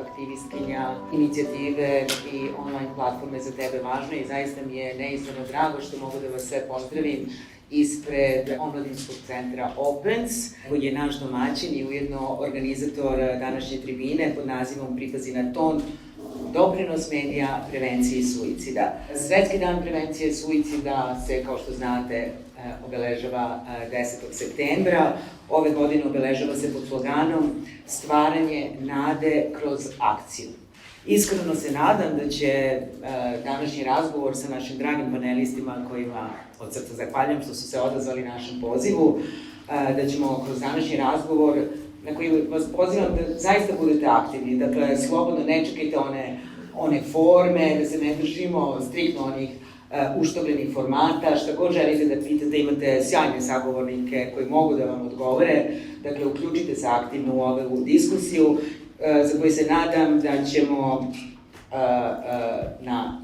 aktivistkinja inicijative i online platforme Za tebe važno i zaista mi je neizmjerno drago što mogu da vas sve pozdravim ispred Omladinskog centra Opens, koji je naš domaćin i ujedno organizator današnje tribine pod nazivom Pripazi na ton, doprinos medija prevenciji suicida. Svetski dan prevencije suicida se, kao što znate, obeležava 10. septembra. Ove godine obeležava se pod sloganom Stvaranje nade kroz akciju. Iskreno se nadam da će današnji razgovor sa našim dragim panelistima, kojima od srca zahvaljam što su se odazvali našem pozivu, da ćemo kroz današnji razgovor, na koji vas pozivam da zaista budete aktivni, dakle, slobodno ne čekajte one forme, da se ne držimo striktno onih uštobljenih formata, šta god želite da pitate, imate sjajne sagovornike koji mogu da vam odgovore, dakle, uključite se aktivno u ovu diskusiju, za koju se nadam da ćemo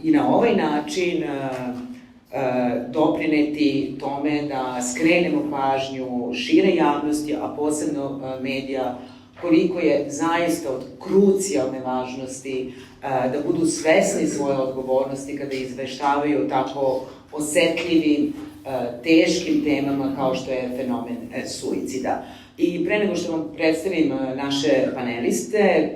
i na ovaj način doprineti tome da skrenemo pažnju šire javnosti, a posebno medija, koliko je zaista od krucijalne važnosti da budu svesni svoje odgovornosti kada izveštavaju o tako osetljivim, teškim temama kao što je fenomen suicida. I pre nego što vam predstavim naše paneliste,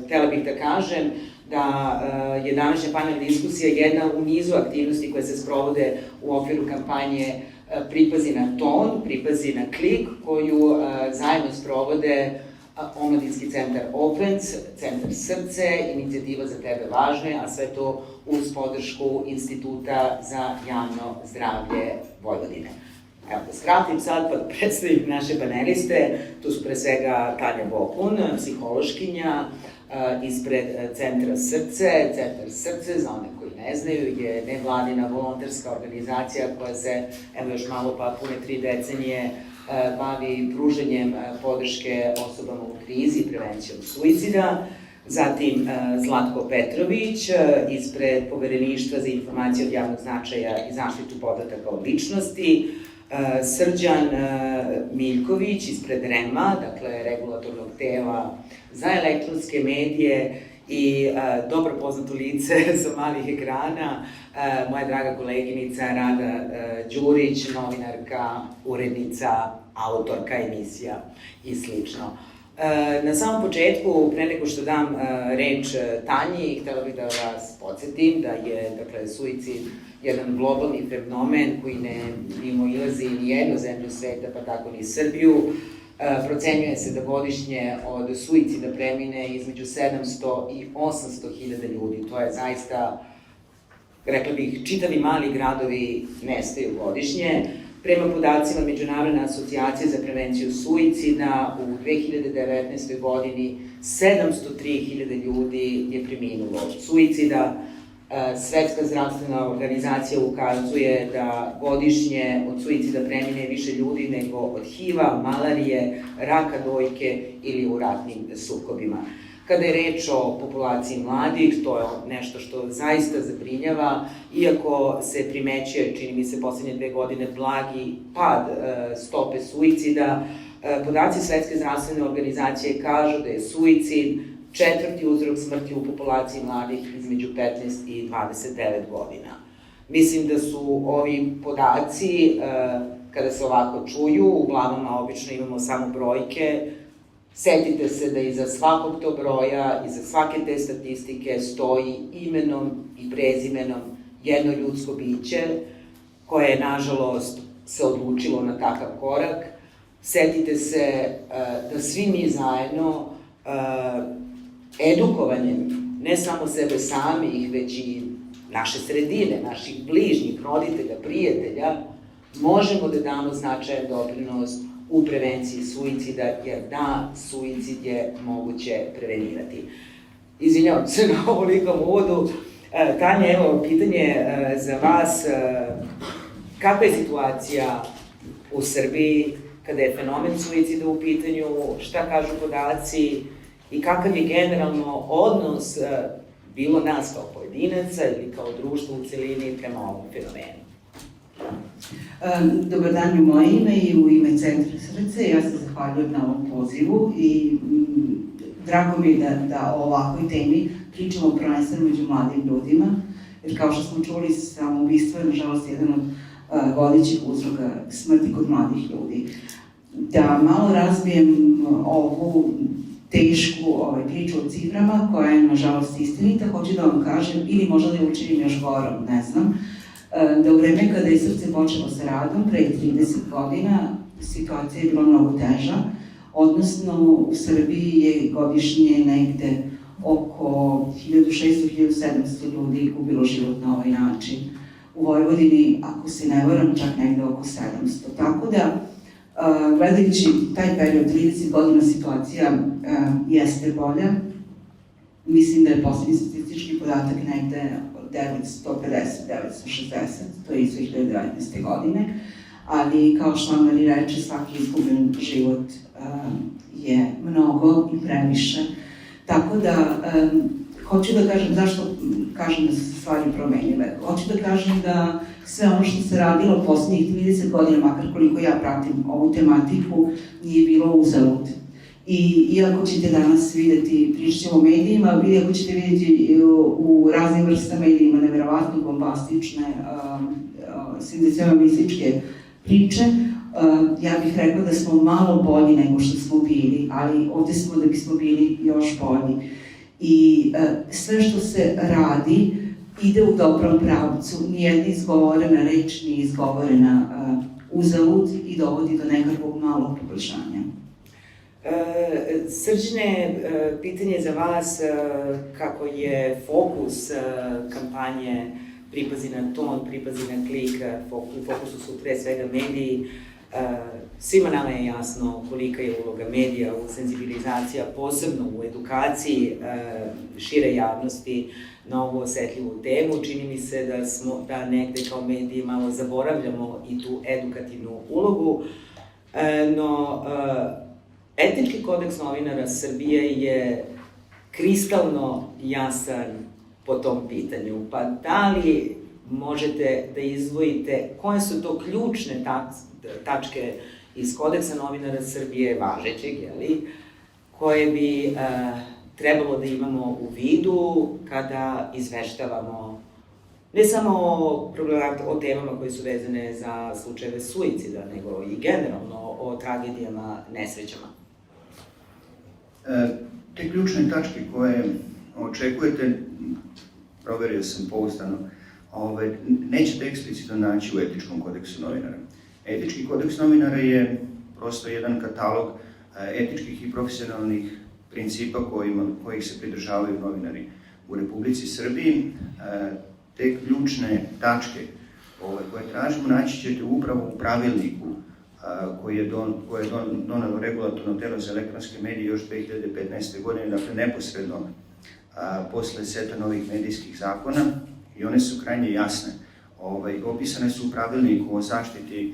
htela bih da kažem da je današnja panel diskusija jedna u nizu aktivnosti koje se sprovode u okviru kampanje Pripazi na ton, pripazi na klik, koju zajedno sprovode Omladinski centar Opens, Centar Srce, inicijativa Za tebe važno, a sve to uz podršku Instituta za javno zdravlje Vojvodine. Evo da skratim sad pa predstavim naše paneliste. Tu su pre svega Tanja Bokun, psihološkinja ispred Centra Srce. Centar Srce, za one koji ne znaju, je nevladina volonterska organizacija koja se, evo još malo pa pune 3 decenije, bavi pruženjem podrške osobama u krizi i prevencijom suicida. Zatim Zlatko Petrović ispred Povereništva za informacije od javnog značaja i zaštitu podataka o ličnosti, Srđan Miljković ispred REM-a, dakle Regulatornog tela za elektronske medije i dobro poznato lice sa malih ekrana, moja draga koleginica Rada Đurić, novinarka, urednica, autorka emisija i slično. Na samom početku, pre nego što dam reč Tanji, htela bih da vas podsjetim da je, dakle, suicid jedan globalni fenomen koji ne mimoilazi ni jednu zemlju sveta, pa tako ni Srbiju. Procenjuje se da godišnje od suicida premine između 700 i 800 hiljada ljudi. To je zaista, rekla bih, čitavi mali gradovi nestaju godišnje. Prema podacima Međunarodne asocijacije za prevenciju suicida, u 2019. godini 703.000 ljudi je preminulo od suicida. Svetska zdravstvena organizacija ukazuje da godišnje od suicida premine više ljudi nego od HIV-a, malarije, raka dojke ili u ratnim sukobima. Kada je reč o populaciji mladih, to je nešto što zaista zabrinjava, iako se primećuje, čini mi se, poslednje 2 godine blagi pad stope suicida, podaci Svetske zdravstvene organizacije kažu da je suicid 4. uzrok smrti u populaciji mladih između 15 i 29 godina. Mislim da su ovi podaci, kada se ovako čuju, u glavama obično imamo samo brojke. Setite se da iza svakog tog broja, iza svake te statistike stoji imenom i prezimenom jedno ljudsko biće koje je, nažalost, se odlučilo na takav korak. Setite se da svi mi zajedno edukovanjem ne samo sebe samih, već i naše sredine, naših bližnjih, roditelja, prijatelja, možemo da damo značajan doprinos u prevenciji suicida, jer da, suicid je moguće prevenirati. Izvinjavam se na ovolikom uvodu. Tanja, evo, pitanje za vas. Kakva je situacija u Srbiji kada je fenomen suicida u pitanju, šta kažu podaci i kakav je generalno odnos bilo nas kao pojedinaca ili kao društvo u celini prema ovom fenomenu? Dobar dan u moje ime i u ime Centra Srce. Ja se zahvaljujem na ovom pozivu i drago mi je da o ovakvoj temi pričamo prvenstveno među mladim ljudima, jer kao što smo čuli, samoubistvo je nažalost jedan od vodećih uzroka smrti kod mladih ljudi. Da malo razbijem ovu tešku priču o ciframa, koja je nažalost istinita, hoću da vam kažem, ili možda da je učinim još gorom, ne znam, da u vreme kada je srce počelo sa radom, pre 30 godina, situacija je bila mnogo teža, odnosno u Srbiji je godišnje negde oko 1600-1700 ljudi gubilo život na ovaj način. U Vojvodini, ako se ne varam, čak negde oko 700. Tako da, gledajući taj period, 30 godina, situacija jeste bolja. Mislim da je poslednji statistički podatak negde 950-960, to je iz 2019. godine, ali kao što vam reče, svaki izgubljen život je mnogo i previše. Tako da, hoću da kažem, zašto kažem da su se stvari promenile? Hoću da kažem da sve ono što se radilo poslednjih 30 godina, makar koliko ja pratim ovu tematiku, nije bilo uzalud. I iako ćete danas videti, pričat ćemo o medijima, iako ćete vidjeti u raznim vrstama medijima neverovatno bombastične, senzacionalističke priče, ja bih rekla da smo malo bolji nego što smo bili, ali ovde smo da bismo bili još bolji. I sve što se radi ide u dobrom pravcu, nijedna izgovorena reč nije izgovorena uzalud i dovodi do nekakvog malog poboljšanja. Srđane, pitanje za vas, kako je fokus kampanje Pripazi na ton, pripazi na klik, u fokusu su pre svega mediji. Svima nama je jasno kolika je uloga medija u senzibilizaciji, posebno u edukaciji šire javnosti na ovu osetljivu temu. Čini mi se da negde kao mediji malo zaboravljamo i tu edukativnu ulogu, no Etički kodeks novinara Srbije je kristalno jasan po tom pitanju. Pa da li možete da izdvojite koje su to ključne tačke iz kodeksa novinara Srbije, važećeg, koje bi trebalo da imamo u vidu kada izveštavamo ne samo o temama koje su vezane za slučajeve suicida, nego i generalno o tragedijama, nesrećama? Te ključne tačke koje očekujete, proverio sam pouzdano, nećete eksplicitno naći u etičkom kodeksu novinara. Etički kodeks novinara je prosto jedan katalog etičkih i profesionalnih principa kojih se pridržavaju novinari u Republici Srbiji. Te ključne tačke koje tražimo naći ćete upravo u pravilniku koje je donelo regulatorno telo za elektronske medije još 2015. godine, dakle neposredno posle seta novih medijskih zakona, i one su krajnje jasne. Opisane su u pravilniku o zaštiti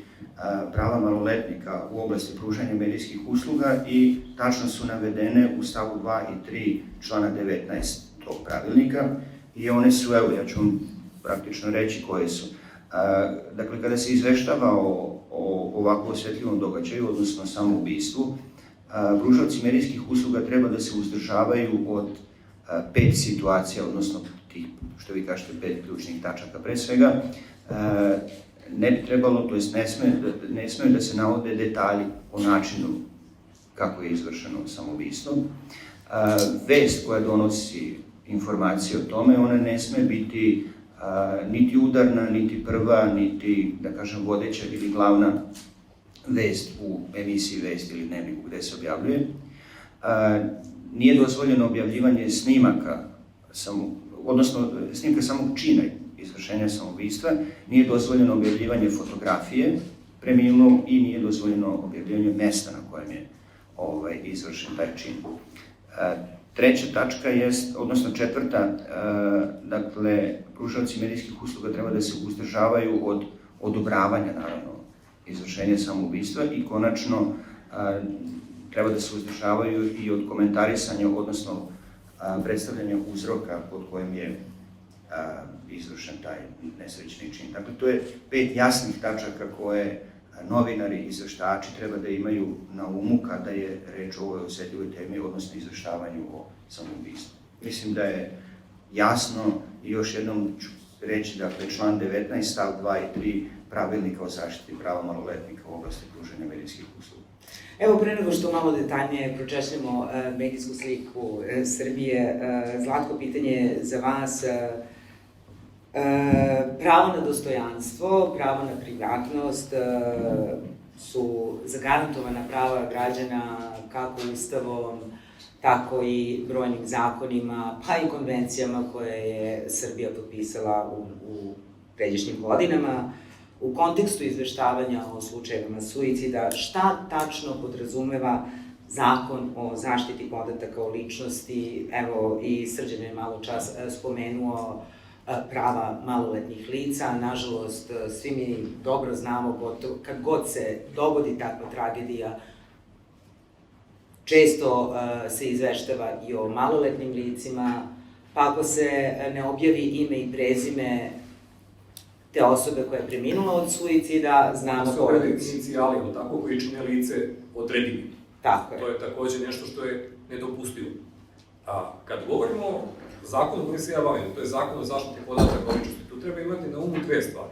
prava maloletnika u oblasti pružanja medijskih usluga i tačno su navedene u stavu 2 i 3 člana 19 tog pravilnika, i one su, evo, ja ću vam praktično reći koje su. Dakle, kada se izveštava o ovako osjetljivom događaju, odnosno samoubistvu, pružaoci medijskih usluga treba da se uzdržavaju od 5 situacija, odnosno tih, što vi kažete, 5 ključnih tačaka. Pre svega, ne bi trebalo, to jest ne smeju da se navode detalji o načinu kako je izvršeno samoubistvo. Vest koja donosi informacije o tome, ona ne sme biti niti udarna, niti prva, niti, da kažem, vodeća ili glavna vest u emisiji Vest ili Dnevniku gde se objavljuje. Nije dozvoljeno objavljivanje snimaka, odnosno snimka samog čina izvršenja samoubistva, nije dozvoljeno objavljivanje fotografije preminulog i nije dozvoljeno objavljivanje mesta na kojem je izvršen taj čin. Treća tačka jest, odnosno četvrta, dakle, pružaoci medijskih usluga treba da se uzdržavaju od odobravanja, naravno, izvršenja samoubistva, i konačno treba da se uzdržavaju i od komentarisanja, odnosno predstavljanja uzroka pod kojim je izvršen taj nesrećni čin. Dakle, to je 5 jasnih tačaka koje novinari i izveštači treba da imaju na umu kada je reč o ovoj osjetljivoj temi, odnosno izveštavanju o samoubistvu. Mislim da je jasno i još jednom ću reći, dakle, član 19, stav 2 i 3 Pravilnika o zaštiti prava maloletnika u oblasti pružanja medijskih usluga. Evo, pre nego što malo detaljnije pročešljamo medijsku sliku Srbije, Zlatko, pitanje za vas. Pravo na dostojanstvo, pravo na privatnost su zagarantovana prava građana kako Ustavom, tako i brojnim zakonima, pa i konvencijama koje je Srbija potpisala u pređašnjim godinama. U kontekstu izveštavanja o slučajevima suicida, šta tačno podrazumeva Zakon o zaštiti podataka o ličnosti? Evo, i Srđan je malo čas spomenuo prava maloletnih lica. Nažalost, svi mi dobro znamo, kad god se dogodi takva tragedija, često se izveštava i o maloletnim licima, pa ako se ne objavi ime i prezime te osobe koja je preminula od suicida, znamo ko je inicijali, tako, koji čine lice odredivim. Tako je. To je takođe nešto što je nedopustivo. A kad govorimo o zakonu koji se ja bavim, to je Zakon o zaštiti podataka o ličnosti, tu treba imati na umu dve stvari.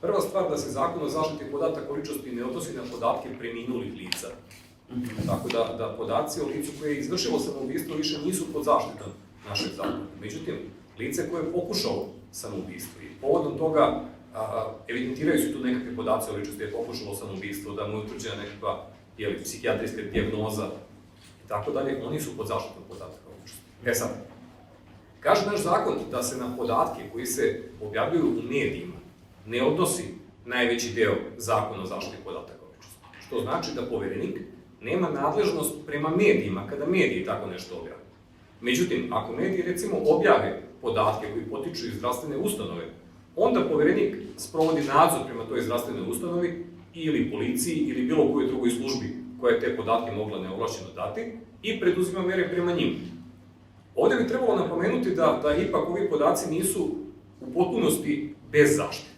Prva stvar, da se Zakon o zaštiti podataka o ličnosti ne odnosi na podatke preminulih lica. Tako da podaci o licu koje je izvršilo samoubistvo više nisu pod zaštitom našeg zakona. Međutim, lice koje je pokušalo samoubistvo i povodom toga evidentiraju se tu nekakve podaci o ličnosti, je pokušalo samoubistvo, da mu je utvrđena nekakva psihijatrijska dijagnoza i tako dalje, oni su pod zaštitom podataka o ličnosti. Sad, kaže naš zakon da se na podatke koji se objavljuju u medijima ne odnosi najveći deo Zakona o zaštiti podataka o ličnosti. Što znači da poverenik nema nadležnost prema medijima kada mediji tako nešto objavljaju. Međutim, ako mediji recimo objave podatke koji potiču iz zdravstvene ustanove, onda poverenik sprovodi nadzor prema toj zdravstvenoj ustanovi ili policiji ili bilo kojoj drugoj službi koja je te podatke mogla neovlašćeno dati i preduzima mere prema njima. Ovde bi trebalo napomenuti da ipak ovi podaci nisu u potpunosti bez zaštite.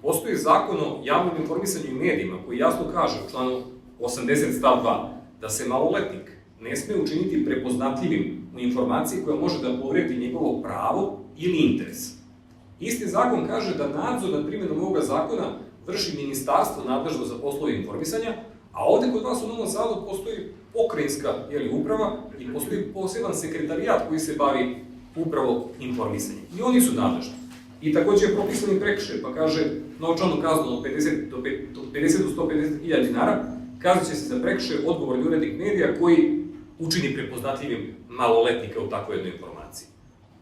Postoji Zakon o javnom informisanju i medijima koji jasno kaže u članu 80 stav 2 da se maloletnik ne sme učiniti prepoznatljivim u informaciji koja može da povredi njegovo pravo ili interes. Isti zakon kaže da nadzor nad primjenom ovoga zakona vrši ministarstvo nadležno za poslove informisanja, a ovde kod vas u Novom Sadu postoji pokrajinska uprava i postoji poseban sekretarijat koji se bavi upravo informisanjem. I oni su nadležni. I takođe je propisan i prekršaj, pa kaže novčanu kaznu od 50 do 150.000 dinara, kaznit će se za prekršaj odgovorni urednik medija koji učini prepoznatljivim maloletnika u takvoj jednoj informaciji.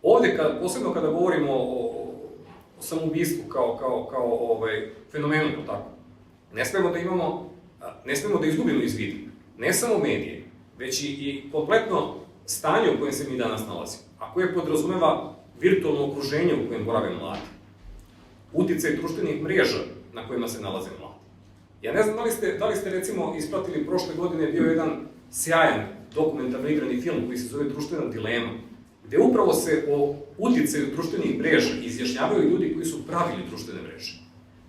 Ovde, posebno kada govorimo o samoubistvu kao fenomenu, tako, ne smemo da izgubimo iz vida ne samo medije, već i kompletno stanje u kojem se mi danas nalazimo, a koje podrazumeva virtualno okruženje u kojem borave mladi, uticaj društvenih mreža na kojima se nalaze mladi. Ja ne znam da li ste recimo ispratili, prošle godine je bio jedan sjajan dokumentarno igrani film koji se zove Društvena dilema, gde upravo se o uticaju društvenih mreža izjašnjavaju ljudi koji su pravili društvene mreže.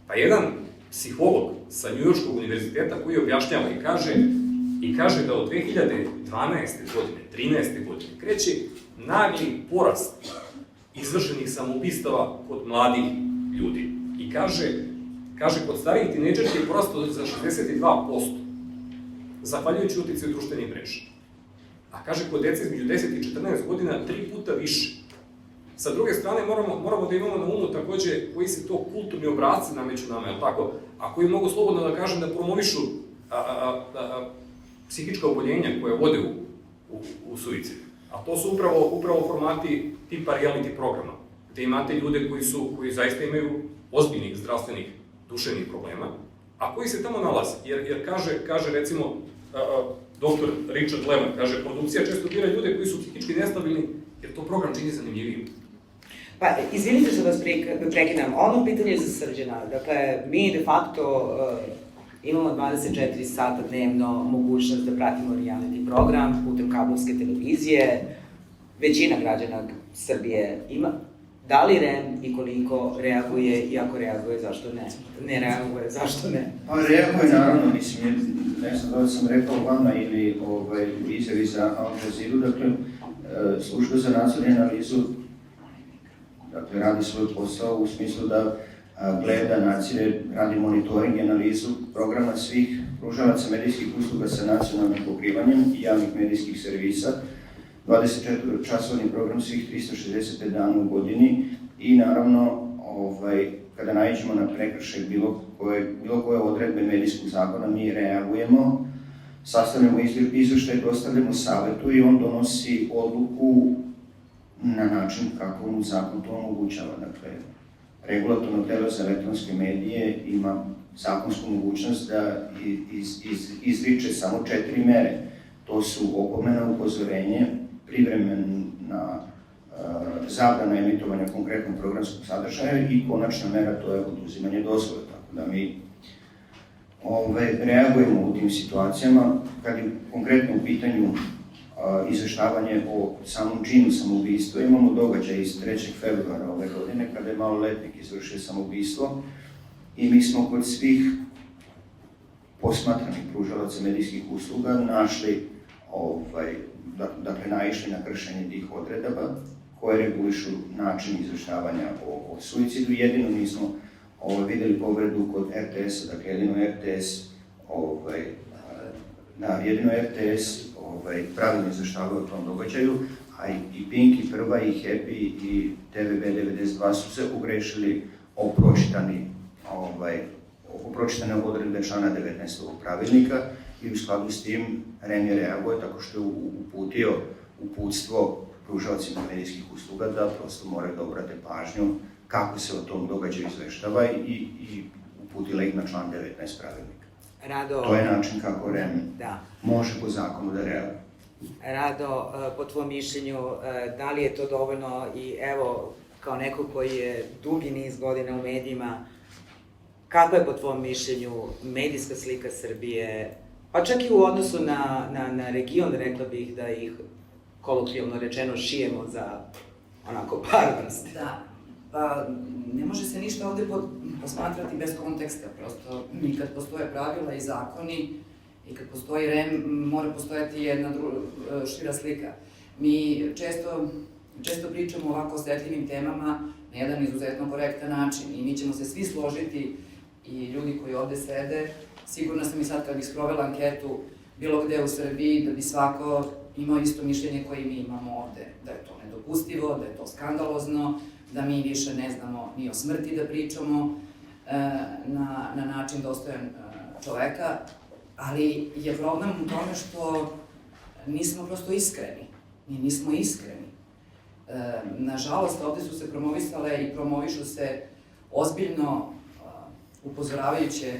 Pa jedan psiholog sa Njujorškog univerziteta koji objašnjava i kaže da od 2012. godine, 13. godine, kreće nagli porast izvršenih samoubistava kod mladih ljudi. I kaže kod starijih tinejdžerki je porastao za 62%, zahvaljujući uticaju društvenih mreža. A kaže kod dece između 10 i 14 godina 3 puta više. Sa druge strane, moramo da imamo na umu takođe koji se to kulturni obrasci nameću nama, jel tako? A koji mogu slobodno da kažem da promovišu psihička oboljenja koje vode u suicid. A to su upravo formati tipa reality programa, gde imate ljude koji zaista imaju ozbiljnih zdravstvenih duševnih problema, a koji se tamo nalaze. Jer kaže recimo doktor Richard Lehman, kaže, produkcija često bira ljude koji su psihički nestabilni, jer to program čini zanimljivijim. Pa, izvinite što vas prekidam. Ono pitanje je za Srđana. Dakle, mi de facto imamo 24 sata dnevno mogućnost da pratimo reality program putem kablovske televizije. Većina građana Srbije ima Da li REM i koliko reaguje, i ako reaguje, zašto ne? Ne reaguje, zašto ne? Pa reaguje naravno, mislim, ne znam da li sam rekao vama ili izjavi za Al Jazeera, dakle, služba za nadzor i analizu, dakle, radi svoj posao u smislu da gleda, nadzire, radi monitoring i analizu programa svih pružalaca medijskih usluga sa nacionalnim pokrivanjem i javnih medijskih servisa, 24-časovni program svih 365 dana u godini i naravno, kada naiđemo na prekršaj bilo koje odredbe medijskog zakona, mi reagujemo, sastavljamo izvještaj, dostavljamo savetu i on donosi odluku na način kako mu zakon to omogućava. Dakle, regulatorno telo za elektronske medije ima zakonsku mogućnost da izriče samo 4 mere. To su opomena, upozorenje, privremena zabrana emitovanja konkretnog programskog sadržaja i konačna mera, to je oduzimanje dozvole. Tako da mi reagujemo u tim situacijama. Kad je konkretno u pitanju izveštavanje o samom činu samoubistva, imamo događaj iz 3. februara ove godine kada je maloletnik izvršio samoubistvo i mi smo kod svih posmatranih pružalaca medijskih usluga naišli na kršenje tih odredaba koje regulišu način izveštavanja o suicidu. Jedino nismo videli povredu kod RTS-a, dakle jedino RTS pravilno izveštavaju o tom događaju, a i Pink, i Prva, i Happy, i TVB 92 su se ugrešili o pročitane odredbe člana 19. pravilnika i u skladu s tim REM je reaguje tako što je uputio uputstvo pružalcima medijskih usluga da prosto moraju da obrate pažnju kako se o tom događaju izveštava i uputila ih na član 19 pravilnika. Rado, to je način kako REM može po zakonu da reaguje. Rado, po tvojom mišljenju, da li je to dovoljno i evo, kao neko koji je dugi niz godina u medijima, kako je po tvojom mišljenju medijska slika Srbije, pa čak i u odnosu na region, rekla bih da ih, kolokvijalno rečeno, šijemo za onako par vrste? Da, pa ne može se ništa ovde posmatrati bez konteksta, prosto i kad postoje pravila i zakoni i kad postoji REM, mora postojati jedna šira slika. Mi često pričamo o ovako osetljivim temama na jedan izuzetno korektan način i mi ćemo se svi složiti i ljudi koji ovde sede. Sigurna sam i sad kad bih sprovela anketu bilo gde u Srbiji da bi svako imao isto mišljenje koje mi imamo ovde, da je to nedopustivo, da je to skandalozno, da mi više ne znamo ni o smrti da pričamo na način dostojan čoveka, ali je problem u tome što nismo prosto iskreni. Mi nismo iskreni. Nažalost, ovde su se promovisale i promovišu se ozbiljno upozoravajuće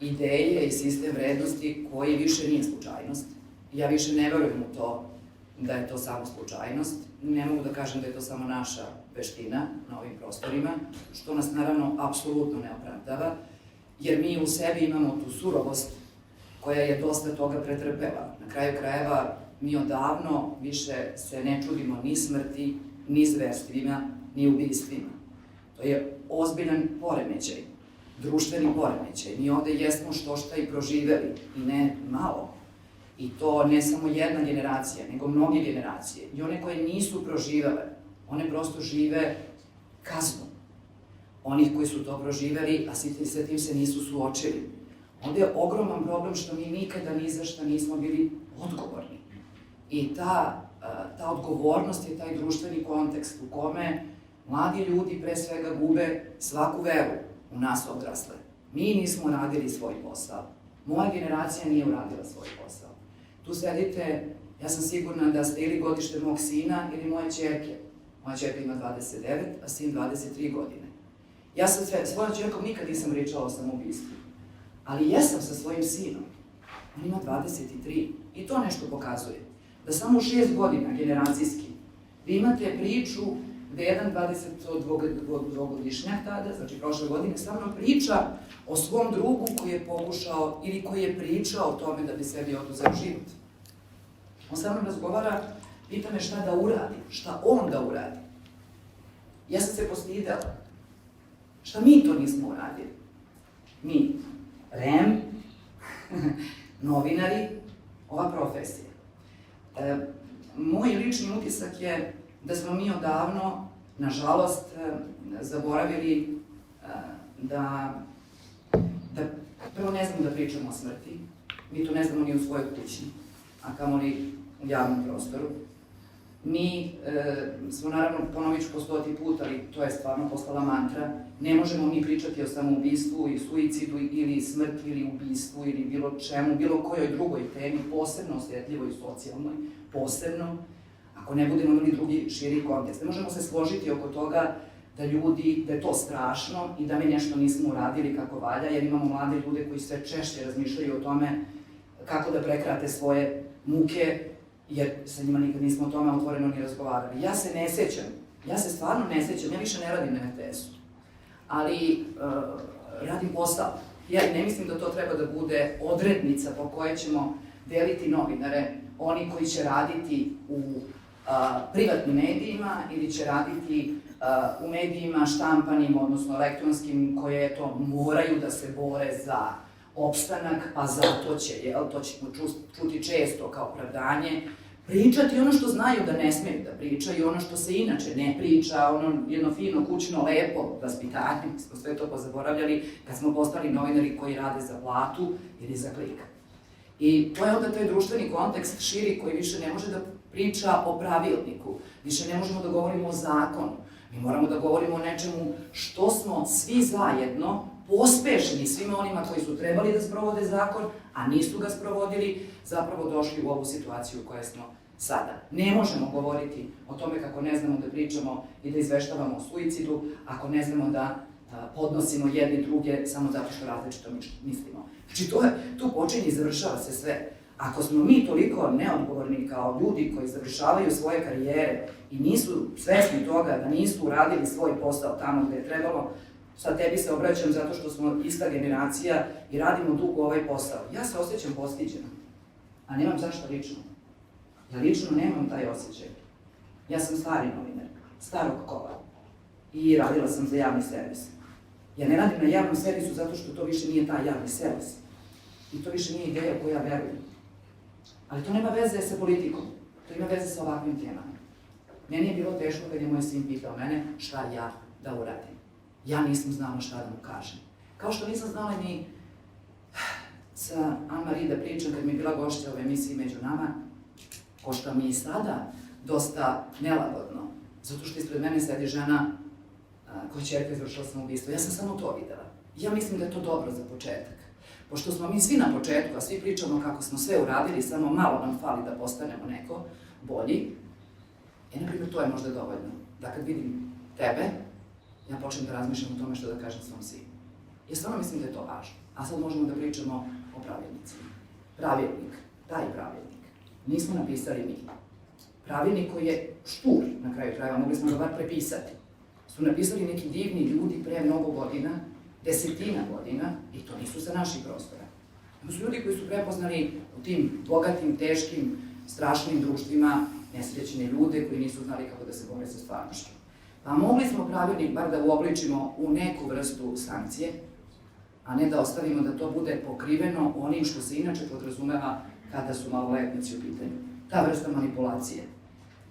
ideje i sistem vrednosti koji više nije slučajnost. Ja više ne verujem u to da je to samo slučajnost. Ne mogu da kažem da je to samo naša veština na ovim prostorima, što nas naravno apsolutno ne opravdava, jer mi u sebi imamo tu surovost koja je dosta toga pretrpela. Na kraju krajeva mi odavno više se ne čudimo ni smrti, ni zverstvima, ni ubistvima. To je ozbiljan poremećaj, društveni poremećaj. Mi ovde jesmo što i proživeli, i ne malo. I to ne samo jedna generacija, nego mnoge generacije. I one koje nisu proživele, one prosto žive kaznu. Onih koji su to proživeli, a sa tim se nisu suočili. Ovde je ogroman problem što mi nikada ni za šta nismo bili odgovorni. I ta odgovornost je taj društveni kontekst u kome mladi ljudi pre svega gube svaku veru u nas odrasle. Mi nismo radili svoj posao. Moja generacija nije uradila svoj posao. Tu sedite, ja sam sigurna da ste ili godište mog sina ili moje ćerke. Moja ćerka ima 29, a sin 23 godine. Ja sa svojom ćerkom nikad nisam pričala o samoubistvu, ali jesam sa svojim sinom. On ima 23 i to nešto pokazuje. Da samo 6 godina generacijski vi imate priču gde jedan 22-godišnjak tada, znači prošle godine, sa mnom priča o svom drugu koji je pokušao ili koji je pričao o tome da bi sebi oduzeo život. On sa mnom razgovara, pita me šta da uradi, šta on da uradi. Ja sam se postidela. Šta mi to nismo uradili? Mi, REM, novinari, ova profesija. Moj lični utisak je da smo mi odavno, nažalost, zaboravili da prvo ne znamo da pričamo o smrti, mi to ne znamo ni u svojoj kući, a kamoli u javnom prostoru. Mi smo, naravno, ponovit ću po 100. put, ali to je stvarno postala mantra, ne možemo mi pričati o samoubistvu i suicidu ili smrti ili ubistvu ili bilo čemu, bilo kojoj drugoj temi, posebno osjetljivoj i socijalnoj, posebno, ako ne budemo imali drugi širi kontekst. Ne možemo se složiti oko toga da je to strašno i da mi nešto nismo uradili kako valja, jer imamo mlade ljude koji sve češće razmišljaju o tome kako da prekrate svoje muke, jer sa njima nikad nismo o tome otvoreno ni razgovarali. Ja se stvarno ne sećam, ja više ne radim na RTS-u, ali radim posao. Ja ne mislim da to treba da bude odrednica po kojoj ćemo deliti novinare, oni koji će raditi u privatnim medijima ili će raditi u medijima štampanim, odnosno elektronskim, koje moraju da se bore za opstanak, pa zato će, to ćemo čuti često kao opravdanje, pričati ono što znaju da ne smeju da pričaju, ono što se inače ne priča, ono jedno fino, kućno, lepo vaspitanje, smo sve to pozaboravljali kad smo postali novinari koji rade za platu ili za klik. I to je onda taj društveni kontekst širi koji više ne može da priča o pravilniku, više ne možemo da govorimo o zakonu, mi moramo da govorimo o nečemu što smo svi zajedno pospešeni svima onima koji su trebali da sprovode zakon, a nisu ga sprovodili, zapravo došli u ovu situaciju u kojoj smo sada. Ne možemo govoriti o tome kako ne znamo da pričamo i da izveštavamo o suicidu, ako ne znamo da podnosimo jedni druge samo zato što različito mislimo. Znači, tu počinje i završava se sve. Ako smo mi toliko neodgovorni kao ljudi koji završavaju svoje karijere i nisu svesni toga da nisu uradili svoj posao tamo gde je trebalo, sad tebi se obraćam zato što smo ista generacija i radimo dugo ovaj posao. Ja se osjećam postiđeno, a nemam zašto lično. Ja lično nemam taj osjećaj. Ja sam stari novinar, starog kova i radila sam za javni servis. Ja ne radim na javnom servisu zato što to više nije taj javni servis. I to više nije ideja koju ja verujem. Ali to nema veze sa politikom, to ima veze sa ovakvim temama. Meni je bilo teško kad je moj sin pitao mene šta ja da uradim. Ja nisam znala šta da mu kažem. Kao što nisam znala ni sa Anne-Marie da pričam kad mi je bila gošća u emisiji Među nama, ko što mi je sada dosta nelagodno, zato što ispred mene sedi žena koja ćerka izvršila samoubistvo. Ja sam samo to videla. Ja mislim da je to dobro za početak. Pošto smo mi svi na početku, a svi pričamo kako smo sve uradili, samo malo nam fali da postanemo neko bolji, na primjer, to je možda dovoljno. Da kad vidim tebe, ja počnem da razmišljam o tome što da kažem svom sinu. Ja stvarno mislim da je to važno. A sad možemo da pričamo o pravilnicima. Pravilnik, taj pravilnik, nismo napisali mi. Pravilnik koji je štur, na kraju krajeva, mogli smo ga bar prepisati. Su napisali neki divni ljudi pre mnogo godina, desetina godina, i to nisu sa naših prostora. To su ljudi koji su prepoznali u tim bogatim, teškim, strašnim društvima nesrećene ljude koji nisu znali kako da se bore sa stvarnošću. Pa mogli smo pravilnik bar da uobličimo u neku vrstu sankcije, a ne da ostavimo da to bude pokriveno onim što se inače podrazumeva kada su maloletnici u pitanju. Ta vrsta manipulacije,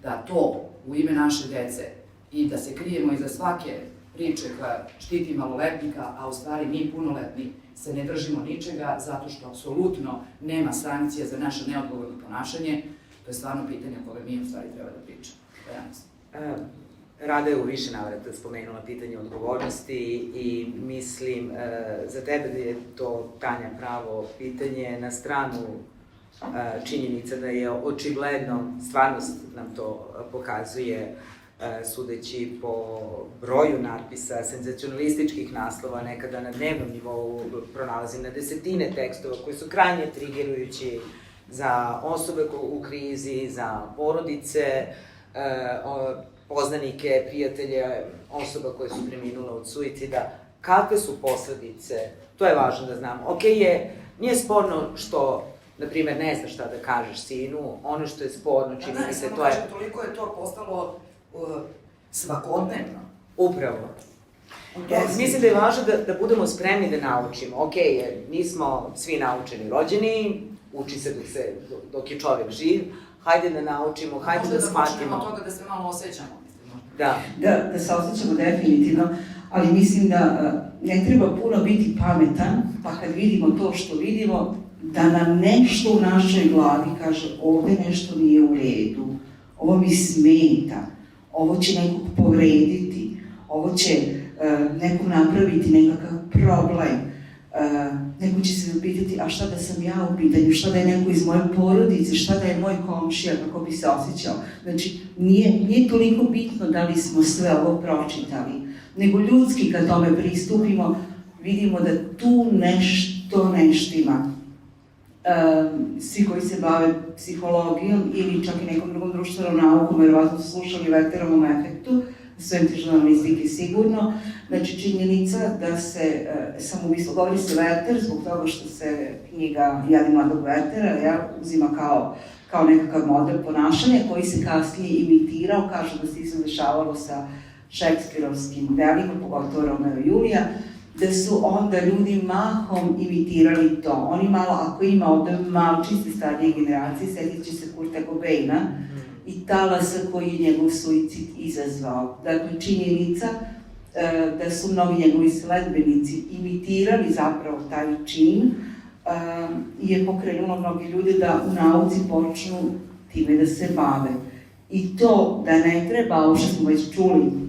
da to u ime naše dece i da se krijemo iza svake priče koja štiti maloletnika, a u stvari mi punoletni se ne držimo ničega zato što apsolutno nema sankcija za naše neodgovorno ponašanje, to je stvarno pitanje o kojem mi u stvari treba da pričamo. Rada je u više navrata spomenula pitanje odgovornosti i mislim za tebe da je to, Tanja, pravo pitanje na stranu činjenica da je očigledno, stvarnost nam to pokazuje, sudeći po broju natpisa, senzacionalističkih naslova, nekada na dnevnom nivou pronalazim na desetine tekstova koji su krajnje trigerujući za osobe u krizi, za porodice, poznanike, prijatelje, osoba koje su preminule od suicida. Kakve su posledice? To je važno da znamo. Nije sporno što, na primjer, ne znaš šta da kažeš sinu, ono što je sporno, čini mi se, to je... Toliko je to postalo svakodnevno. Upravo. Mislim da je važno da budemo spremni da naučimo. Ok, nismo svi naučeni rođeni, uči se dok je čovjek živ, hajde da naučimo, hajde da shvatimo. Možda da počnemo od toga da se malo osjećamo. Da se osjećamo definitivno, ali mislim da ne treba puno biti pametan, pa kad vidimo to što vidimo, da nam nešto u našoj glavi kaže ovdje nešto nije u redu, ovo mi smeta, ovo će nekog povrediti, ovo će nekom napraviti nekakav problem, neko će se zapitati a šta da sam ja u pitanju, šta da je neko iz moje porodice, šta da je moj komšija, kako bi se osjećao. Znači, nije toliko bitno da li smo sve ovo pročitali, nego ljudski kad tome pristupimo, vidimo da tu nešto ne štima. Svi koji se bave psihologijom ili čak i nekom drugom društvenom naukom, verovatno su slušali Werterovom efektu, svojim žurnalistike sigurno. Znači, činjenica da se samoubistvo, govori se Werter zbog toga što se knjiga Jadin mladog Wertera uzima kao nekakav model ponašanja koji se kasnije imitirao, kažu da se isto dešavalo sa šekspirovskim delima, pogotovo Romeo i Julija, da su onda ljudi mahom imitirali to. Oni malo, ako ima ovdje malčice starije generacije, sjetit će se Kurta Cobaina i talasa koji je njegov suicid izazvao. Dakle, činjenica da su mnogi njegovi sledbenici imitirali zapravo taj čin je pokrenulo mnogi ljude da u nauci počnu time da se bave. I to da ne treba, ovo što smo već čuli,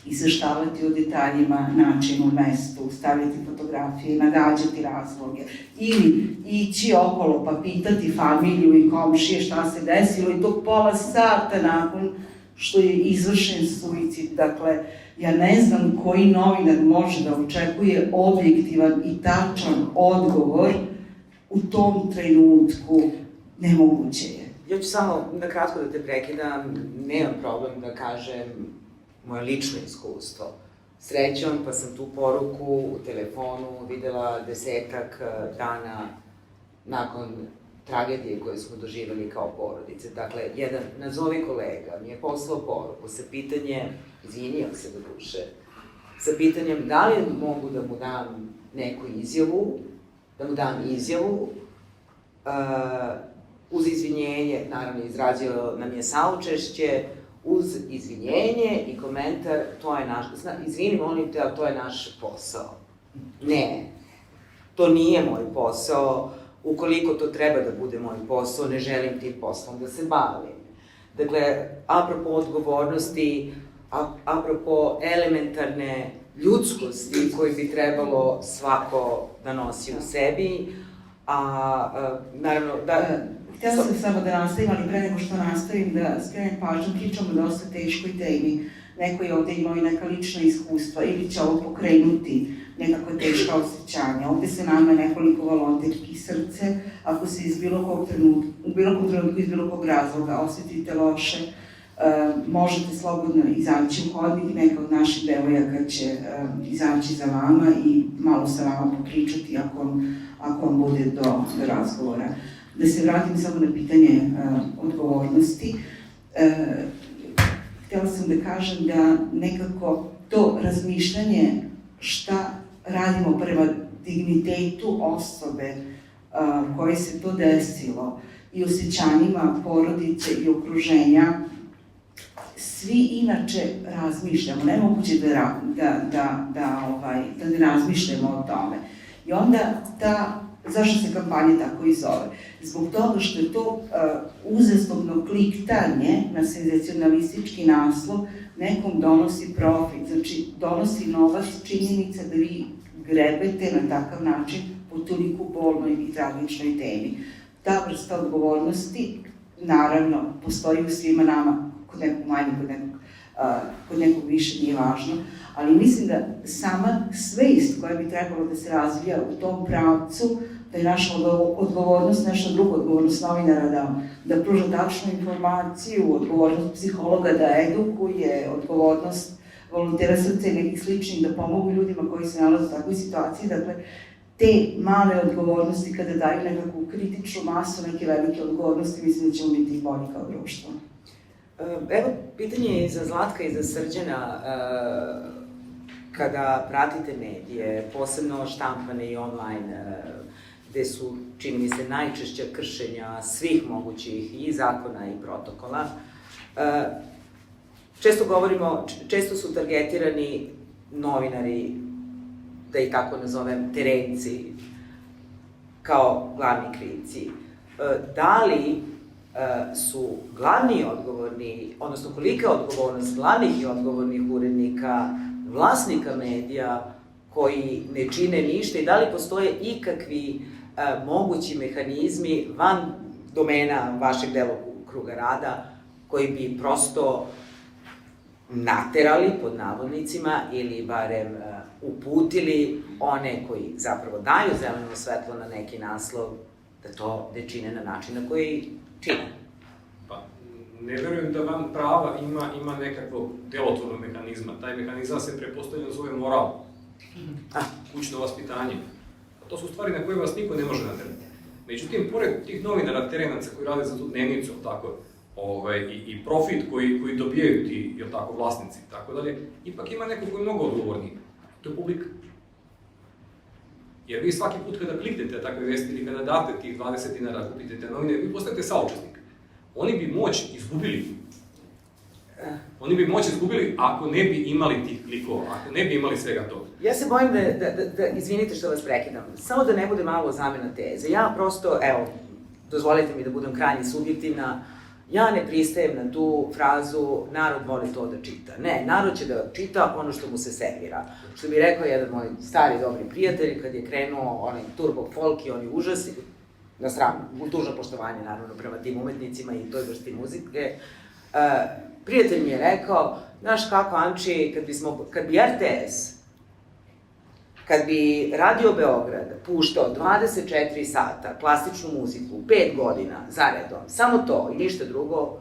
izveštavati o detaljima, načinu, mestu, stavljati fotografije, nagađati razloge ili ići okolo pa pitati familiju i komšije šta se desilo i to pola sata nakon što je izvršen suicid. Dakle, ja ne znam koji novinar može da očekuje objektivan i tačan odgovor u tom trenutku. Nemoguće je. Ja ću samo na kratko da te prekidam, nemam problem da kažem moje lično iskustvo. Srećom, pa sam tu poruku u telefonu videla 10-ak dana nakon tragedije koje smo doživjeli kao porodice. Dakle, jedan nazovi kolega mi je poslao poruku sa pitanjem, izvinio se do duše, sa pitanjem da li mogu da mu dam neku izjavu, uz izvinjenje, naravno izrazio nam je saučešće, uz izvinjenje i komentar, to je naš, izvini molim te, ali to je naš posao. Ne, to nije moj posao, ukoliko to treba da bude moj posao, ne želim tim poslom da se bavim. Dakle, apropo odgovornosti, apropo elementarne ljudskosti koju bi trebalo svako da nosi u sebi, naravno da... Htjela sam samo da nastavim, ali pre nego što nastavim da skrenem pažnju, pričamo dosta teškoj temi. Neko je ovdje imao i neka lična iskustva ili će ovo pokrenuti nekako teška osjećanja. Ovdje se nama nekoliko volonterki srce, ako se u bilo kom trenutku iz bilo kog razloga osjetite loše, možete slobodno izaći u hodnik, neka od naših devojaka će izaći za vama i malo sa vama popričati ako vam bude do razgovora. Da se vratim samo na pitanje odgovornosti. Htjela sam da kažem da nekako to razmišljanje šta radimo prema dignitetu osobe koje se to desilo i osjećanjima porodice i okruženja, svi inače razmišljamo, nemoguće da ne razmišljamo o tome. I onda zašto se kampanja tako i zove? Zbog toga što je to uzastopno kliktanje na senzacionalistički naslov nekom donosi profit, znači donosi novac, činjenica da vi grebete na takav način po toliko bolnoj i tragičnoj temi. Ta vrsta odgovornosti, naravno, postoji u svima nama, kod nekog manje, kod nekog više nije važno, ali mislim da sama svest koja bi trebalo da se razvija u tom pravcu, da je naša odgovornost, naša druga odgovornost novinara da pruža tačnu informaciju, odgovornost psihologa da edukuje, odgovornost volontera srca i nekih sličnih da pomogu ljudima koji se nalaze u takvoj situaciji. Dakle, te male odgovornosti kada daju nekakvu kritičnu masu, neke velike odgovornosti, mislim da ćemo biti bolji kao društvo. Evo, pitanje je i za Zlatka i za Srđana. Kada pratite medije, posebno štampane i online, gde su, čini mi se, najčešća kršenja svih mogućih i zakona i protokola, često su targetirani novinari, da ih tako nazovem, terenci, kao glavni krivci. Da li su glavni odgovorni, odnosno kolika je odgovornost glavnih i odgovornih urednika, vlasnika medija koji ne čine ništa i da li postoje ikakvi mogući mehanizmi van domena vašeg delokruga rada koji bi prosto naterali, pod navodnicima, ili barem uputili one koji zapravo daju zeleno svetlo na neki naslov da to ne čine na način na koji čine? Pa, ne verujem da van prava ima nekakvog delotvornog mehanizma. Taj mehanizam se pretpostavljeno zove moral, kućno vaspitanje. To su stvari na koje vas niko ne može naterati. Međutim, pored tih novinara, terenaca koji rade za tu dnevnicu, tako, i profit koji dobijaju ti, jel tako, vlasnici, tako dalje, ipak ima neko koji je mnogo odgovorniji. To je publika. Jer vi svaki put kada kliknete takve vesti ili kada date tih 20 dinara, kupite te novine, vi postajete saučesnik. Oni bi moć izgubili. Oni bi moć izgubili ako ne bi imali tih klikova, ako ne bi imali svega toga. Ja se bojim da izvinite što vas prekidam, samo da ne bude malo zamena teze. Ja prosto, evo, dozvolite mi da budem krajnje subjektivna, ja ne pristajem na tu frazu narod voli to da čita. Ne, narod će da čita ono što mu se servira. Što bi rekao jedan moj stari dobri prijatelj kad je krenuo onaj turbo folk i oni užasi, na stranu, tužno poštovanje naravno prema tim umetnicima i toj vrsti muzike, prijatelj mi je rekao, znaš kako, Anči, kad bi RTS, kad bi Radio Beograd puštao 24 sata klasičnu muziku, 5 godina zaredom, samo to i ništa drugo,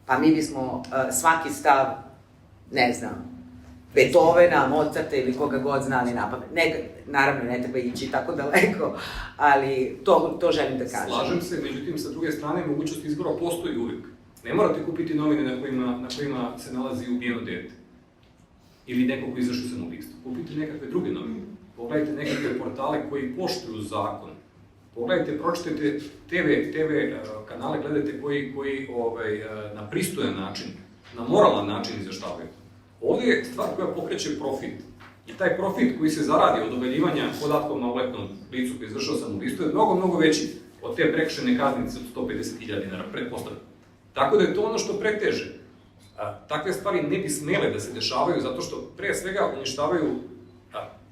pa mi bismo svaki stav, ne znam, Beethovena, Mozarta ili koga god znali napamet. Naravno, ne treba ići tako daleko, ali to želim da kažem. Slažem se, međutim, sa druge strane, mogućnost izbora postoji uvijek. Ne morate kupiti novine na kojima se nalazi ubijeno dete. Ili neko ko izašao samoubistvo. Kupite nekakve druge novine. Pogledajte nekakve portale koji poštuju zakon. Pogledajte, pročitajte TV kanale, gledajte koji na pristojan način, na moralan način izveštavaju. Ovdje je stvar koja pokreće profit. I taj profit koji se zaradi od objavljivanja podatka o maloletnom licu koji izvršao samoubistvo je mnogo, mnogo veći od te prekršajne kaznice od 150.000 dinara, pretpostavljam. Tako da je to ono što preteže. Takve stvari ne bi smele da se dešavaju zato što pre svega uništavaju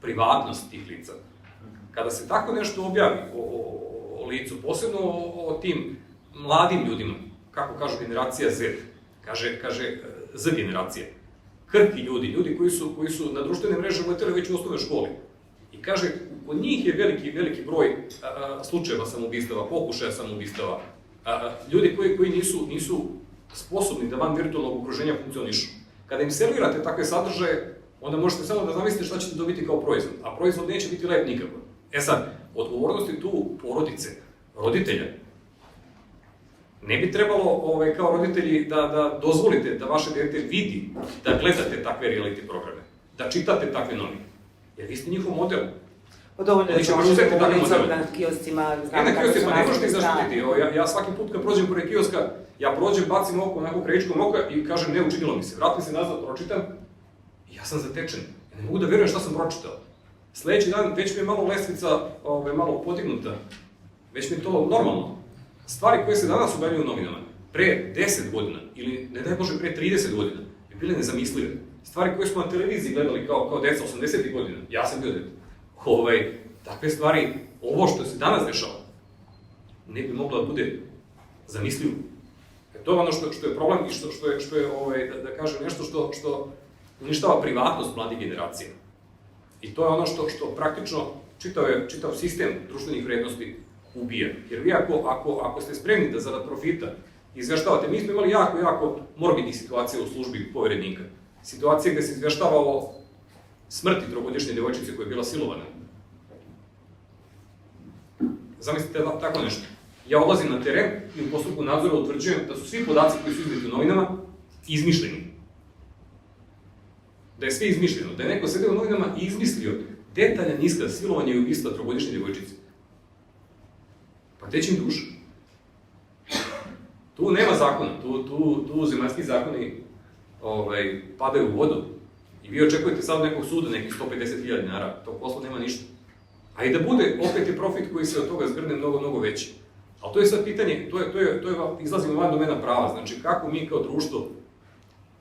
privatnost tih lica. Kada se tako nešto objavi o licu, posebno o tim mladim ljudima, kako kažu generacija Z, kaže Z generacija, krki ljudi koji su na društvene mreže uleteli već u osnovnoj školi. I kaže, kod njih je veliki broj slučajeva samoubistava, pokušaja samoubistava, ljudi koji nisu sposobni da van virtualnog okruženja funkcionišu. Kada im servirate takve sadržaje, onda možete samo da zamislite šta ćete dobiti kao proizvod, a proizvod neće biti lep nikako. E sad, odgovornost je tu porodice, roditelja. Ne bi trebalo kao roditelji da dozvolite da vaše dete vidi da gledate takve reality programe, da čitate takve novine. Jer vi ste njihov model. Dovoljno je da možete ulicom na kioscima, znam kako se ne možete ih zaštititi. Ja svaki put kad prođem pored kioska, ja prođem, bacim oko onako krajičkom oka i kažem ne, učinilo mi se. Vratim se nazad, pročitam i ja sam zatečen. Ja ne mogu da verujem šta sam pročitao. Sledeći dan već mi je malo lestvica malo podignuta, već mi je to normalno. Stvari koje se danas objavljuju u novinama, pre 10 godina ili ne daj Bože pre 30 godina, bi bile nezamislive. Stvari koje smo na televiziji gledali kao deca 80. godina, ja sam bio dete. Takve stvari, ovo što se danas dešava, ne bi moglo da bude zamislivo. To je ono što je problem i što je, da kažem, nešto što uništava privatnost mladih generacija. I to je ono što praktično čitav sistem društvenih vrednosti ubija. Jer vi ako ste spremni da zarad profita izveštavate, mi smo imali jako morbidnih situacija u službi poverenika. Situacije gde se izveštava o smrti trogodišnje devojčice koja je bila silovana. Zamislite tako nešto. Ja odlazim na teren i u postupku nadzora utvrđujem da su svi podaci koji su izneti u novinama izmišljeni. Da je sve izmišljeno, da je neko sedeo u novinama i izmislio detaljan iskaz silovanja i ubistva trogodišnje djevojčice. Pa gde će im duša? Tu nema zakona, tu zemaljski zakoni padaju u vodu. I vi očekujete sad nekog suda, nekih 150.000 dinara, tog posla nema ništa. A i da bude, opet je profit koji se od toga zgrne mnogo veći. Ali to je sad pitanje, izlazimo van domena prava, znači kako mi kao društvo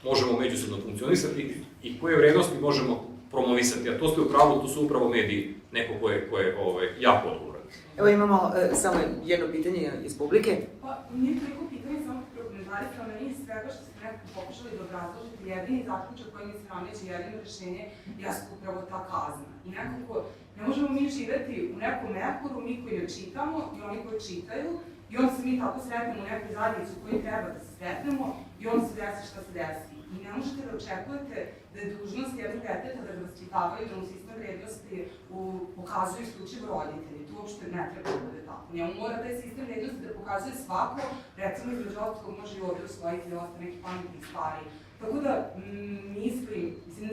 možemo međusobno funkcionisati i koje vrednosti možemo promovisati, a to ste u pravu, tu su upravo mediji, neko ko je jako odgovoran. Evo imamo samo jedno pitanje iz publike. Pa, nije toliko pitanje, samo prokomentarisano meni iz svega što ste nekako pokušali da obrazložite, jedini zaključak koji mi se nameće, jedino rešenje, jeste upravo ta kazna. I nekako, ne možemo mi živeti u nekom mekoru, mi koji ne čitamo i oni koji čitaju, i onda se mi tako sretnemo u nekoj zajednici u kojoj treba da se sretnemo i onda se desi šta se desi. I ne možete da očekujete da je dužnost jednog deteta da ga vaspitavaju, da mu sistem vrednosti pokazuju isključivo roditelji. To uopšte ne treba da bude tako. Njemu mora taj sistem vrednosti da pokazuje svako, recimo između ostalog može i ovdje usvojiti ili ostane nekih pametnih stvari. Tako da, mislim,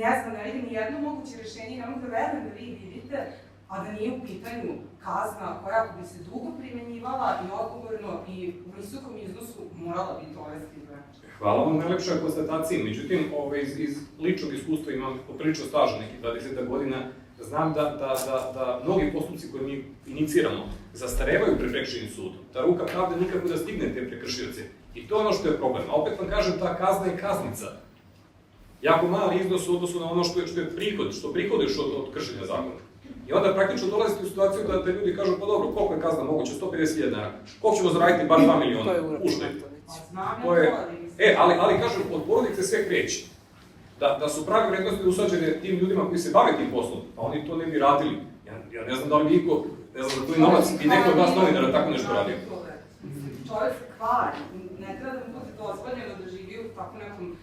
ne znam, ne vidim ni jedno moguće rešenje, ne mogu da verujem da vi vidite, a da nije u pitanju kazna koja ako bi se dugo primenjivala i odgovorno i u visokom iznosu morala bi dovesti do nečega. Hvala vam najlepša konstataciji, međutim, iz ličnog iskustva imam poprilično staža, nekih 20 godina, znam da mnogi postupci koje mi iniciramo zastarevaju pred prekršajnim sudom, da ruka pravde nikako da stigne te prekršioce. I to je ono što je problem. A opet vam kažem, ta kazna je kaznica. Jako mali iznos u odnosu na ono što je prihod, što prihoduješ od kršenja zakona. I onda praktično dolazite u situaciju da ljudi kažu, pa dobro, koliko je kazna moguće, 150.000 dinara, koliko ćemo zaraditi, bar 2 miliona, uštedi. Ali kažem, od porodice sve kreće. Da su prave vrednosti usađene tim ljudima koji se bave tim poslom, pa oni to ne bi radili. Ja ne znam da li bi iko, ne znam da koji novac bi neko od vas novinara tako nešto radio. Čovjek se kvari, ne treba da mu bude dozvoljeno da živi u tako nekom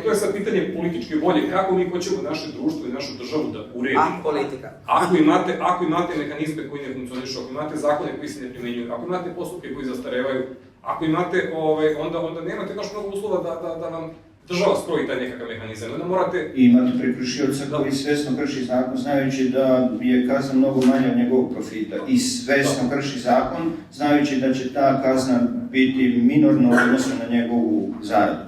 To je sad pitanje političke volje, kako mi hoćemo naše društvo i našu državu da uredimo. Politika. Ako imate mehanizme koji ne funkcionišu, ako imate zakone koji se ne primenjuju, ako imate postupke koji zastarevaju, ako imate, onda nemate baš mnogo uslova da vam država skroji taj nekakav mehanizam. Onda morate... I imate prekršioca koji svesno krši zakon, znajući da je kazna mnogo manja od njegovog profita. I svesno krši zakon, znajući da će ta kazna biti minorno odnosno na njegovu zaradu.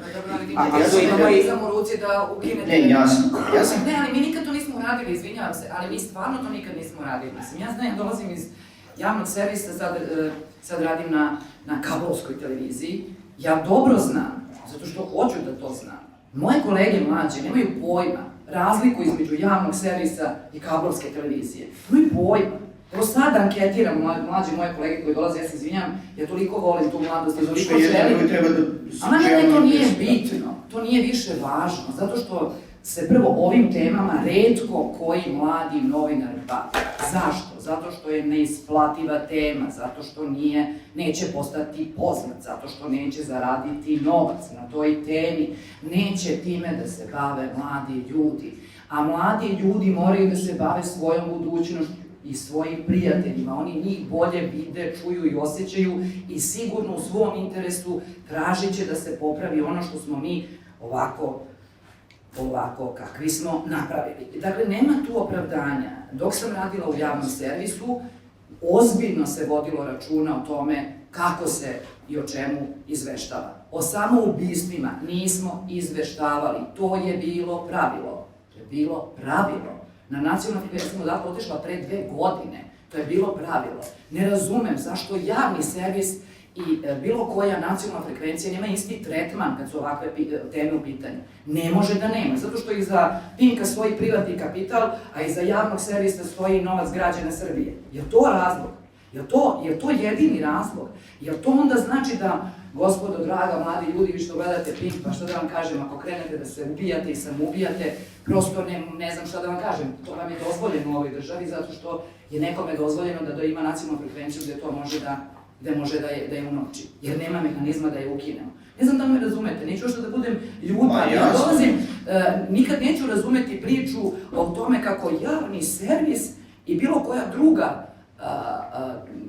Mehanizam u ruci da ukinete... Ne, jasno. Ne, ali mi nikad to nismo uradili, izvinjavam se, ali mi stvarno to nikad nismo uradili. Mislim, ja znam, ja dolazim iz javnog servisa, sad radim na kablovskoj televiziji, ja dobro znam, zato što hoću da to znam. Moje kolege mlađe nemaju pojma razliku između javnog servisa i kablovske televizije. Nemaju pojma. Evo sad anketiram mlađe moje kolege koji dolaze, ja se izvinjam, ja toliko volim tu mladost i toliko želim. Ali mene to nije bitno, to nije više važno, zato što se prvo ovim temama retko koji mladi novinar bave. Zašto? Zato što je neisplativa tema, zato što neće postati poznat, zato što neće zaraditi novac na toj temi, neće time da se bave mladi ljudi. A mladi ljudi moraju da se bave svojom budućnošću i svojim prijateljima. Oni njih bolje vide, čuju i osjećaju i sigurno u svom interesu tražit će da se popravi ono što smo mi ovako kakvi smo napravili. Dakle, nema tu opravdanja. Dok sam radila u javnom servisu, ozbiljno se vodilo računa o tome kako se i o čemu izveštava. O samoubistvima nismo izveštavali. To je bilo pravilo. To je bilo pravilo. Na nacionalnoj frekvenciji sam odatle otišla pre 2 godine. To je bilo pravilo. Ne razumem zašto javni servis i bilo koja nacionalna frekvencija nema isti tretman kad su ovakve teme u pitanju. Ne može da nema, zato što iza Pinka stoji privatni kapital, a iza javnog servisa stoji novac građana Srbije. Je li to razlog? Je to jedini razlog? Jer to onda znači da, gospodo draga, mladi ljudi, vi što gledate Pink, pa što da vam kažem, ako krenete da se ubijate i samoubijate, prosto ne znam šta da vam kažem, to vam je dozvoljeno u ovoj državi, zato što je nekome dozvoljeno da ima nacionalnu frekvenciju gde to može da je unovči, jer nema mehanizma da je ukinemo. Ne znam da me razumete, neću još da budem ljuta, ja dolazim, nikad neću razumeti priču o tome kako javni servis i bilo koja druga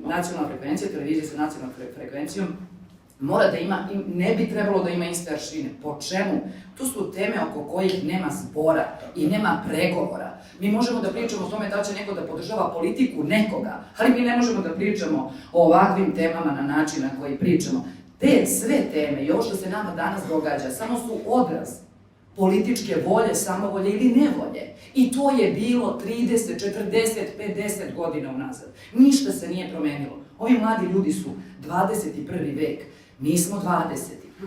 nacionalna frekvencija, televizija sa nacionalnom frekvencijom, mora da ima, ne bi trebalo da ima iste aršine. Po čemu? To su teme oko kojih nema zbora i nema pregovora. Mi možemo da pričamo o tome da će neko da podržava politiku nekoga, ali mi ne možemo da pričamo o ovakvim temama na način na koji pričamo. Te sve teme i ovo što se nama danas događa samo su odraz političke volje, samovolje ili nevolje. I to je bilo 30, 40, 50 godina unazad. Ništa se nije promenilo. Ovi mladi ljudi su 21. vek. Mi smo 20.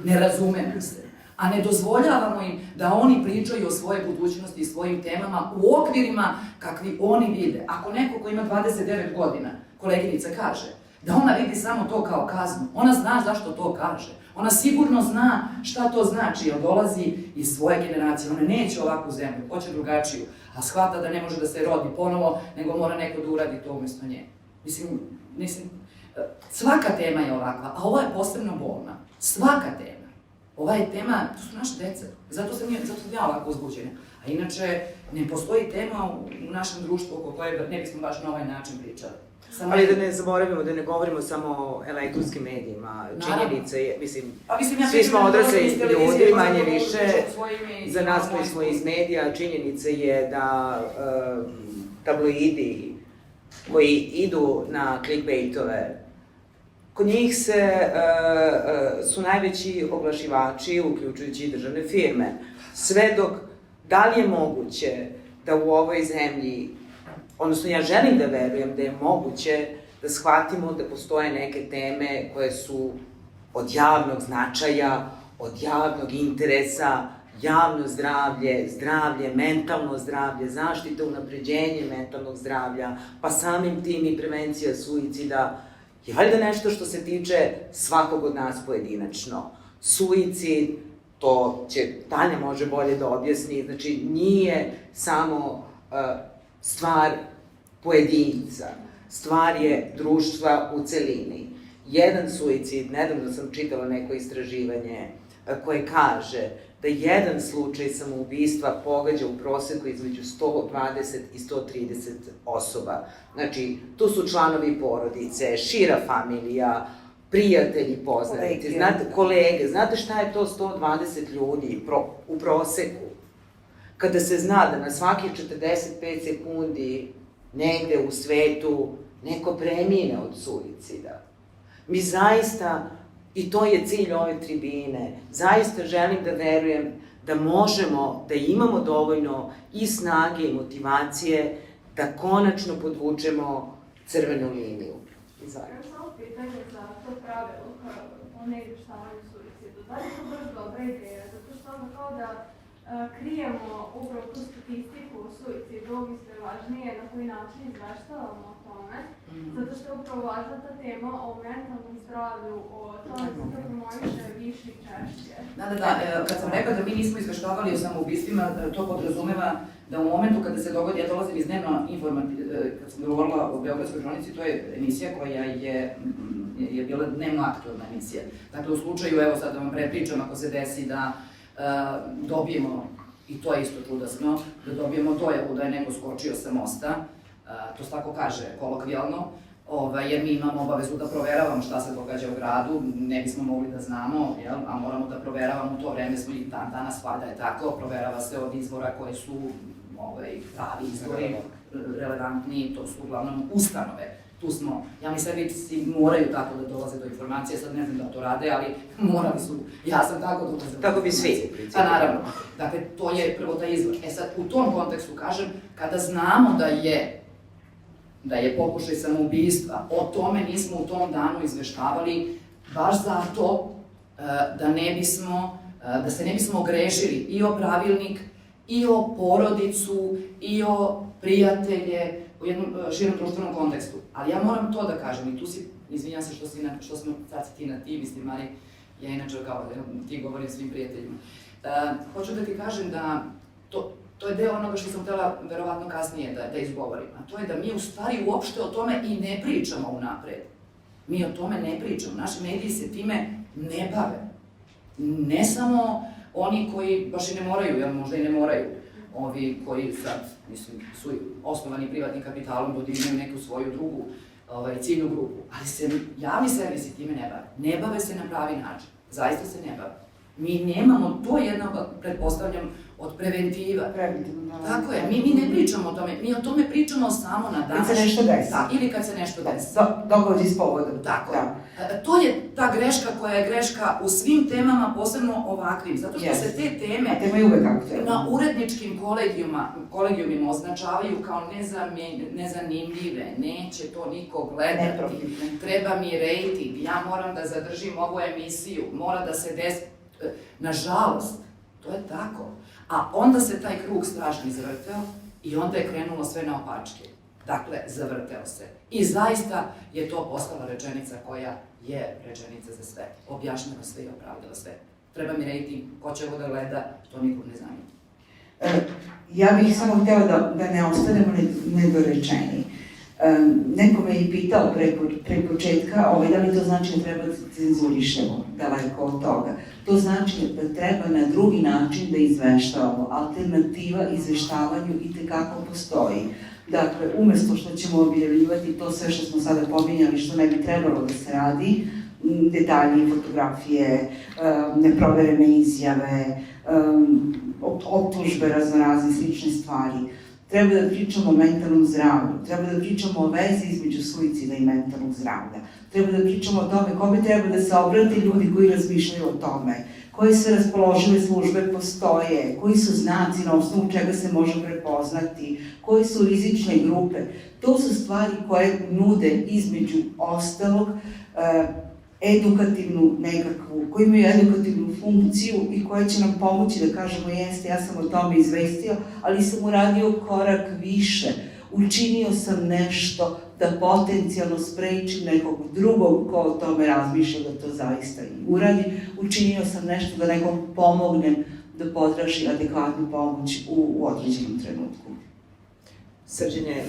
Ne razumemo se. A ne dozvoljavamo im da oni pričaju o svojoj budućnosti i svojim temama u okvirima kakvi oni vide. Ako neko ko ima 29 godina, koleginica kaže, da ona vidi samo to kao kaznu, ona zna zašto to kaže. Ona sigurno zna šta to znači, jer dolazi iz svoje generacije. Ona neće ovakvu zemlju, hoće drugačiju, a shvata da ne može da se rodi ponovo, nego mora neko da uradi to umjesto nje. Mislim, svaka tema je ovakva, a ova je posebno bolna. Svaka tema. Ova je tema, to su naše deca. Zato sam ja ovako uzbuđena. A inače, ne postoji tema u našem društvu oko koje ne bismo baš na ovaj način pričali. Ali da ne zaboravimo, da ne govorimo samo o elektronskim medijima, činjenica je, mislim, svi smo odrasli ljudi, manje više, za nas koji smo iz medija, činjenica je da tabloidi koji idu na clickbaitove, kod njih su najveći oglašivači, uključujući i državne firme. Sve dok, da li je moguće da u ovoj zemlji, odnosno ja želim da verujem da je moguće da shvatimo da postoje neke teme koje su od javnog značaja, od javnog interesa, javno zdravlje, zdravlje, mentalno zdravlje, zaštita, unapređenje mentalnog zdravlja, pa samim tim i prevencija suicida, je valjda nešto što se tiče svakog od nas pojedinačno. Suicid, to će Tanja može bolje da objasni, znači nije samo stvar pojedinca, stvar je društva u celini. Jedan suicid, nedavno sam čitala neko istraživanje koje kaže da jedan slučaj samoubistva pogađa u proseku između 120 i 130 osoba. Znači, tu su članovi porodice, šira familija, prijatelji, poznanici, kolege. Znate šta je to 120 ljudi u proseku? Kada se zna da na svakih 45 sekundi negde u svetu neko premine od suicida. Mi zaista, i to je cilj ove tribine, zaista želim da verujem da možemo, da imamo dovoljno i snage i motivacije da konačno podvučemo crvenu liniju. Izvajam samo pitanje za to pravilo o neizveštavanju suicidu. Da li je to baš dobra ideja? Zato što ono kao da krijemo upravo tu statistiku o suicidu, mislim je važnije na koji način izveštavamo o tome, zato što je upravo važna ta tema o mentalnom zdravlju, o tome da se promoviše više i češće. Da, kad sam rekla da mi nismo izveštavali o samoubistvima, to podrazumeva da u momentu kada se dogodi, ja dolazim iz dnevno kad sam govorila o Beogradskoj kronici, to je emisija koja je bila dnevno aktualna emisija. Dakle, u slučaju, evo sad da vam prepričam, ako se desi da dobijemo, i to je isto čudasno, da dobijemo dojavu da je neko skočio sa mosta, to se tako kaže kolokvijalno, jer mi imamo obavezu da proveravamo šta se događa u gradu, ne bismo mogli da znamo, a moramo da proveravamo, u to vreme smo i danas valjda je tako, proverava se od izvora koji su pravi izvori, relevantni, to su uglavnom ustanove. Tu smo, ja mi servisi moraju tako da dolaze do informacije, sad ne znam da to rade, ali morali su, ja sam tako dolazila do informacije. Tako bi svi. Pa naravno, dakle, to je prvo taj izvor. E sad, u tom kontekstu kažem, kada znamo da je pokušaj samoubistva, o tome nismo u tom danu izveštavali, baš zato da se ne bismo ogrešili i o pravilnik, i o porodicu, i o prijatelje, u jednom širom društvenom kontekstu. Ali ja moram to da kažem, i tu si, izvinjam se što smo sad ti na ti, mislim, ali ja inače kao ti govorim svim prijateljima. Hoću da ti kažem da to je deo onoga što sam htjela verovatno kasnije da izgovorim, a to je da mi u stvari uopšte o tome i ne pričamo unapred. Mi o tome ne pričamo, naši mediji se time ne bave. Ne samo oni koji baš i ne moraju, jer možda i ne moraju, ovi koji sad, mislim, su osnovani privatnim kapitalom, ljudi imaju neku svoju drugu ciljnu grupu, ali se javni servisi time ne bave. Ne bave se na pravi način. Zaista se ne bave. Mi nemamo, to je jedno, pretpostavljam, od preventiva. Preventivno, da. Tako je, mi ne pričamo o tome, mi o tome pričamo samo na današnji. Kad se nešto desi. Da, ili kad se nešto desi. Događaj s povodom. Tako. Da. To je ta greška koja je greška u svim temama, posebno ovakvim, zato što se te teme A tema je uvek aktuelna. na uredničkim kolegijumima označavaju kao nezanimljive, neće to niko gledati, Neprofitne. treba mi rejting, ja moram da zadržim ovu emisiju, mora da se desi. Nažalost, to je tako. A onda se taj krug strašni zavrteo i onda je krenulo sve naopačke. Dakle, zavrteo se. I zaista je to postala rečenica koja je rečenica za sve. Objašnjava sve i opravdava sve. Treba mi rejting, ko će ovo da gleda, to nikog ne zanima. Ja bih samo htjela da ne ostanemo nedorečeni. Neko me je pitao pre početka da li to znači da treba da cenzurišemo, daleko od toga. To znači da treba na drugi način da izveštavamo. Alternativa izveštavanju itekako postoji. Dakle, umesto što ćemo objavljivati to sve što smo sada pominjali, što ne bi trebalo da se radi, detalji, fotografije, neproverene izjave, optužbe, raznorazne slične stvari. Treba da pričamo o mentalnom zdravlju, treba da pričamo o vezi između suicida i mentalnog zdravlja. Treba da pričamo o tome kome treba da se obrate ljudi koji razmišljaju o tome, koje sve raspoložive službe postoje, koji su znaci na osnovu čega se može prepoznati, koji su rizične grupe. To su stvari koje nude između ostalog edukativnu nekakvu, koji imaju edukativnu funkciju i koje će nam pomoći da kažemo jeste, ja sam o tome izvestio, ali sam uradio korak više, učinio sam nešto da potencijalno sprečim nekog drugog ko o tome razmišlja da to zaista i uradi, učinio sam nešto da nekom pomognem da potraži adekvatnu pomoć u određenom trenutku. Srđan je...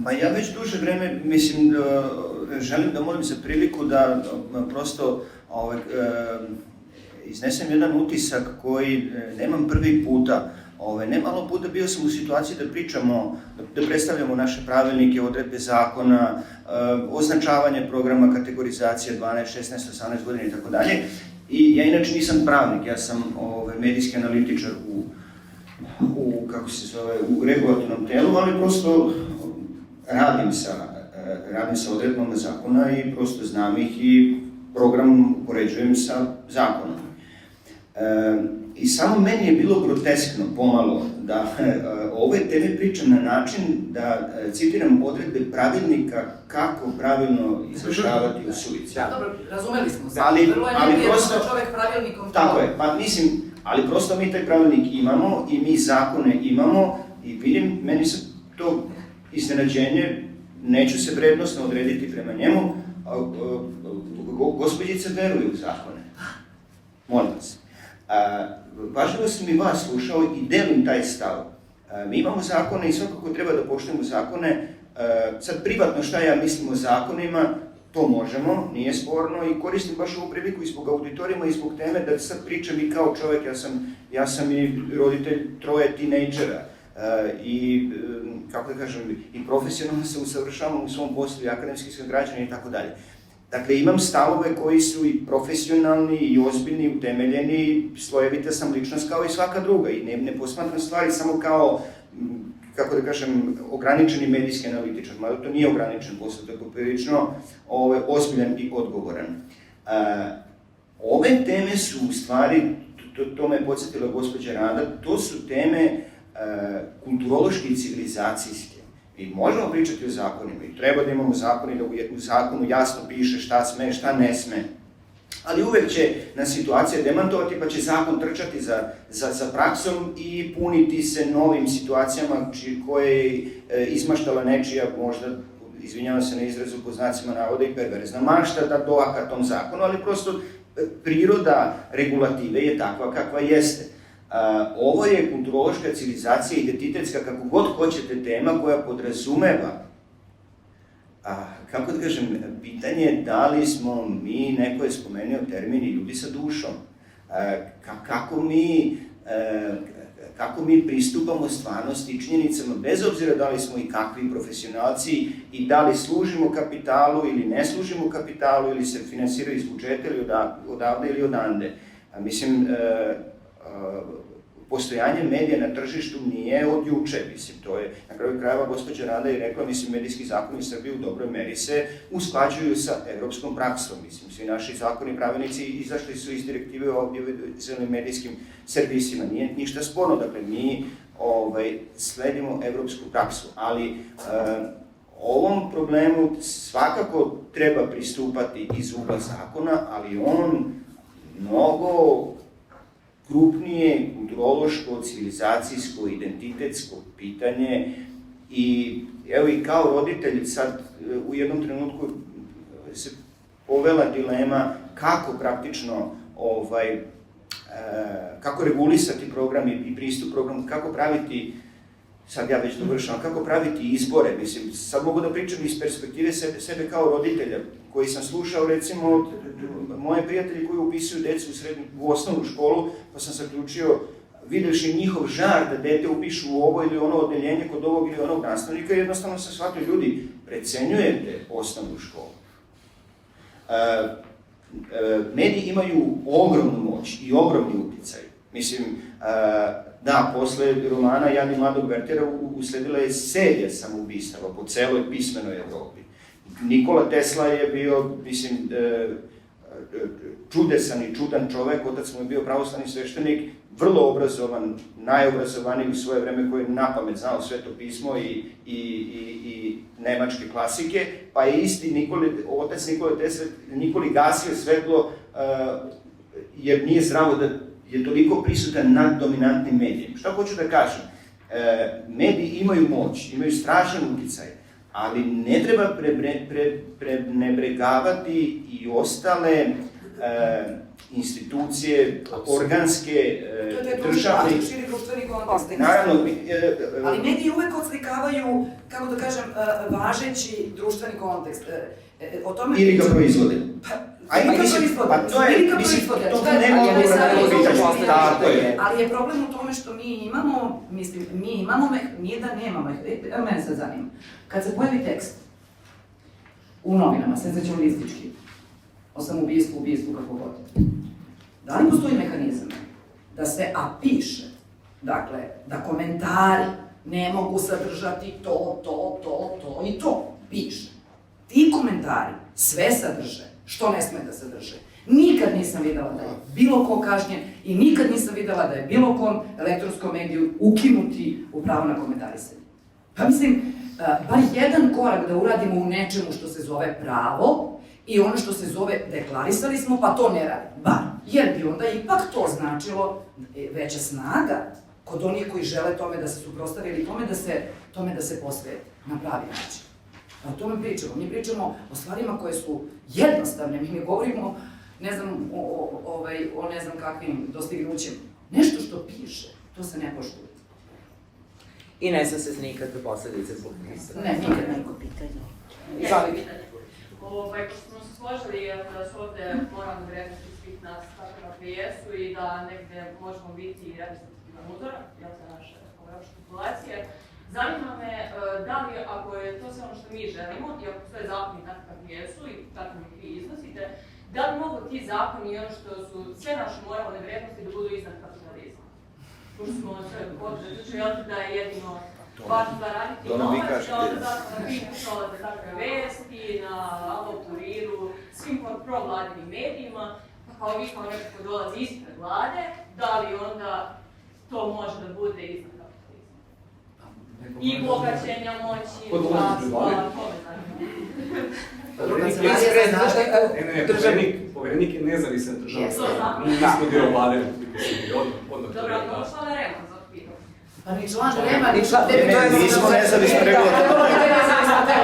Pa ja već duže vreme, mislim, želim da molim za priliku da prosto iznesem jedan utisak koji nemam prvi puta. Nemalo puta bio sam u situaciji da pričamo, da predstavljamo naše pravilnike, odredbe zakona, označavanje programa, kategorizacije 12, 16, 18 godina i tako dalje. I ja inače nisam pravnik, ja sam medijski analitičar u regulatornom telu, ali prosto radim sa odredbama zakona i prosto znam ih i program upoređujem sa zakonom. I samo meni je bilo groteskno pomalo da ove teme pričam na način da citiram odredbe pravilnika kako pravilno izvršavati u suicid. Dobro, razumeli smo se. Ali prosto... čovjek pravilnikom... Tako je, pa mislim, ali prosto mi taj pravilnik imamo i mi zakone imamo i vidim, meni se to iznenađenje, neću se vrednostno odrediti prema njemu, gospođica veruje u zakone. Molim vas. Pažljivo sam i vas slušao i delim taj stav. Mi imamo zakone i svakako treba da poštujemo zakone. Sad privatno šta ja mislim o zakonima, to možemo, nije sporno i koristim baš ovu priliku i zbog auditorijuma i zbog teme da sad pričam i kao čovjek, ja sam i roditelj troje tinejdžera i, kako da kažem, i profesionalno se usavršavam u svom poslu i akademski sam građanin i tako dalje. Dakle, imam stavove koji su i profesionalni i ozbiljni, utemeljeni, slojevita sam ličnost kao i svaka druga i ne posmatram stvari samo kao, kako da kažem, ograničeni medijski analitičar, mada to nije ograničen posao, to je poprilično ozbiljan i odgovoran. Ove teme su u stvari, to me je podsjetila gospođa Rada, to su teme kulturološke i civilizacijske. Mi možemo pričati o zakonima i treba da imamo zakon i da u zakonu jasno piše šta sme, šta ne sme. Ali uvek će nas situacija demantovati pa će zakon trčati za praksom i puniti se novim situacijama koje je izmaštala nečija, možda, izvinjavam se na izrazu po znacima navoda, i perverzna mašta da doaka tom zakonu, ali prosto priroda regulative je takva kakva jeste. Ovo je kulturološka civilizacija, identitetska, kako god hoćete, tema koja podrazumeva, kako da kažem, pitanje je da li smo mi, neko je spomenuo termin, ljudi sa dušom. Kako mi kako mi pristupamo stvarnosti i činjenicama, bez obzira da li smo i kakvi profesionalci i da li služimo kapitalu ili ne služimo kapitalu ili se finansiraju iz budžeta ili odavde ili odande. Mislim, postojanje medija na tržištu nije od juče, mislim, to je, na kraju krajeva gospođa Rada je rekla, mislim, medijski zakoni u Srbiji u dobroj meri se usklađuju sa evropskom praksom, mislim, svi naši zakoni i pravilnici izašli su iz direktive o audiovizualnim medijskim servisima, nije ništa sporno, dakle, mi sledimo evropsku praksu, ali ovom problemu svakako treba pristupati iz ugla zakona, ali on mnogo krupnije kulturološko, civilizacijsko, identitetsko pitanje i evo i kao roditelj sad u jednom trenutku se povela dilema kako praktično kako regulisati program i pristup programu, kako praviti, sad ja već dovršavam, kako praviti izbore, mislim, sad mogu da pričam iz perspektive sebe kao roditelja, koji sam slušao, recimo, od moje prijatelji koji upisuju decu u osnovnu školu, pa sam zaključio, videvši njihov žar da dete upišu u ovo ili ono odeljenje kod ovog ili onog nastavnika, jednostavno sam shvatio, ljudi, precenjujete osnovnu školu. Mediji imaju ogromnu moć i ogromni uticaj. Mislim, da, posle romana Jan i mladog Wertera usledila je serija samoubistava po celoj pismenoj Evropi. Nikola Tesla je bio, mislim, čudesan i čudan čovek, otac mu je bio pravoslavni sveštenik, vrlo obrazovan, najobrazovaniji u svoje vreme koji je napamet znao Sveto pismo i nemačke klasike, pa je isti otac Nikole Tesla Nikoli gasio svetlo jer nije zdravo da je toliko prisutan nad dominantnim medijem. Šta hoću da kažem? Mediji imaju moć, imaju strašan uticaj, ali ne treba prenebregavati i ostale institucije, organske, državne... To je širi društveni kontekst. Naravno... Ali mediji uvek odslikavaju, kako da kažem, važeći društveni kontekst. Ili ga proizvode. Ili ga proizvode. Ali je problem u tome što mi imamo, nije da nemamo, mene sad zanima, kad se pojavi tekst u novinama, senzacionalistički, o samoubistvu, ubistvu, kako god, da li postoji mehanizam da se piše, dakle, da komentari ne mogu sadržati to i to, piše. Ti komentari sve sadrže, što ne sme da sadrže. Nikad nisam videla da je bilo ko kažnjen i nikad nisam videla da je bilo kom elektronskom mediju ukinuti u pravo na komentarisanje. Pa mislim, bar jedan korak da uradimo u nečemu što se zove pravo i ono što se zove deklarisali smo, pa to ne radi. Bar, jer bi onda ipak to značilo veća snaga kod onih koji žele tome da se suprostave ili tome da se posvete na pravi način. O tome pričamo. Mi pričamo o stvarima koje su jednostavne. Mi ne govorimo, ne znam, o ne znam kakvim dostignućima. Nešto što piše, to se ne poštuje. I ne sam se nikakve posledice zbog pisanja. Ne, nikad neko pitanje. Zaviti. Pošto smo se složili da su ovde moralne vrednosti svih nas tako kakve jesu i da negde možemo biti reprezentativan uzor, za naše populacije, zanima me da li, ako je to sve ono što mi želimo i ako sve zakoni tako kakvi jesu i tako mi vi iznosite, da li mogu ti zakoni i ono što su sve naše moralne vrednosti da budu iznad kapitalizma? Pošto smo sve podržali da je jedino važno da raditi novac, da onda zakon pišu za takve vesti, na Alo Kuriru, svim provladinim medijima, pa kao vi kao neko ko dolazi ispred vlade, da li onda to može da bude iznad kapitalizma? I bogaćenja moći, vlastva, tome znači. Poverenik je nezavisan država. Mi smo dio vlade. Dobro, ako je član REM-a, zato pitam. Pa ni član REM-a, ni član... Nismo nezavisno regulatorno.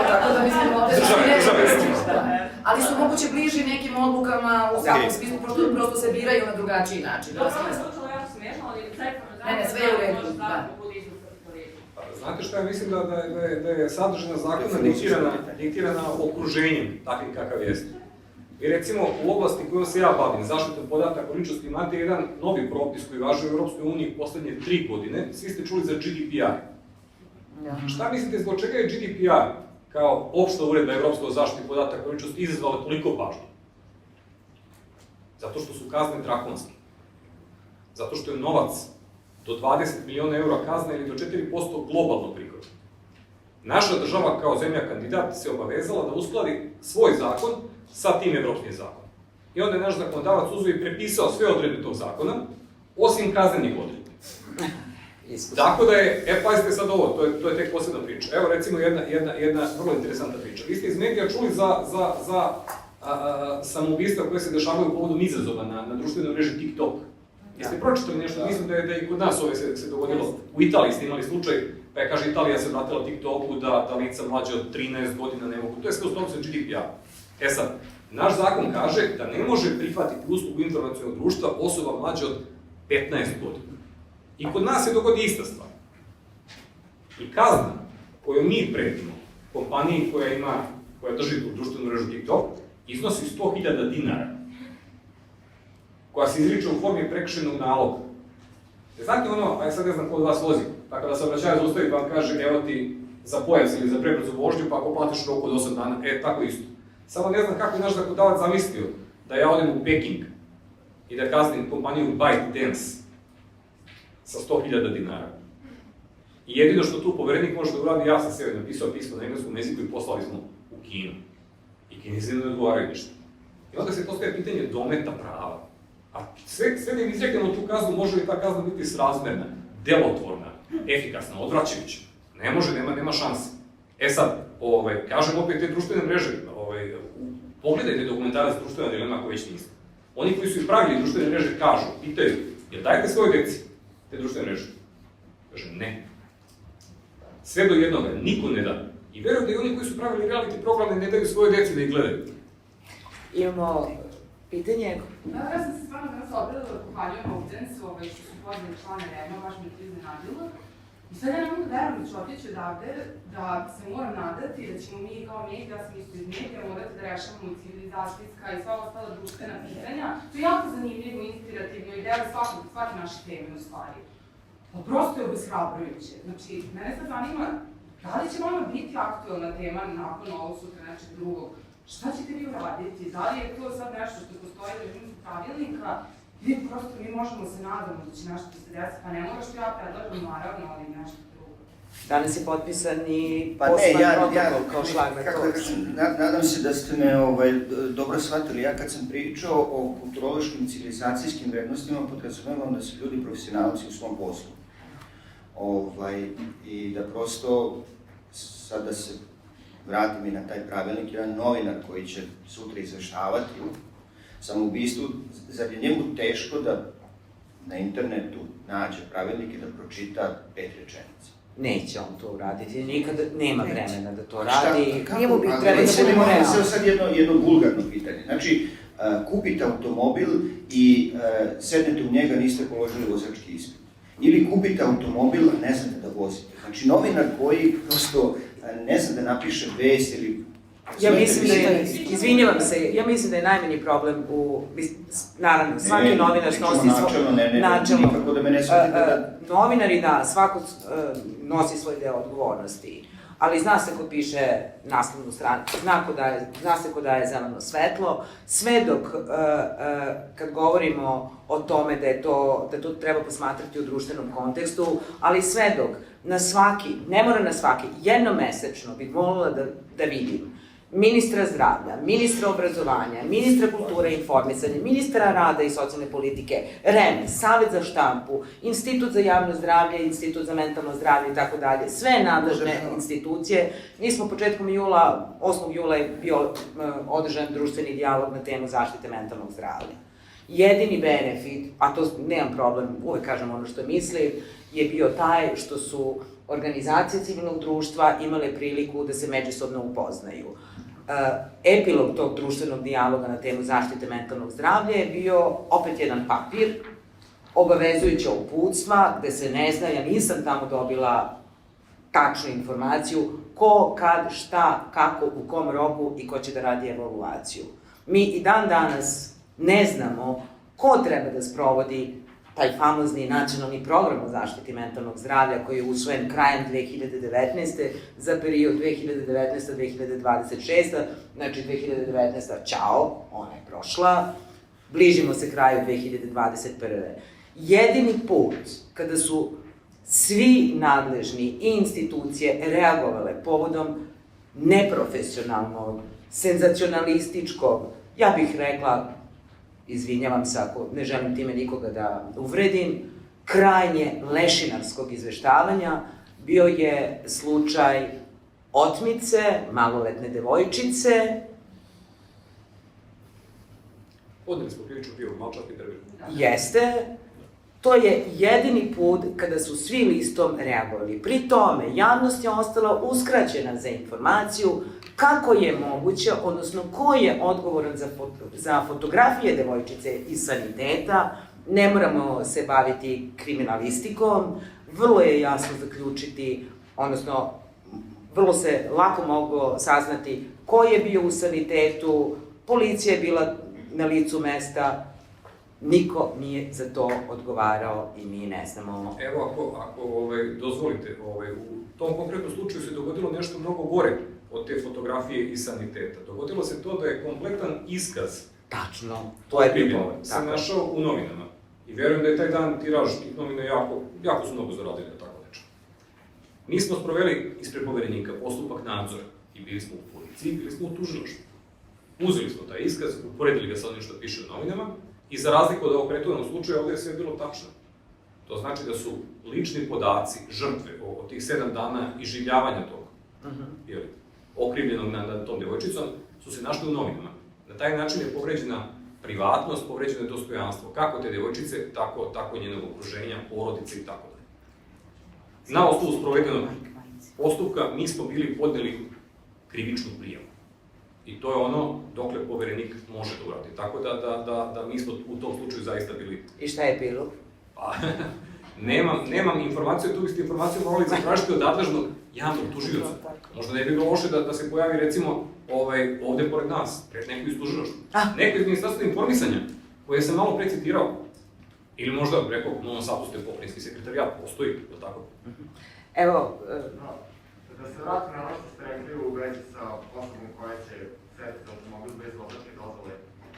Tako da mislim, ovde su nezavisni. Ali su moguće bliži nekim odlukama, u svakom smislu, prosto se biraju na drugačiji način. Dobro, ovo je slučajno jako smiješno, ali sve je u redu, da. Znate šta, ja mislim da je sadržina zakona diktirana okruženjem, takvim kakav jeste. I recimo u oblasti kojom se ja bavim, zaštitom podataka o ličnosti, imate jedan novi propis koji važi u Europskoj uniji u poslednje 3 godine, svi ste čuli za GDPR. Šta mislite zbog čega je GDPR kao opšta uredba Evropska o zaštiti podataka o ličnosti izazvala toliko pažnje? Zato što su kazne drakonske. Zato što je novac do 20 miliona eura kazna ili do 4% globalnog prihoda. Naša država kao zemlja kandidat se obavezala da uskladi svoj zakon sa tim evropskim zakonom. I onda je naš zakonodavac uzeo i prepisao sve odredbe tog zakona, osim kaznenih odredbi. Tako da je, pazite sad ovo, to je tek posebna priča. Evo recimo jedna vrlo interesantna priča. Vi ste iz medija čuli za samoubistva koje se dešavaju povodom izazova na društvenoj mreži TikTok. Jeste pročitali nešto? Mislim da je i kod nas se dogodilo. U Italiji ste imali slučaj, pa je, kaže, Italija se vratila TikToku da lica mlađe od 13 godina ne mogu. To je sve u skladu sa GDPR. Sad, naš zakon kaže da ne može prihvatiti uslugu informacionog društva osoba mlađe od 15 godina. I kod nas se dogodi ista stvar. I kazna koju mi pretimo kompaniji koja drži tu društvenu mrežu TikTok iznosi 100.000 dinara, koja se izriče u formi prekršajnog naloga. Znate ono, aj sad ne znam ko od vas vozi, tako da se obraćaju zaustavi pa vam kaže evo ti za pojas ili za prebrzu vožnju, pa ako platiš u roku od 8 dana, tako isto. Samo ne znam kako je naš zakonodavac zamislio da ja odem u Peking i da kaznim kompaniju ByteDance sa 100.000 dinara. I jedino što tu poverenik može da uradi, ja sam sebi napisao pismo na engleskom jeziku i poslali smo u Kinu. I Kinezi ne odgovaraju ništa. I onda se postaje pitanje dometa prava. A sve da im izreknemo tu kaznu, može li ta kazna biti srazmerna, delotvorna, efikasna, odvraćajuća? Ne može, nema šanse. Sad, kažem opet te društvene mreže, pogledajte dokumentarac društvena dilema ako već niste. Oni koji su i pravili društvene mreže kažu, pitaju, jel dajete svoje deci te društvene mreže? Kaže, ne. Sve do jednoga, niko ne da. I verujem da i oni koji su pravili reality programe ne daju svoje deci da ih gledaju. Imamo pitanje? Ja sam se stvarno danas obradila da pohvaljujem Ovdencu, što su poznali člane REM-a, baš mi to iznenadilo. I sad ja ne mogu da verujem da ću otići odavde, da se moram nadati da ćemo mi kao medija, ja sam isto iz medija, morati da rešavamo i civilizacijska i sva ostala društvena pitanja. To je jako zanimljivo, inspirativno i deo svake naše teme u stvari. Pa prosto je obeshrabrujuće. Znači, mene sad zanima, da li će vama biti aktualna tema nakon ovog sutra nečeg drugog? Šta ćete vi uraditi? Da li je to sad nešto što postoji da imamo pravilnika? Ili prosto mi možemo se nadamo da će nešto da se desi, pa ne mora što ja predlažem naravno, ali nešto drugo. Danas je potpisan i poslan protokol kao šlag na to. Nadam se da ste me dobro shvatili. Ja kad sam pričao o kulturološkim civilizacijskim vrednostima, podrazumevam da su ljudi profesionalci u svom poslu. I da prosto, sad da se vratim i na taj pravilnik, jedan novinar koji će sutra izveštavati u samoubistvu, zar je njemu teško da na internetu nađe pravilnik i da pročita 5 rečenica? Neće on to uraditi, nikada nema vremena da to radi. Njemu bi treba da budemo realni. Sad jedno vulgarno pitanje. Znači, kupite automobil i sednete u njega, niste položili vozački ispit. Ili kupite automobil, a ne znate da vozite. Znači, novinar koji prosto ne zna da napiše vest ili... Ja mislim da je, izvinjavam se, ja mislim da je najmanji problem naravno, svaki novinar snosi načelno, nikako da me ne shvatite da... Novinari, da, svako nosi svoj deo odgovornosti, ali zna se ko piše naslovnu stranu, zna se ko daje zeleno svetlo, sve dok, kad govorimo o tome da to treba posmatrati u društvenom kontekstu, ali sve dok na svaki, ne mora na svaki, jednomesečno bih volila da vidim ministra zdravlja, ministra obrazovanja, ministra kulture i informisanja, ministra rada i socijalne politike, REM, Savet za štampu, Institut za javno zdravlje, Institut za mentalno zdravlje i tako dalje, sve nadležne institucije. Mi smo početkom jula, 8. jula je bio održan društveni dijalog na temu zaštite mentalnog zdravlja. Jedini benefit, a to nemam problem, uvek kažem ono što mislim, je bio taj što su organizacije civilnog društva imale priliku da se međusobno upoznaju. Epilog tog društvenog dijaloga na temu zaštite mentalnog zdravlja je bio opet jedan papir, obavezujuća uputstva, gde se ne zna, ja nisam tamo dobila tačnu informaciju ko, kad, šta, kako, u kom roku i ko će da radi evaluaciju. Mi i dan danas ne znamo ko treba da sprovodi taj famozni nacionalni program o zaštiti mentalnog zdravlja koji je usvojen krajem 2019. za period 2019-2026. Znači 2019. Ćao, ona je prošla, bližimo se kraju 2021. Jedini put kada su svi nadležni i institucije reagovale povodom neprofesionalnog, senzacionalističkog, ja bih rekla, izvinjavam se ako ne želim time nikoga da uvredim, krajnje lešinarskog izveštavanja bio je slučaj otmice maloletne devojčice. Podneli smo krivičnu prijavu, malčak i drvir. Jeste. To je jedini put kada su svi listom reagovali. Pri tome, javnost je ostala uskraćena za informaciju kako je moguće, odnosno ko je odgovoran za fotografije devojčice iz saniteta. Ne moramo se baviti kriminalistikom, vrlo je jasno zaključiti, odnosno vrlo se lako moglo saznati ko je bio u sanitetu, policija je bila na licu mesta, niko nije za to odgovarao i mi ne znamo. Evo, ako dozvolite, u tom konkretnom slučaju se dogodilo nešto mnogo gore od te fotografije iz saniteta. Dogodilo se to da je kompletan iskaz Tačno, to je bilo. Se našao u novinama. I verujem da je taj dan tiraž tih novina jako su mnogo zaradili na tako nešto. Mi smo sproveli ispred poverenika postupak nadzora i bili smo u policiji, bili smo u tužilaštvu. Uzeli smo taj iskaz, uporedili ga sa onim što piše u novinama i za razliku od ovog prethodnog slučaja, ovdje je sve bilo tačno. To znači da su lični podaci, žrtve o tih 7 dana iživljavanja tog okrivljenog nad tom devojčicom su se našli u novinama. Na taj način je povređena privatnost, povređeno je dostojanstvo, kako te devojčice, tako njenog okruženja, porodice i tako dalje. Na osnovu sprovedenog postupka mi smo bili podneli krivičnu prijavu. I to je ono dokle poverenik može da uradi. Tako da mi smo u tom slučaju zaista bili... I šta je bilo? Pa, nemam informaciju, tu biste informaciju morali zatražiti od nadležnog javnog tužioca. Možda ne bi bilo loše da se pojavi, recimo, ovde pored nas, pred neko iz tužilaštva. Neko iz Ministarstva informisanja, koje sam malo precitirao. Ili možda, rekao, u Novom Sadu ste pokrajinski sekretarijat, postoji, je li tako? Evo... Da se vratim na ono što ste rekli u vezi sa osobom koja će sedeti automobil bez vozačke dozvole,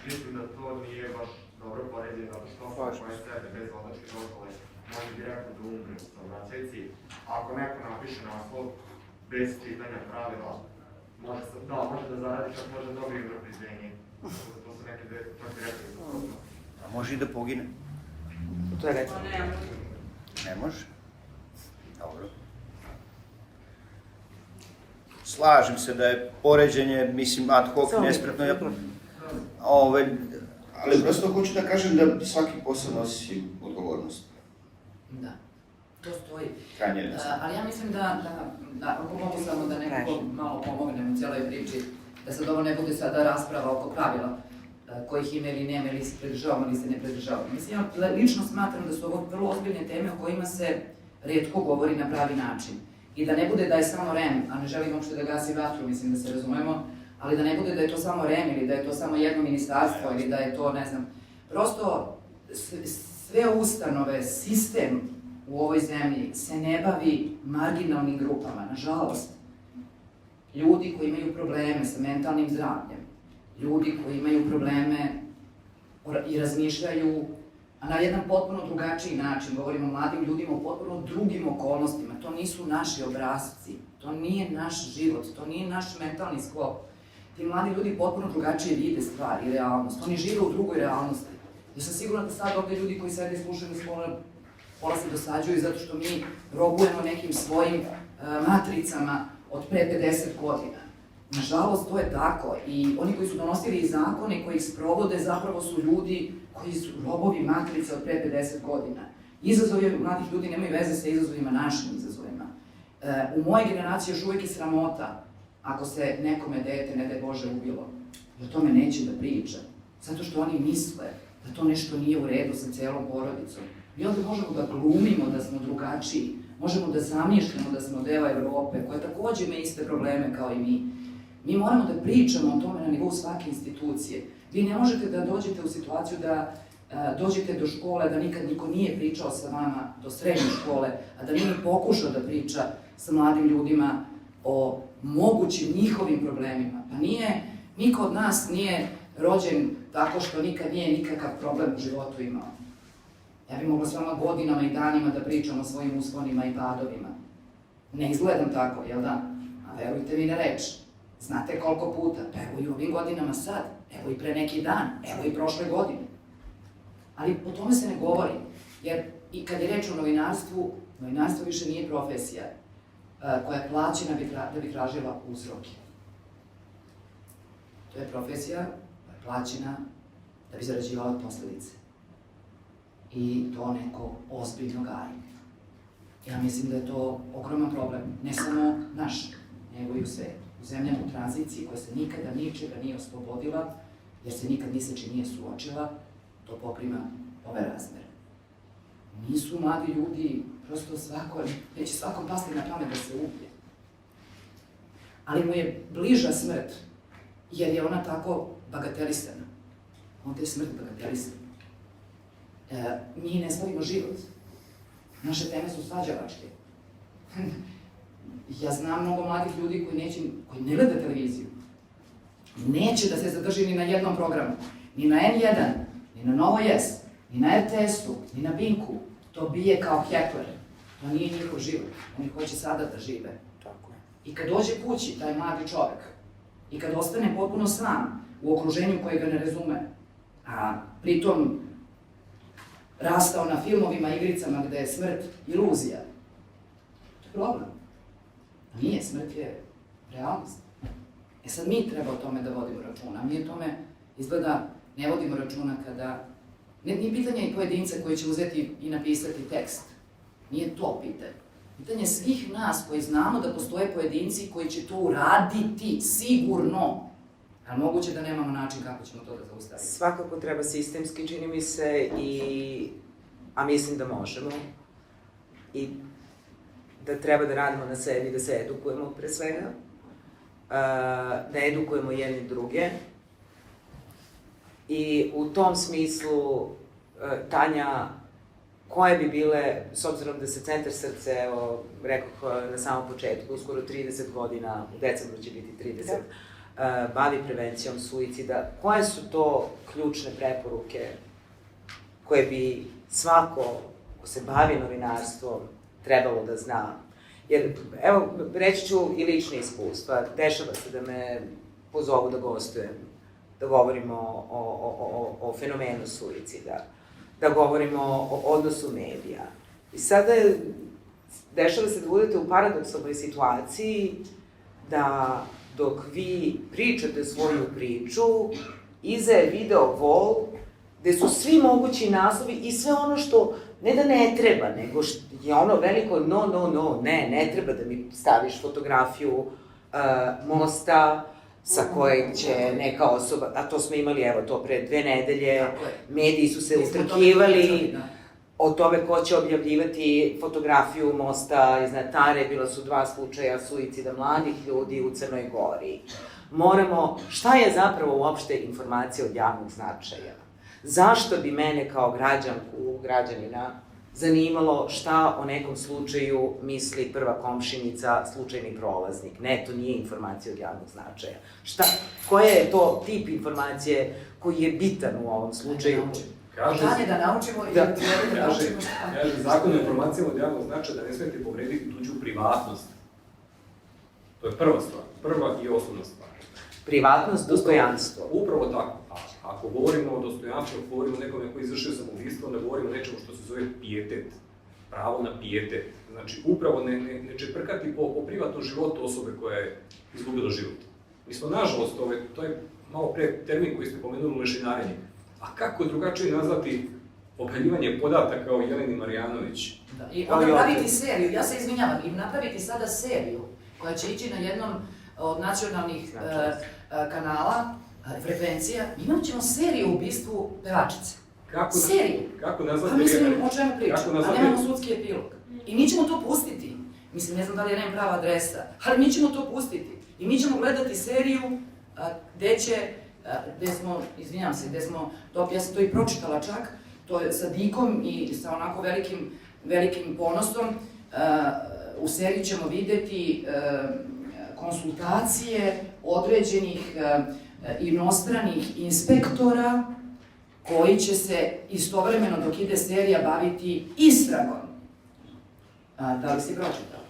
mislim da to nije baš dobro poredje, zato što osoba koja sede bez vozačke dozvole može direktno da umre u saobraćajci. Ako neko napiše naslov bez čitanja pravila, može da zaradi, čak može da dobije unapređenje. To su neke direktne suprotnosti. A može i da pogine? To je recimo. Ne može? Dobro. Slažem se da je poređenje, mislim, ad hoc, nespretno, ali prosto hoću da kažem da svaki posao nosi odgovornost. Da, to stoji. Ali ja mislim da ako mogu samo da nekako malo pomognem u cijeloj priči, da sad ovo ne bude sada rasprava oko pravila kojih ima ili nema, ili se pridržavamo ili se ne pridržavamo. Mislim, ja lično smatram da su ovo vrlo ozbiljne teme o kojima se retko govori na pravi način. I da ne bude da je samo REM, a ne želim uopšte da gasi vatru, mislim da se razumemo, ali da ne bude da je to samo REM ili da je to samo jedno ministarstvo ili da je to, ne znam, prosto sve ustanove, sistem u ovoj zemlji se ne bavi marginalnim grupama, nažalost. Ljudi koji imaju probleme sa mentalnim zdravljem, ljudi koji imaju probleme i razmišljaju na jedan potpuno drugačiji način, govorimo o mladim ljudima u potpuno drugim okolnostima, to nisu naši obrasci, to nije naš život, to nije naš mentalni sklop. Ti mladi ljudi potpuno drugačije vide stvari i realnost, oni žive u drugoj realnosti. Ja sam sigurna da sad ovdje ljudi koji sede i slušaju pola se dosađuju zato što mi robujemo nekim svojim matricama od pre 50 godina. Nažalost, to je tako i oni koji su donosili zakone, koji ih sprovode, zapravo su ljudi koji su robovi matrice od pre 50 godina. Izazovi mladih ljudi nemaju veze sa izazovima, našim izazovima. U mojej generaciji još uvijek je sramota ako se nekome dete, ne daj Bože, ubilo. I o tome neće da priča. Zato što oni misle da to nešto nije u redu sa celom porodicom. Mi onda možemo da glumimo da smo drugačiji, možemo da zamišljamo da smo deo Evrope, koja takođe ima iste probleme kao i mi. Mi moramo da pričamo o tome na nivou svake institucije. Vi ne možete da dođete u situaciju da dođete do škole, da nikad niko nije pričao sa vama do srednje škole, a da nije pokušao da priča sa mladim ljudima o mogućim njihovim problemima. Pa niko od nas nije rođen tako što nikad nije nikakav problem u životu imao. Ja bih mogla s vama godinama i danima da pričam o svojim usponima i padovima. Ne izgledam tako, jel da? A verujte mi na reč. Znate koliko puta? Evo i ovim godinama sad, evo i pre neki dan, evo i prošle godine. Ali o tome se ne govori, jer i kad je reč o novinarstvu, novinarstvo više nije profesija koja je plaćena da bi tražila uzroke. To je profesija koja je plaćena da bi zarađivala posledice. I to neko ozbiljno gaji. Ja mislim da je to ogroman problem, ne samo naš, nego i u svetu. U zemljama u tranziciji koja se nikada ničega nije oslobodila, jer se nikad ni sa čim nije suočila, to poprima ove razmere. Nisu mladi ljudi, prosto neće svakom pasti na pamet da se ubije. Ali mu je bliža smrt, jer je ona tako bagatelisana. Onda je smrt bagatelisana. Mi ne slavimo život. Naše teme su svađalačke. Ja znam mnogo mladih ljudi koji ne gleda televiziju. Neće da se zadrži ni na jednom programu. Ni na N1, ni na Novo S, ni na RTS-u, ni na Binku. To bije kao hekler. To nije njihov život. Oni hoće sada da žive. I kad dođe kući taj mladi čovek, i kad ostane potpuno sam u okruženju koje ga ne razume, a pritom rastao na filmovima, igricama gde je smrt iluzija, to je problem. Nije, smrt je realnost. E sad mi treba o tome da vodimo računa. Mi o tome izgleda ne vodimo računa kada... Nije pitanje i pojedinca koji će uzeti i napisati tekst. Nije to pitanje. Pitanje svih nas koji znamo da postoje pojedinci koji će to uraditi, sigurno. Ali moguće da nemamo način kako ćemo to da zaustavimo. Svakako treba sistemski, čini mi se, a mislim da možemo. I da treba da radimo na sebi, da se edukujemo pre svega. Da edukujemo jedni druge. I u tom smislu, Tanja, koje bi bile, s obzirom da se Centar Srce, evo, rekoh na samom početku, uskoro 30 godina, u decembru će biti 30, bavi prevencijom suicida, koje su to ključne preporuke koje bi svako ko se bavi novinarstvom trebalo da zna? Jer, evo, reći ću i lične iskustva. Dešava se da me pozovu da gostujem, da govorimo o fenomenu suicida, da govorimo o odnosu medija. I sada dešava se da budete u paradoksalnoj situaciji da dok vi pričate svoju priču, iza je video wall gde su svi mogući naslovi i sve ono što ne da ne treba, nego je ono veliko ne treba da mi staviš fotografiju mosta sa kojeg će neka osoba, a to smo imali, evo, to pre 2 nedelje, mediji su se utrkivali o tome ko će objavljivati fotografiju mosta iznad Tare, bila su 2 slučaja suicida mladih ljudi u Crnoj Gori. Šta je zapravo uopšte informacija od javnog značaja? Zašto bi mene kao građanina zanimalo šta o nekom slučaju misli prva komšinica, slučajni prolaznik? Ne, to nije informacija od javnog značaja. Koja je to tip informacije koji je bitan u ovom slučaju? Danje da naučimo i da naučimo šta. Kaže, zakon o informacijama od javnog značaja da ne smete povrediti tuđu privatnost. To je prva stvar, prva i osnovna stvar. Privatnost, dostojanstvo. Upravo tako. Ako govorimo o dostojanstvu, ako govorimo o nekome koji je izvršio samoubistvo, onda govorimo o nečemu što se zove pijetet. Pravo na pijetet. Znači, upravo ne čeprkati po privatnom životu osobe koja je izgubila život. Mi smo, nažalost, to je malo pre termin koji ste pomenuli, lešinarenje. A kako drugačije nazvati objavljivanje podataka o Jeleni Marjanović? I onda praviti seriju, ja se izvinjavam, i napraviti sada seriju koja će ići na jednom od nacionalnih kanala, frekvencija, imat ćemo seriju o ubistvu pevačice. Seriju. Kako nazvati? Pa mislim, o čemu pričam, a nemamo sudski epilog. I mi ćemo to pustiti. Mislim, ne znam da li je nema prava adresa, ali mi ćemo to pustiti. I mi ćemo gledati seriju gde će gde smo, ja sam to i pročitala čak, to je sa dikom i sa onako velikim ponosom, u seriji ćemo videti konsultacije određenih inostranih inspektora koji će se istovremeno dok ide serija baviti istragom. Da li si pročitao?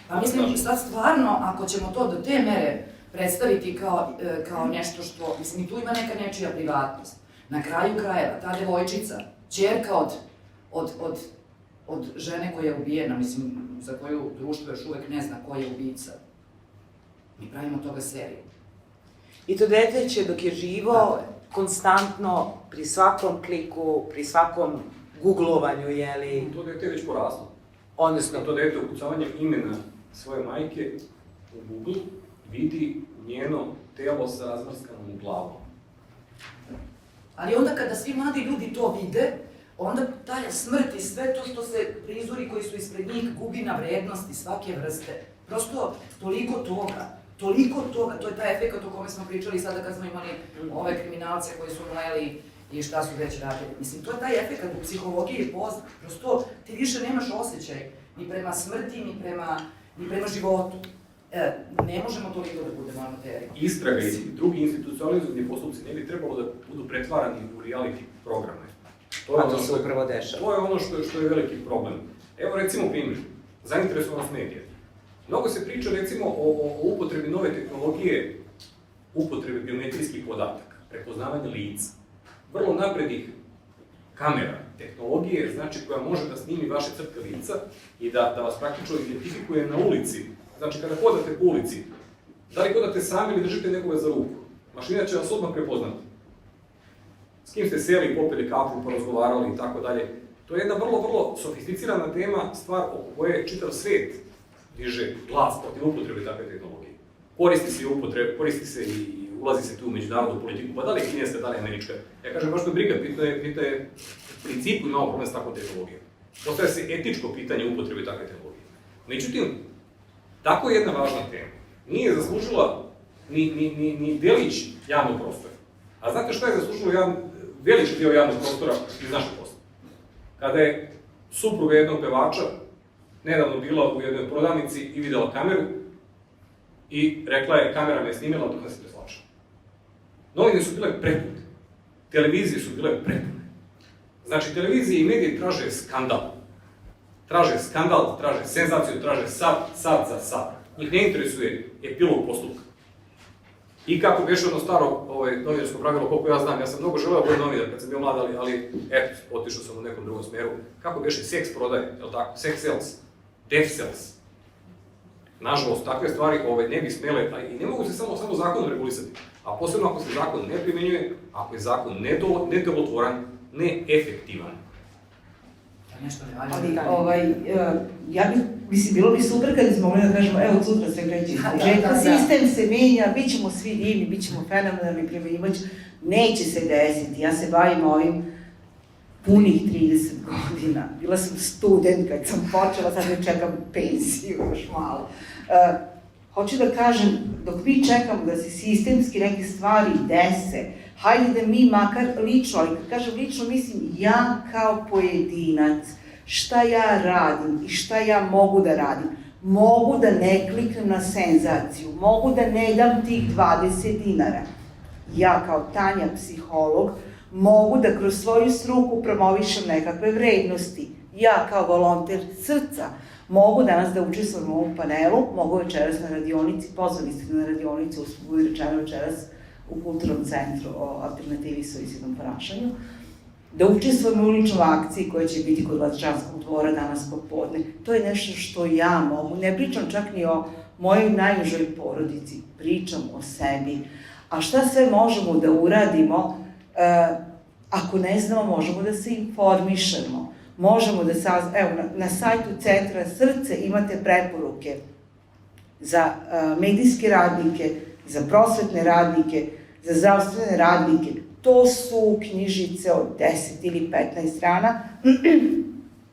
Pa mislim, sad stvarno, ako ćemo to do te mere predstaviti kao nešto što, mislim, i tu ima neka nečija privatnost. Na kraju krajeva, ta devojčica, ćerka od žene koja je ubijena, mislim, za koju društvo još uvek ne zna ko je ubica. Mi pravimo toga seriju. I to dete će dok je živo konstantno pri svakom kliku, pri svakom googlovanju, jeli... To dete je već poraslo. Odnosno... To dete ukucavanjem imena svoje majke u Google vidi njeno telo sa razmrskanom glavom. Ali onda kada svi mladi ljudi to vide, onda taj smrt i sve to što se prizori koji su ispred njih gubi na vrednosti svake vrste. Prosto toliko toga, to je taj efekt o kome smo pričali sada kad smo imali ove kriminalce koji su mleli i šta su već radili. Mislim, to je taj efekt u psihologiji poznat. Prosto ti više nemaš osjećaj ni prema smrti, ni prema životu. Ne možemo toliko da budemo amateri. Istraga i drugi institucionalizovani postupci ne bi trebalo da budu pretvarani u reality programe. A to se upravo dešava. To je ono što je veliki problem. Evo recimo primjer, zainteresovanost medija. Mnogo se priča recimo o upotrebi nove tehnologije, upotrebi biometrijskih podataka, prepoznavanje lica. Vrlo naprednih kamera, tehnologije, znači koja može da snimi vaše crte lica i da vas praktično identifikuje na ulici. Znači kada hodate po ulici, da li hodate sami ili držite nekoga za ruku, mašina će vas odmah prepoznati. S kim ste seli, popili kafu, porazgovarali i tako dalje. To je jedna vrlo sofisticirana tema, stvar oko koje čitav svet diže glas protiv upotrebe takve tehnologije. Koristi se i ulazi se tu u međunarodnu politiku, pa da li je kineska, da li je američka. Ja kažem, baš to briga, bitno je u principu imamo problem s takvom tehnologijom. Postavlja se etičko pitanje upotrebe takve tehnologije. Međutim, tako jedna važna tema nije zaslužila ni delić javnog prostora. A znate šta je zaslužilo veliki dio javnog prostora iz našeg posla? Kada je supruga jednog pevača nedavno bila u jednoj prodavnici i videla kameru i rekla je, kamera me je snimila dok nas se preslačila. Novine su bile prepune, televizije su bile prepune. Znači, televizije i medije traže skandal. Traže senzaciju, traže sad za sad. Njih ne interesuje epilog postupka. I kako beše ono staro novinarsko pravilo, koliko ja znam, ja sam mnogo želeo biti novinar kad sam bio mlad, ali eto, otišao sam u nekom drugom smeru. Kako beše seks prodaje, je li tako? Sex sells, death sells. Nažalost, takve stvari ne bi smele, i ne mogu se samo zakonom regulisati. A posebno ako se zakon ne primenjuje, ako je zakon nedelotvoran, neefektivan. Ali, bilo bi super kada smo mogli da kažemo, evo, sutra se kreće iz budžeta, sistem se menja, bit ćemo svi divni, bit ćemo fenomenalni primenjivač, neće se desiti. Ja se bavim ovim punih 30 godina. Bila sam student kad sam počela, sad ne čekam penziju još malo. Hoću da kažem, dok mi čekamo da se sistemski neke stvari dese, hajde da mi makar lično, ali kad kažem lično, mislim ja kao pojedinac, šta ja radim i šta ja mogu da radim. Mogu da ne kliknem na senzaciju, mogu da ne dam tih 20 dinara. Ja kao Tanja, psiholog, mogu da kroz svoju struku promovišem nekakve vrednosti. Ja kao volonter srca mogu danas da učestvujem u ovom panelu, mogu večeras na radionici, pozvali ste na radionicu, bude rečeno večeras u Kulturnom centru o alternativi suicidnom ponašanju, da učestvujem u uličnoj akciji koja će biti kod Vladičanskog dvora danas popodne. To je nešto što ja mogu. Ne pričam čak ni o mojoj najužoj porodici, pričam o sebi. A šta sve možemo da uradimo, ako ne znamo, možemo da se informišemo. Možemo da evo, na sajtu Centra Srce imate preporuke za medijske radnike, za prosvetne radnike, za zdravstvene radnike. To su knjižice od 10 ili 15 strana,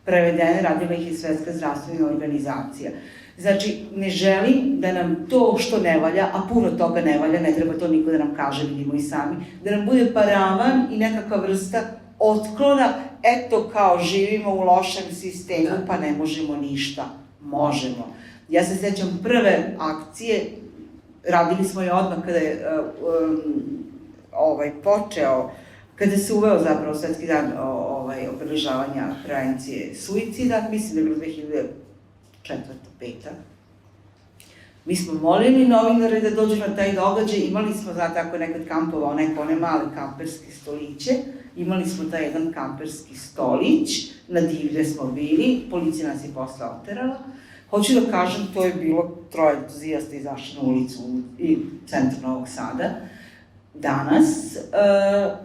prevedene, radila ih i Svetska zdravstvena organizacija. Znači, ne želim da nam to što ne valja, a puno toga ne valja, ne treba to niko da nam kaže, vidimo i sami, da nam bude paravan i nekakva vrsta otklona, eto kao živimo u lošem sistemu, pa ne možemo ništa. Možemo. Ja se sjećam prve akcije, radili smo je odmah kada je počeo, kada se uveo zapravo Svetski dan obeležavanja prevencije suicida, mislim da je bilo 2004-2005. Mi smo molili novinare da dođu na taj događaj, imali smo, znate, ako je nekad kampovao neko, one male kamperske stoliće, imali smo taj jedan kamperski stolić, na divlje smo bili, policija nas je posle oterala. Hoću da kažem, to je bilo 3 entuzijasta izašli na ulicu i centru Novog Sada. Danas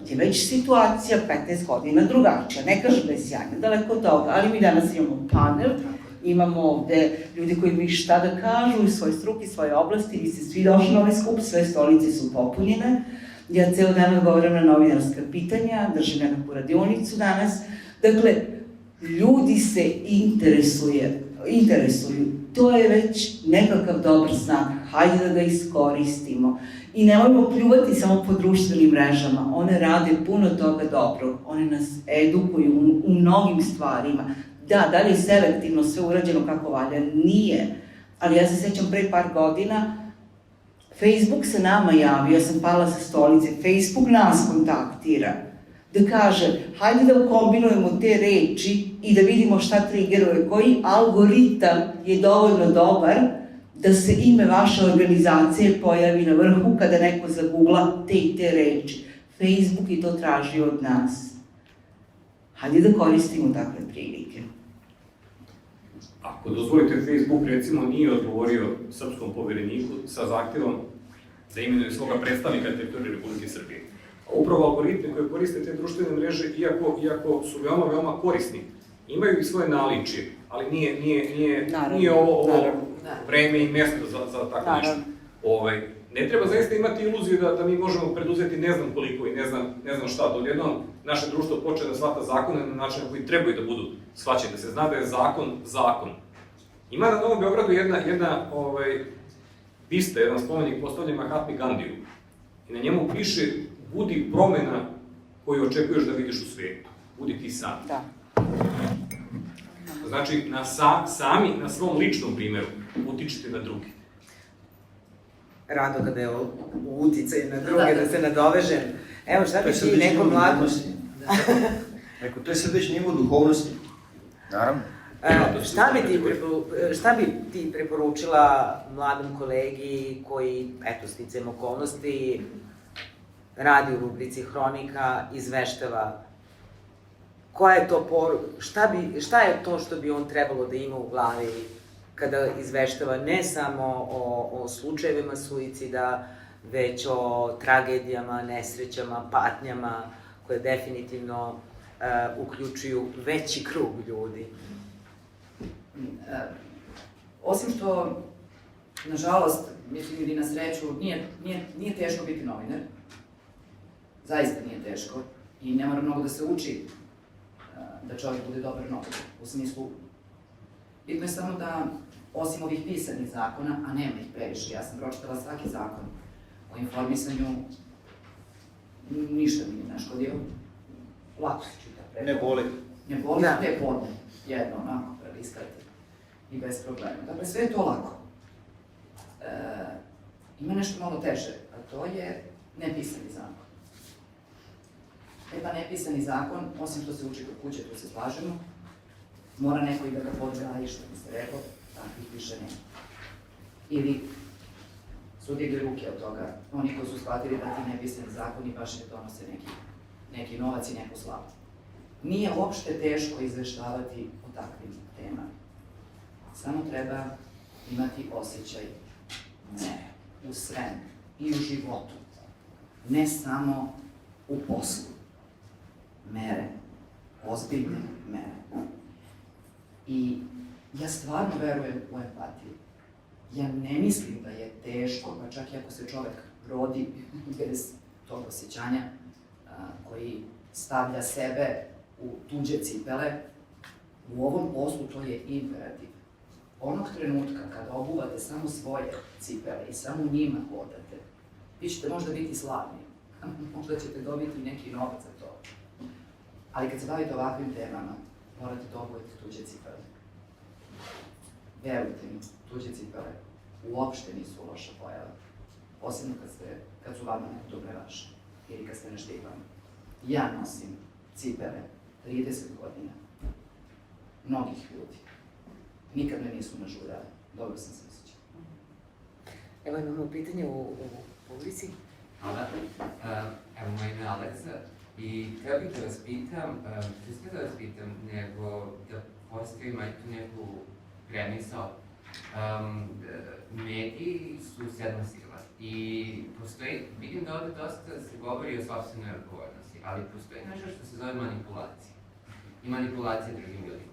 je već situacija 15 godina drugačija. Ne kažem da je sjajna, daleko od toga, ali mi danas imamo panel, imamo ovde ljudi koji imaju šta da kažu iz svoje struke, svoje oblasti, vi ste svi došli na ovaj skup, sve stolice su popunjene. Ja ceo dan odgovaram na novinarska pitanja, držim nekakvu radionicu danas. Dakle, ljudi se interesuju. To je već nekakav dobar znak. Hajde da ga iskoristimo. I nemojmo pljuvati samo po društvenim mrežama. One rade puno toga dobro. One nas edukuju u mnogim stvarima. Da li je selektivno sve urađeno kako valja? Nije. Ali ja se sjećam pre par godina, Facebook se nama javio, ja sam pala sa stolice, Facebook nas kontaktira, da kaže, hajde da kombinujemo te reči i da vidimo šta triggeruje, koji algoritam je dovoljno dobar da se ime vaše organizacije pojavi na vrhu kada neko zagugla te i te reči. Facebook je to tražio od nas. Hajde da koristimo takve prilike. Ako dozvolite, Facebook recimo nije odgovorio srpskom povereniku sa zahtjevom da imenuje svoga predstavnika na teritoriji Republike Srbije. A upravo algoritme koje koriste te društvene mreže, iako su veoma korisni, imaju i svoje naličje, ali nije ovo vreme i mesto za tako nešto. Ne treba zaista imati iluziju da mi možemo preduzeti ne znam koliko i ne znam šta, dok jednom naše društvo počne da shvata zakone na način koji trebaju da budu shvaćeni, da se zna da je zakon. Ima na Novom Beogradu jedna bista, jedan spomenik postavljen Mahatmi Gandiju i na njemu piše budi promena koju očekuješ da vidiš u svijetu, budi ti sam. Znači, sami na svom ličnom primjeru utičite na drugi. Rado kada je uticaj na druge, da se nadovežem. Evo, šta bi ti neko mlado... Eko, to je sad već nivo duhovnosti. Naravno. Šta bi ti preporučila mladom kolegi koji, eto, sticajem okolnosti, radi u rubrici Hronika, izveštava? Koja je to poruka? Šta je to što bi on trebalo da ima u glavi kada izveštava ne samo o slučajevima suicida, već o tragedijama, nesrećama, patnjama koje definitivno uključuju veći krug ljudi? Osim što, nažalost, mislim i na sreću, nije teško biti novinar. Zaista nije teško i ne mora mnogo da se uči da čovjek bude dobar novinar. U smislu, bitno je samo da, osim ovih pisanih zakona, a nema ih previše, ja sam pročitala svaki zakon o informisanju, ništa mi nije naškodio. Lako se čita. Ne boli. Ne boli, te podne, jedno onako preliskati i bez problema. Dakle, sve je to lako. Ima nešto malo teže, a to je nepisani zakon. Pa nepisani zakon, osim što se uči kod kuće, tu se slažemo, mora neko i da ga podgaji, što bi se rekao, takvih više nema. Ili su digli ruke od toga, oni koji su shvatili da ti nepisani zakoni baš ne donose neki novac i neku slavu. Nije uopšte teško izveštavati o takvim temama. Samo treba imati osjećaj mere u svemu i u životu. Ne samo u poslu. Mere. Ozbiljne mere. I ja stvarno verujem u empatiju. Ja ne mislim da je teško, pa čak i ako se čovek rodi bez tog osjećanja koji stavlja sebe u tuđe cipele, u ovom poslu to je imperativ. Onog trenutka kada obuvate samo svoje cipele i samo njima hodate, vi ćete možda biti slavni, možda ćete dobiti neki novac za to. Ali kad se bavite ovakvim temama, morate da obujete tuđe cipele. Verujte mi, tuđe cipele uopšte nisu loša pojava. Posebno kad su vama nekudobne vaše ili kad ste naštipani. Ja nosim cipele 30 godina. Mnogih ljudi. Nikad me nisu nažurali. Dobro sam se osjećala. Evo imamo pitanje u publici. Hvala. Evo, moje ime je Aleksa i htio bih da vas pitam, čisto da vas pitam, nego da postavim tu neku premisao. Mediji su sedma sila i postoji, vidim da ovde dosta se govori o sopstvenoj odgovornosti, ali postoji nešto što se zove manipulacija i manipulacija drugim ljudima.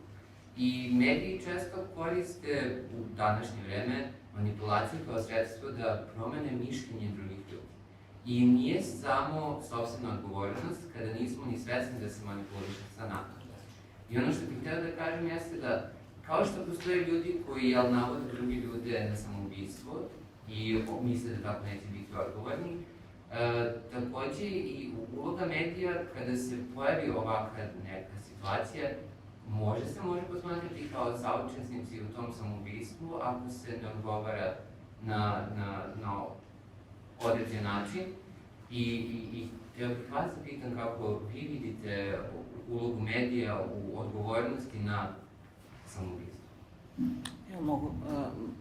I mediji često koriste u današnje vreme manipulaciju kao sredstvo da promene mišljenje drugih ljudi. I nije samo sopstvena odgovornost kada nismo ni svesni da se manipuliše sa nama. I ono što bih htela da kažem jeste da kao što postoje ljudi koji navode drugi ljude na samoubistvo i misle da tako neće biti odgovorni, takođe i uloga medija kada se pojavi ovakva neka situacija može posmatrati kao saučesnici u tom samoubistvu ako se ne odgovara na određen način. I htio bih vas da pitam kako vi vidite ulogu medija u odgovornosti na samoubistvo. Evo,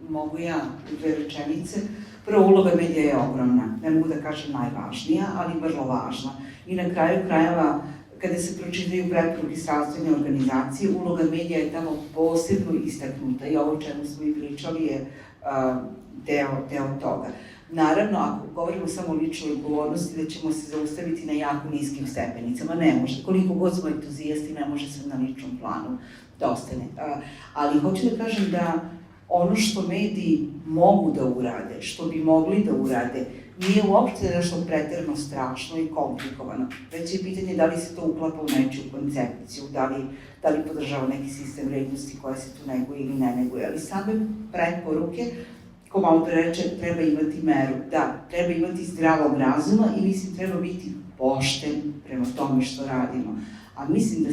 mogu ja u dve rečenice. Prvo, uloga medija je ogromna. Ne mogu da kažem najvažnija, ali vrlo važna. I na kraju krajeva, kada se pročitaju preporuke Zdravstvene organizacije, uloga medija je tamo posebno istaknuta i ovo o čemu smo i pričali je deo toga. Naravno, ako govorimo samo o ličnoj odgovornosti, da ćemo se zaustaviti na jako niskim stepenicama, ne može. Koliko god smo entuzijasti, ne može se na ličnom planu da ostane. Ali hoću da kažem da ono što mediji mogu da urade, što bi mogli da urade, nije uopšte nešto preterano strašno i komplikovano. Već je pitanje da li se to uklapa u nečiju koncepciju, da li podržava neki sistem vrednosti koja se tu neguje ili ne neguje. Ali same preporuke, ko malo pre reče, treba imati meru. Da, treba imati zdravog razuma i mislim treba biti pošten prema tome što radimo. A mislim da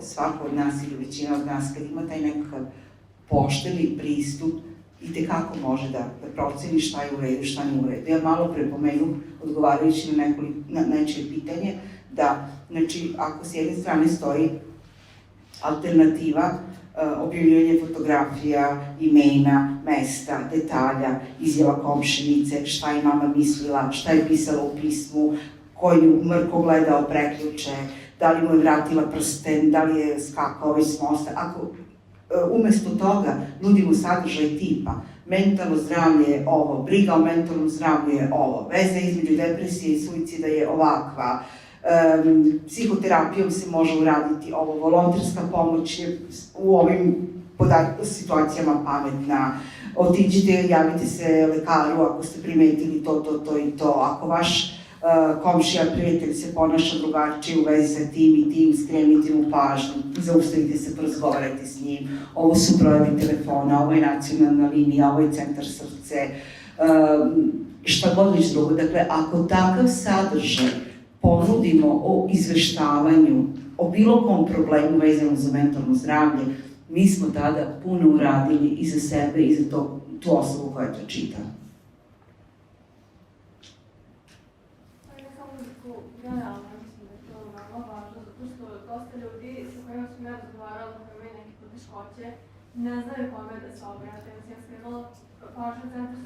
svako od nas ili većina od nas kad ima taj nekakav pošteni pristup itekako može da proceni šta je u redu, šta nije u redu. Ja malo pre pomenu, odgovarajući na nečije pitanje, da, znači, ako s jedne strane stoji alternativa, objavljivanje fotografija, imena, mesta, detalja, izjava komšinice, šta je mama mislila, šta je pisala u pismu, koju Mrko gledao preključe, da li mu je vratila prsten, da li je skakao već s mosta. Ako umesto toga nudimo sadržaj tipa mentalno zdravlje je ovo, briga o mentalnom zdravlju je ovo, veza između depresije i suicida je ovakva, psihoterapijom se može uraditi ovo, volonterska pomoć je u ovim situacijama pametna, otiđite, javite se lekaru ako ste primetili to i to, ako vaš komšija, prijatelj se ponaša drugačije u vezi sa tim i tim, skrenite mu pažnju, zaustavite se, porazgovarajte s njim, ovo su brojevi telefona, ovo je nacionalna linija, ovo je centar srce, šta god već drugo. Dakle, ako takav sadržaj ponudimo o izveštavanju, o bilo kom problemu vezanom za mentalno zdravlje, mi smo tada puno uradili i za sebe i za tu osobu koja to čita. Generalno mislim da je to veoma važno, zato što dosta ljudi sa kojima sam ja razgovarala koji imaju neke poteškoće ne znaju kome da se obrate. Ja sam skrenula pažnju centar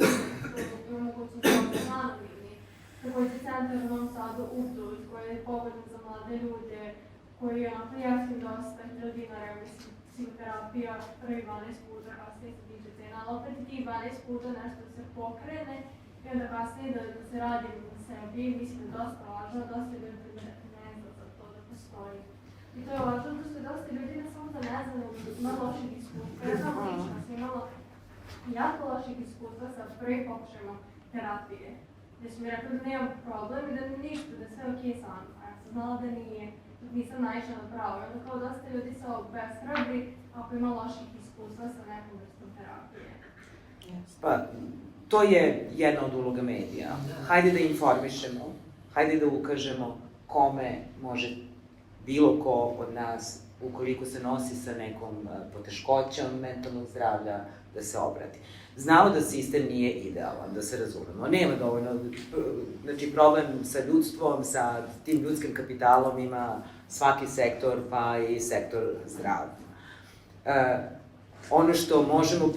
što ima mogućnost da se anonimni. Takođe centar u Novom Sadu Upduz koji je pogodan za mlade ljude, koji je onako jeftin dosta, 1000 dinara, mislim, psihoterapija prvi 12 puta, kasnije se diže cena, ali opet i tih 12 puta nešto se pokrene i onda kasnije da se radi na sebi, mislim da je dosta važno, dosta ljudi ne zna za to da postoji. I to je važno zato što je dosta ljudi ne samo da ne zna, ima loših iskustva. Ja sam lično sam imala jako loših iskustva sa prvim pokušajima terapije, gde su mi rekli da nemam problem i da ništa, da je sve okej sa mnom. A ja sam znala da nije, nisam naišla na pravo. I onda kao dosta ljudi se obeshrabri ako ima loših iskustva sa nekom vrstom terapije? Pa, to je jedna od uloga medija. Hajde da informišemo, hajde da ukažemo kome može bilo ko od nas, ukoliko se nosi sa nekom poteškoćom mentalnog zdravlja, da se obrati. Znamo da sistem nije idealan, da se razumemo. Nema dovoljno, znači problem sa ljudstvom, sa tim ljudskim kapitalom ima svaki sektor, pa i sektor zdravlja. Ono što možemo,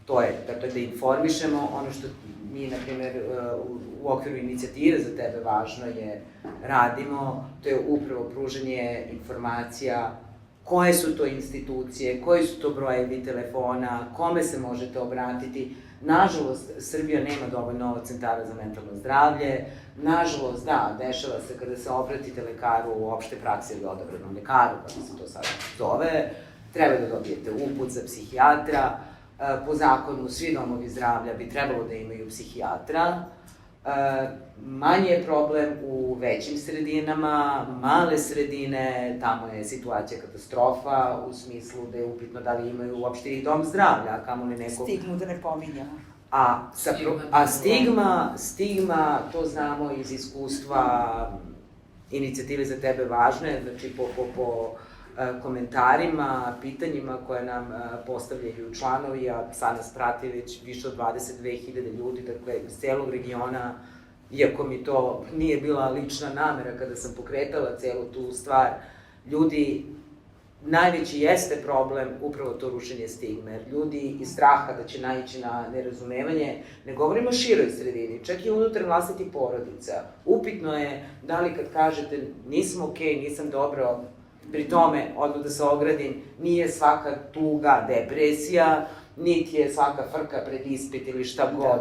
to je, dakle, da informišemo, ono što mi, na primjer, u okviru inicijative Za tebe važno je radimo, to je upravo pružanje informacija koje su to institucije, koji su to brojevi telefona, kome se možete obratiti. Nažalost, Srbija nema dovoljno centara za mentalno zdravlje. Nažalost, da, dešava se kada se obratite lekaru u opšte prakse ili odabranom lekaru, kako se to sad zove, treba da dobijete uput za psihijatra. Po zakonu, svi domovi zdravlja bi trebalo da imaju psihijatra. Manji je problem u većim sredinama, male sredine, tamo je situacija katastrofa, u smislu da je upitno da li imaju uopšte i dom zdravlja, a kamoli nekog... Stigmu da ne pominjamo. Stigma, to znamo iz iskustva inicijative Za tebe važne, znači po komentarima, pitanjima koje nam postavljaju članovi, a sad nas prati već više od 22.000 ljudi, dakle, iz celog regiona, iako mi to nije bila lična namera kada sam pokretala celu tu stvar, ljudi, najveći jeste problem upravo to rušenje stigme. Ljudi iz straha da će naići na nerazumevanje, ne govorimo o široj sredini, čak i unutar vlastitih porodica. Upitno je da li kad kažete nisam okej, nisam dobro, pri tome, odmah da se ogradim, nije svaka tuga depresija, niti je svaka frka pred ispit ili šta god,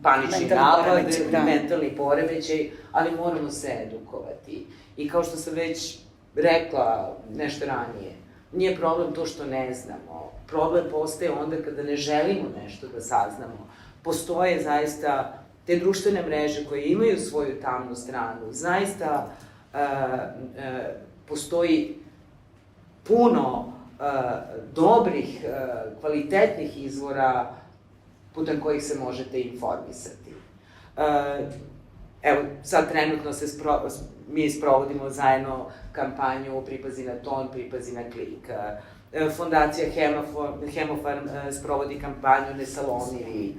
panični napad, mentalni poremećaj, ali moramo se edukovati. I kao što sam već rekla nešto ranije, nije problem to što ne znamo. Problem postaje onda kada ne želimo nešto da saznamo. Postoje zaista te društvene mreže koje imaju svoju tamnu stranu. Zaista postoji puno dobrih, kvalitetnih izvora putem kojih se možete informisati. Evo, sad trenutno mi sprovodimo zajedno kampanju Pripazi na ton, pripazi na klik. Fondacija Hemofarm sprovodi kampanju Nesalomivi.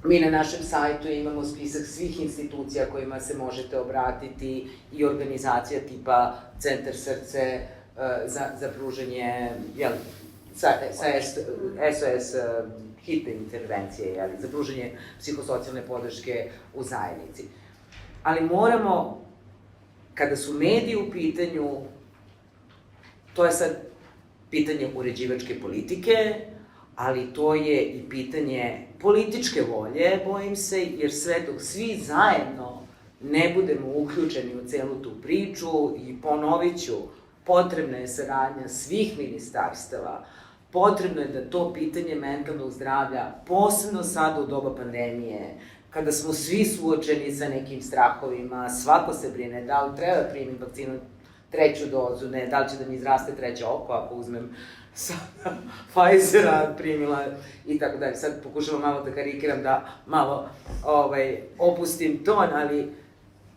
Mi na našem sajtu imamo spisak svih institucija kojima se možete obratiti i organizacija tipa Centar srce za pružanje, sa SOS hitne intervencije, za pružanje psihosocijalne podrške u zajednici. Ali moramo, kada su mediji u pitanju, to je sad pitanje uređivačke politike, ali to je i pitanje političke volje, bojim se, jer sve dok svi zajedno ne budemo uključeni u celu tu priču, i ponovit ću, potrebna je saradnja svih ministarstava, potrebno je da to pitanje mentalnog zdravlja, posebno sada u doba pandemije, kada smo svi suočeni sa nekim strahovima, svako se brine da li treba primiti vakcinu, treću dozu, ne, da li će da mi izraste treće oko ako uzmem sada Pfizera, primila i tako dalje. Sad pokušavam malo da karikiram, da malo opustim ton, ali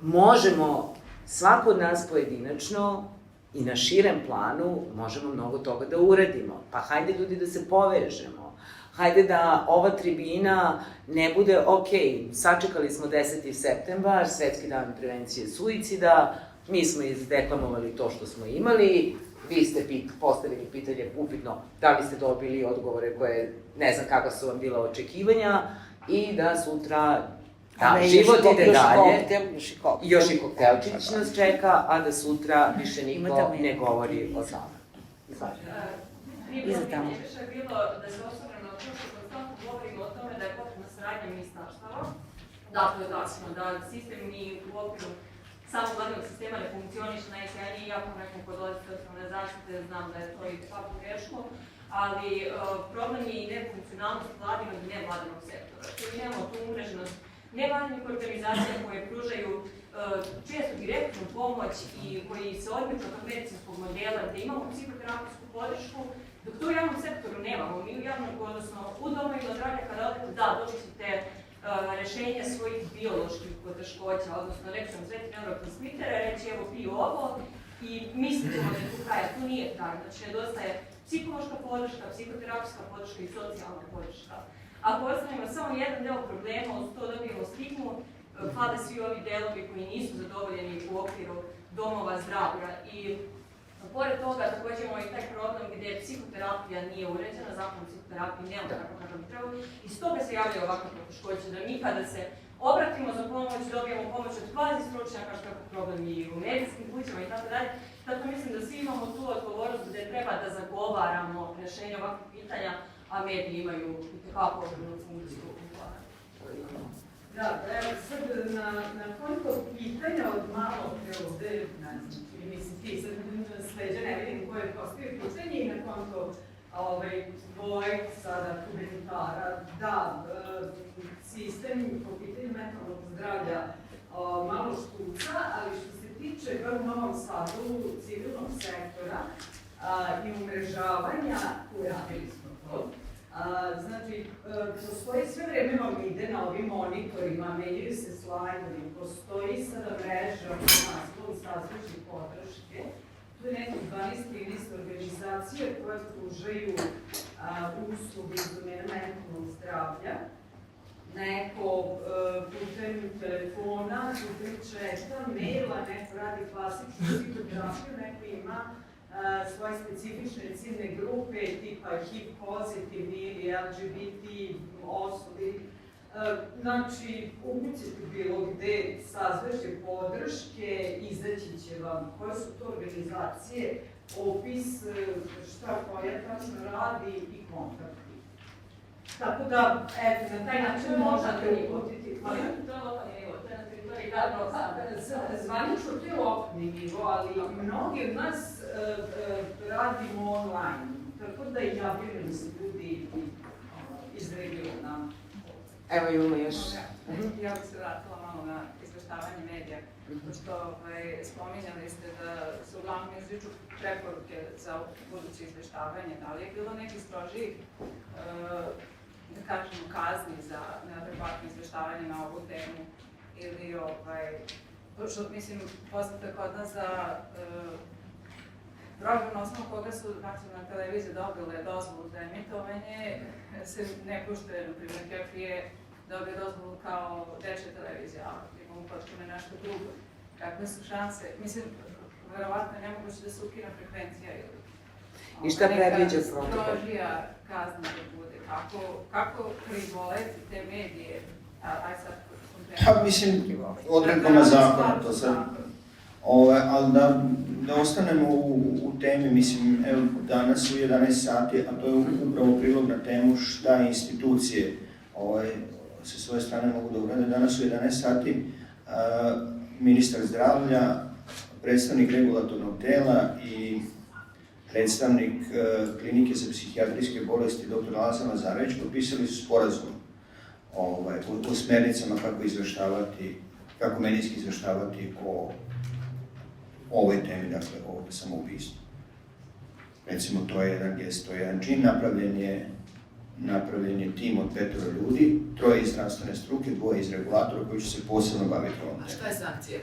možemo, svako od nas pojedinačno i na širem planu možemo mnogo toga da uradimo. Pa hajde ljudi da se povežemo. Hajde da ova tribina ne bude, ok, sačekali smo 10. septembar, Svetski dan prevencije suicida, mi smo izdeklamovali to što smo imali, vi ste postavili pitanje upitno da li ste dobili odgovore koje, ne znam kakva su vam bila očekivanja, i da sutra život ide dalje. Još i koktelčić nas čeka, a da sutra više niko ne govori o tome. Prije pitanje je bilo da se osvrnemo na to što konstantno govorimo o tome da je potrebna saradnja ministarstava. Da, to je tačno, da sistem ni u okviru samog vladinog sistema ne funkcioniše najsjajnije, iako nekom ko dolazi socijalne zaštite znam da je to i tako teško, ali problem je i nefunkcionalnost vladinog i nevladinog sektora. Znači, imamo tu umreženost nevladinih organizacija koje pružaju često direktnu pomoć i koji se odmiču od medicinskog modela, gde imamo psihoterapijsku podršku, Dok to u javnom sektoru nemamo, mi u javnom, odnosno u domovima zdravlja kada odete, da, dobit ćete rešenje svojih bioloških poteškoća, odnosno reći vam sveti neurotransmitere, reći evo piju ovo i mislimo da je tu kraja, tu nije kraj, znači nedostaje psihološka podrška, psihoterapijska podrška i socijalna podrška. Ako ostavimo samo jedan deo problema, uz to dobijemo stigmu, pada svi ovi delovi koji nisu zadovoljeni u okviru domova zdravlja. I pored toga također imamo i taj problem gdje psihoterapija nije uređena, zakon o psihoterapiji nema tako kako bi trebalo. I stoga se javlja ovakva poteškoća da mi kada se obratimo za pomoć, dobijemo pomoć od kvazi stručnjaka, što je problem i u medijskim kućama i tako dalje. Tako mislim da svi imamo tu odgovornost da treba da zagovaramo rješenje ovakvih pitanja, a mediji imaju itekako ogromnu funkciju u tome. Da, evo sad na konto pitanja od malo pre ovde, ne znam, mislim ti sad sleđa ne vidim koje postoje pitanje i na konto tvojeg sada komentara, da, sistem po pitanju mentalnog zdravlja malo štuca, ali što se tiče bar u Novom Sadu civilnog sektora i umrežavanja, uradili smo to. Znači, postoji sve vreme vam ide na ovim monitorima, menjaju se slajdovi, postoji sada mreža u naslovu saznačne podrške. Tu je nekih 12-13 organizacija koje pružaju usluge iz domena mentalnog zdravlja. Neko putem telefona, putem četa, maila, neko radi klasičnu psihoterapiju, neko ima svoje specifične ciljne grupe tipa HIV pozitivni ili LGBT osobi. Znači, ukucite bilo gde sazvežđe podrške, izaći će vam koje su to organizacije, opis šta koja tačno radi i kontakti. Tako da, eto, na taj način možete uputiti. To je lokalni nivo, to je na teritoriji gradova. Zvanično to je lokalni nivo, ali mnogi od nas radimo online, tako da i javljaju se ljudi iz regiona. Evo imamo još. Ja bih se vratila malo na izveštavanje medija, pošto spominjali ste da se uglavnom izriču preporuke za buduće izveštavanje. Da li je bilo neki strožijih, da kažemo, kazni za neadekvatno izveštavanje na ovu temu? Ili, pošto, mislim, poznato je kod nas da program na osnovu koga su nacionalne televizije dobile dozvolu za emitovanje se ne poštuje, na primjer, KFI dobije dozvolu kao dečja televizija, ali imamo potpuno nešto drugo. Kakve su šanse? Mislim, verovatno je nemoguće da se ukine frekvencija ili I šta predviđa program? strožija kazna da bude. Kako privoleti te medije, aj sad konkretno. Pa mislim, odredbama zakona to sad. Ali da ostanemo u temi, mislim, evo danas u 11 sati, a to je upravo prilog na temu šta institucije sa svoje strane mogu da urade. Danas u 11 sati ministar zdravlja, predstavnik regulatornog tela i predstavnik klinike za psihijatrijske bolesti dr. Lazar Lazarević potpisali su sporazum o smernicama kako medijski izveštavati o ovoj temi, dakle, o samoubistvu. Recimo, to je jedan gest, to je jedan čin, napravljen je tim od 5 ljudi, 3 iz zdravstvene struke, 2 iz regulatora koji će se posebno baviti ovom temom. A šta je sankcija?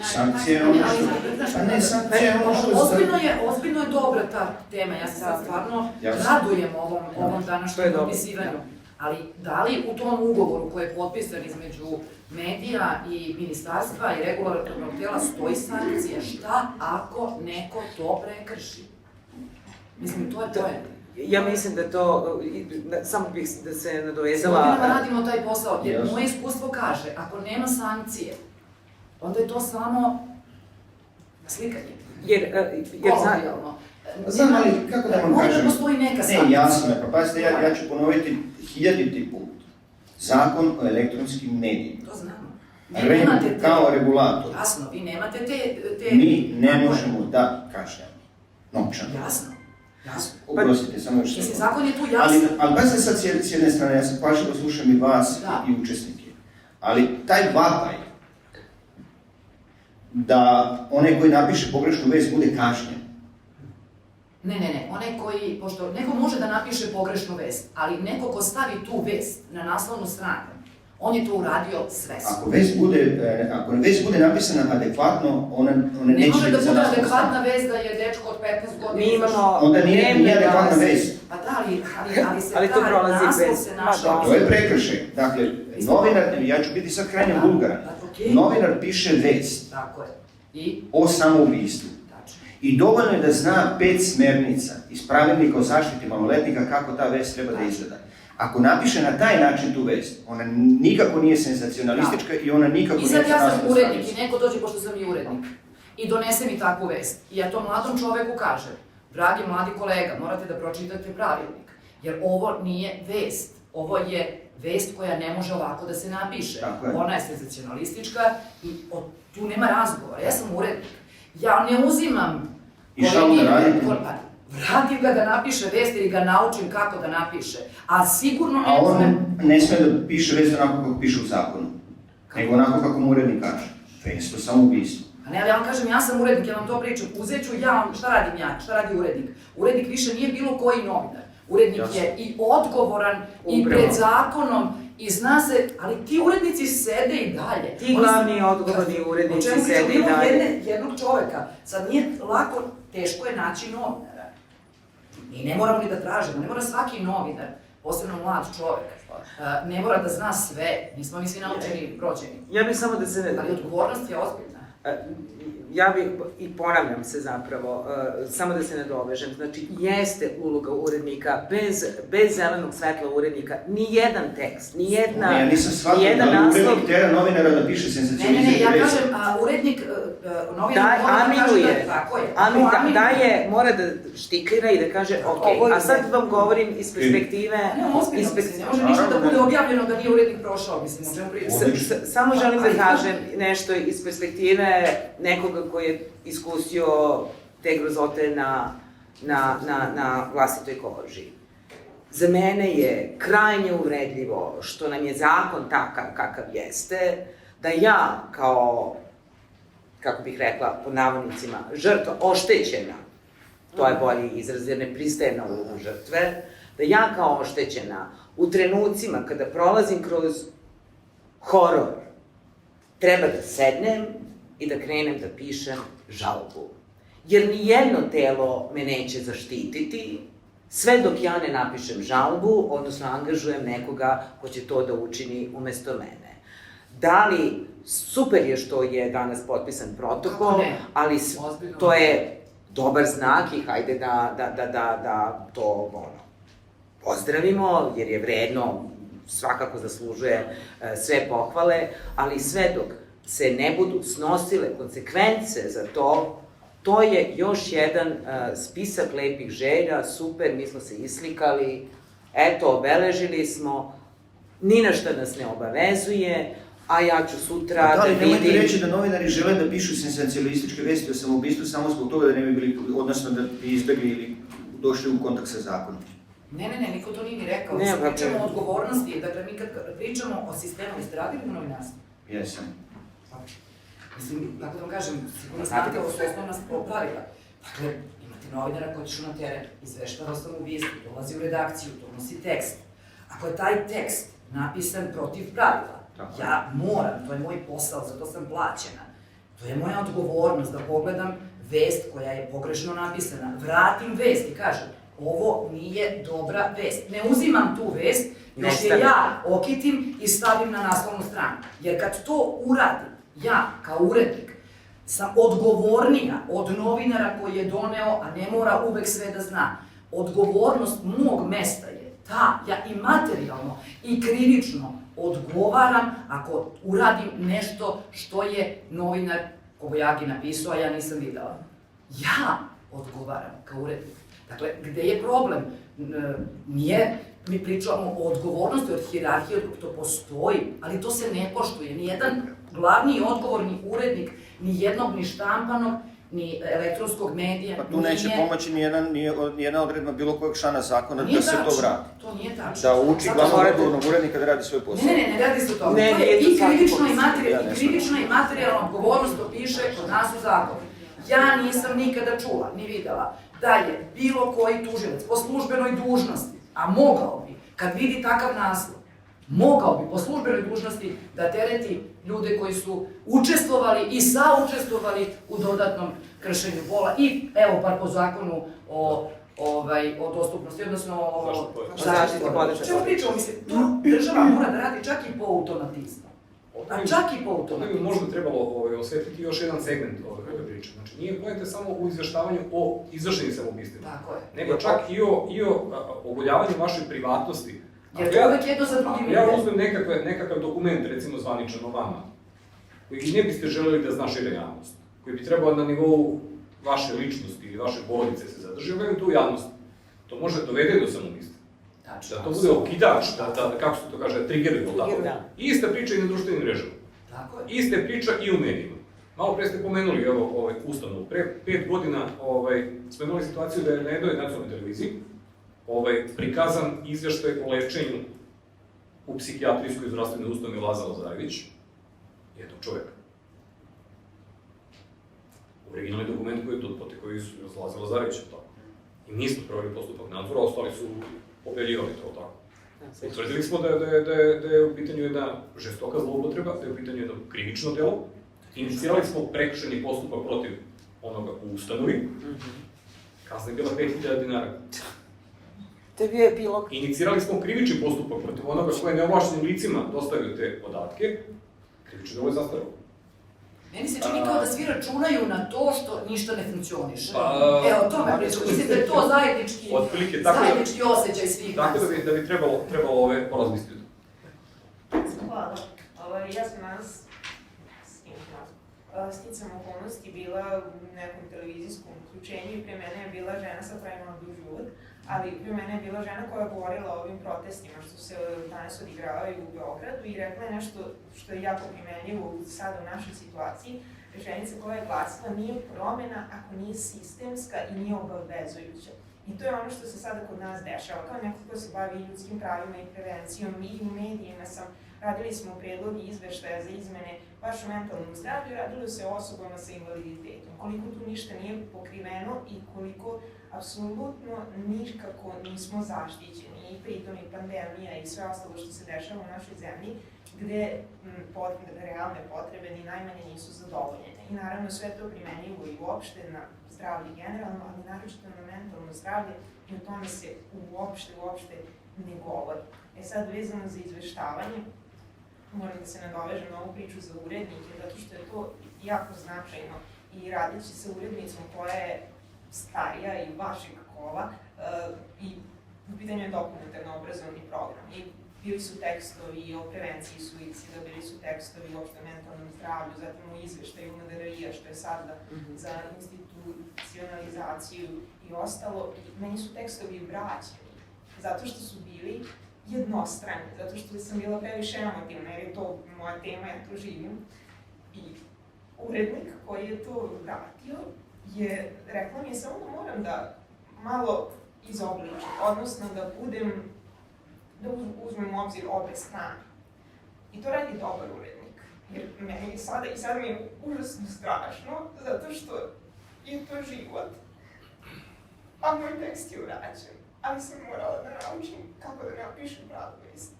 Sankcije je ono što... ne, sankcije je ono što... Ozbiljno je dobra ta tema, ja se sad stvarno radujem ovom današnjem potpisivanju. Ali da li u tom ugovoru koji je potpisan između medija i ministarstva i regulatornog tela stoji sankcija? Šta ako neko to prekrši? Mislim, to je poenta. Ja mislim da to, samo bih da se nadovezala... Godinama radimo taj posao, jer moje iskustvo kaže, ako nema sankcije, onda je to samo slikanje. Kolonijalno. Znam, ali kako da vam kažem? Možda postoji neka sankcija. Ne, jasno je, pa pazite, ja ću ponoviti 1000. put. Zakon o elektronskim medijima. To znamo. Kao regulator. Jasno, vi nemate te... Mi ne možemo da kažemo novčano. Jasno. Oprostite, samo još... Mislim, zakon je tu jasan. Ali pazite sad s jedne strane, ja sam pažljivo slušam i vas i učesnike. Ali taj vapaj da onaj koji napiše pogrešnu vest bude kažnjen. Ne, onaj koji, pošto neko može da napiše pogrešnu vest, ali neko ko stavi tu vest na naslovnu stranu, on je to uradio svesno. Ako vest bude napisana adekvatno, ona neće biti za Ne može da bude naslovnu adekvatna vest da je dečko od 15 godina. Mi imamo... Onda nije adekvatna vest. Pa da, ali se Ali to taj prolazi naslov bez- se našao. To je prekršaj. Dakle, novinar, ja ću biti sad krajnje vulgaran, novinar piše vest Tako je. I? o samoubistvu. I dovoljno je da zna 5 smernica iz pravilnika o zaštiti maloletnika kako ta vest treba da izgleda. Ako napiše na taj način tu vest, ona nikako nije senzacionalistička i ona nikako I nije... sad ja sam urednik i neko dođe, pošto sam i urednik, i donese mi takvu vest. I ja to mladom čoveku kažem, dragi mladi kolega, morate da pročitate pravilnik, jer ovo nije vest, ovo je vest koja ne može ovako da se napiše. Ona je senzacionalistička i tu nema razgovora. Ja sam urednik. Ja ne uzimam... I šta onda radite? Vratim ga da napiše vest ili ga naučim kako da napiše. A sigurno... A on ne sme da piše vest onako kako piše u zakonu, nego onako kako mu urednik kaže. Vest o samoubistvu. A ne, ali ja vam kažem, ja sam urednik, ja vam to pričam. Uzet ću ja, šta radim ja? Šta radi urednik? Urednik više nije bilo koji novinar. Urednik je i odgovoran i pred zakonom i zna se, ali ti urednici sede i dalje. Ti glavni odgovorni urednici sede i dalje. Jednog čoveka. Sad nije lako, teško je naći novinara. I ne moramo ni da tražimo, ne mora svaki novinar, posebno mlad čovek, ne mora da zna sve, nismo mi svi naučeni rođeni. Ja bih samo da se... Ali odgovornost je ozbiljna. Ja bih, i ponavljam se zapravo, samo da se nadovežem, znači jeste uloga urednika, bez zelenog svetla urednika, ni jedan tekst, ni jedna... Ja nisam shvatio da li urednik tera novinara da piše senzacionalističke Ne, ja vesti. kažem, urednik, novinar mora da kaže da tako je. Mora da štiklira i da kaže, ok, a sad vam govorim iz perspektive... Ne može ništa da bude objavljeno da nije urednik prošao, mislim, o čemu pričam. Samo želim da kažem nešto iz perspektive nekoga koji je iskusio te grozote na vlastitoj koži. Za mene je krajnje uvredljivo što nam je zakon takav kakav jeste, da ja kao, kako bih rekla, po navodnicima, žrtva, oštećena, to je bolji izraz jer ne pristaje na ulogu žrtve, da ja kao oštećena u trenucima kada prolazim kroz horor, treba da sednem i da krenem da pišem žalbu. Jer nijedno telo me neće zaštititi, sve dok ja ne napišem žalbu, odnosno angažujem nekoga ko će to da učini umesto mene. Da li, super je što je danas potpisan protokol, ali to je dobar znak i hajde da to pozdravimo, jer je vredno, svakako zaslužuje sve pohvale, ali sve dok se ne budu snosile konsekvence za to, to je još jedan spisak lepih želja, super, mi smo se islikali, eto, obeležili smo, ni na šta nas ne obavezuje, a ja ću sutra da vidim... Da li nemojte reći da novinari žele da pišu senzacionalističke vesti o samoubistvu samo zbog toga da ne bi bili, odnosno da bi izbegli ili došli u kontakt sa zakonom? Ne, niko to nije ni rekao. Pričamo o odgovornosti, dakle mi kad pričamo o sistemu, jeste radili u novinarstvu? Jesam. Mislim, kako da vam kažem, sigurno znate, ovo su osnovna pravila. Dakle, imate novinara koji otišu na teren, izveštava o samoubistvu, dolazi u redakciju, donosi tekst. Ako je taj tekst napisan protiv pravila, ja moram, to je moj posao, zato sam plaćena. To je moja odgovornost da pogledam vest koja je pogrešno napisana, vratim vest i kažem, ovo nije dobra vest. Ne uzimam tu vest, još je ja okitim i stavim na naslovnu stranu. Jer kad to uradim, ja, kao urednik, sam odgovornija od novinara koji je doneo, a ne mora uvek sve da zna. Odgovornost mog mesta je ta, ja i materijalno i krivično odgovaram ako uradim nešto što je novinar Kobojagi napisao, a ja nisam videla. Ja odgovaram kao urednik. Dakle, gde je problem? Nije, mi pričamo o odgovornosti, od hijerarhije, to postoji, ali to se ne poštuje. Nijedan glavni i odgovorni urednik, ni jednog ni štampanog, ni elektronskog medija. Pa tu neće pomoći nijedna odredba bilo kojeg člana zakona da se to vrati. To nije tačno. Da uči glavnog odgovornog urednika da radi svoj posao. Ne radi se o tome. To je i krivična i materijalna odgovornost, to piše kod nas u zakonu. Ja nisam nikada čula, ni videla, da je bilo koji tužilac po službenoj dužnosti, a mogao bi, kad vidi takav naslov, mogao bi po službenoj dužnosti da tereti ljude koji su učestvovali i saučestvovali u dodatnom kršenju pola i evo par po zakonu o dostupnosti, odnosno o zaštiti podataka. Čemu pričamo? Mislim, to država mora da radi čak i po automatizmu. A čak i po automatizmu. Možda trebalo osvetliti još jedan segment ove priče. Znači, nije pojete samo u izveštavanju o izvršenim samoubistvima, nego čak i o ogoljavanju vaše privatnosti. Jer to uvek jedno za drugim ide. Ja uzmem nekakav dokument, recimo zvaničan o vama, koji ne biste želeli da zna šira javnost, koji bi trebao na nivou vaše ličnosti ili vaše porodice se zadrži, objavim tu javnost. To može dovede do samoubistva. Da to bude okidač, kako se to kaže, trigger, tako. Ista priča i na društvenim mrežama. Iste priča i u medijima. Malo pre ste pomenuli ustanovu. Pre 5 godina smo imali situaciju da je na jednoj nacionalnoj televiziji prikazan izveštaj o lečenju u psihijatrijskoj zdravstvenoj ustanovi Laza Lazarević, jednog čoveka. Originalni dokument koji je potekao iz Laza Lazarevića, tako. I mi smo proveli postupak nadzora, ostali su obeljivali to, tako. Utvrdili smo da je u pitanju jedna žestoka zloupotreba, da je u pitanju jedno krivično delo. Inicirali smo prekršajni postupak protiv onoga u ustanovi. Kazna je bila 5.000 dinara. To je bio epilog. Inicirali smo krivični postupak protiv onoga koje neovlašćenim licima dostavio te podatke. Krivično delo je zastaralo. Meni se čini kao da svi računaju na to što ništa ne funkcioniše. Evo, o tome pričam. Mislim da je to zajednički osjećaj svih nas. Tako da bi trebalo porazmisliti. Hvala. Ja sam danas sticam okolnosti bila u nekom televizijskom uključenju i pre mene je bila žena sa pravima duž život, ali pre mene je bila žena koja je govorila o ovim protestima što se danas odigravaju u Beogradu i rekla je nešto što je jako primenljivo sada u našoj situaciji. Rečenica koja je glasila: nije promena ako nije sistemska i nije obavezujuća. I to je ono što se sada kod nas dešava. Kao neko ko se bavi ljudskim pravima i prevencijom i u medijima radili smo predlogi izveštaja za izmene baš o mentalnom zdravlju, radilo se o osobama sa invaliditetom. Koliko tu ništa nije pokriveno i koliko apsolutno nikako nismo zaštićeni, i pritom i pandemija i sve ostalo što se dešava u našoj zemlji, gde realne potrebe ni najmanje nisu zadovoljene. I naravno sve to primenjivo i uopšte na zdravlje generalno, ali naročito na mentalno zdravlje, i o tome se uopšte ne govori. Sad, vezano za izveštavanje, moram da se nadovežem na ovu priču za urednike, zato što je to jako značajno i radići sa urednicom koja je starija i vašeg kova i u pitanju je dokumentarno obrazovni program. I bili su tekstovi o prevenciji suicida, bili su tekstovi uopšte o mentalnom zdravlju, zatim o izveštaju MDRI-a, što je sada za institucionalizaciju i ostalo. I meni su tekstovi vraćeni, zato što su bili jednostrani, zato što sam bila previše emotivna, jer je to moja tema, ja to živim. I urednik koji je to vratio je rekla mi je samo da moram da malo izobličim, odnosno da uzmem u obzir obe strane. I to radi dobar urednik, jer meni je sada mi je užasno strašno, zato što je to život, a moj tekst je urađen. Ali sam morala da naučim kako da napišem pravu vest.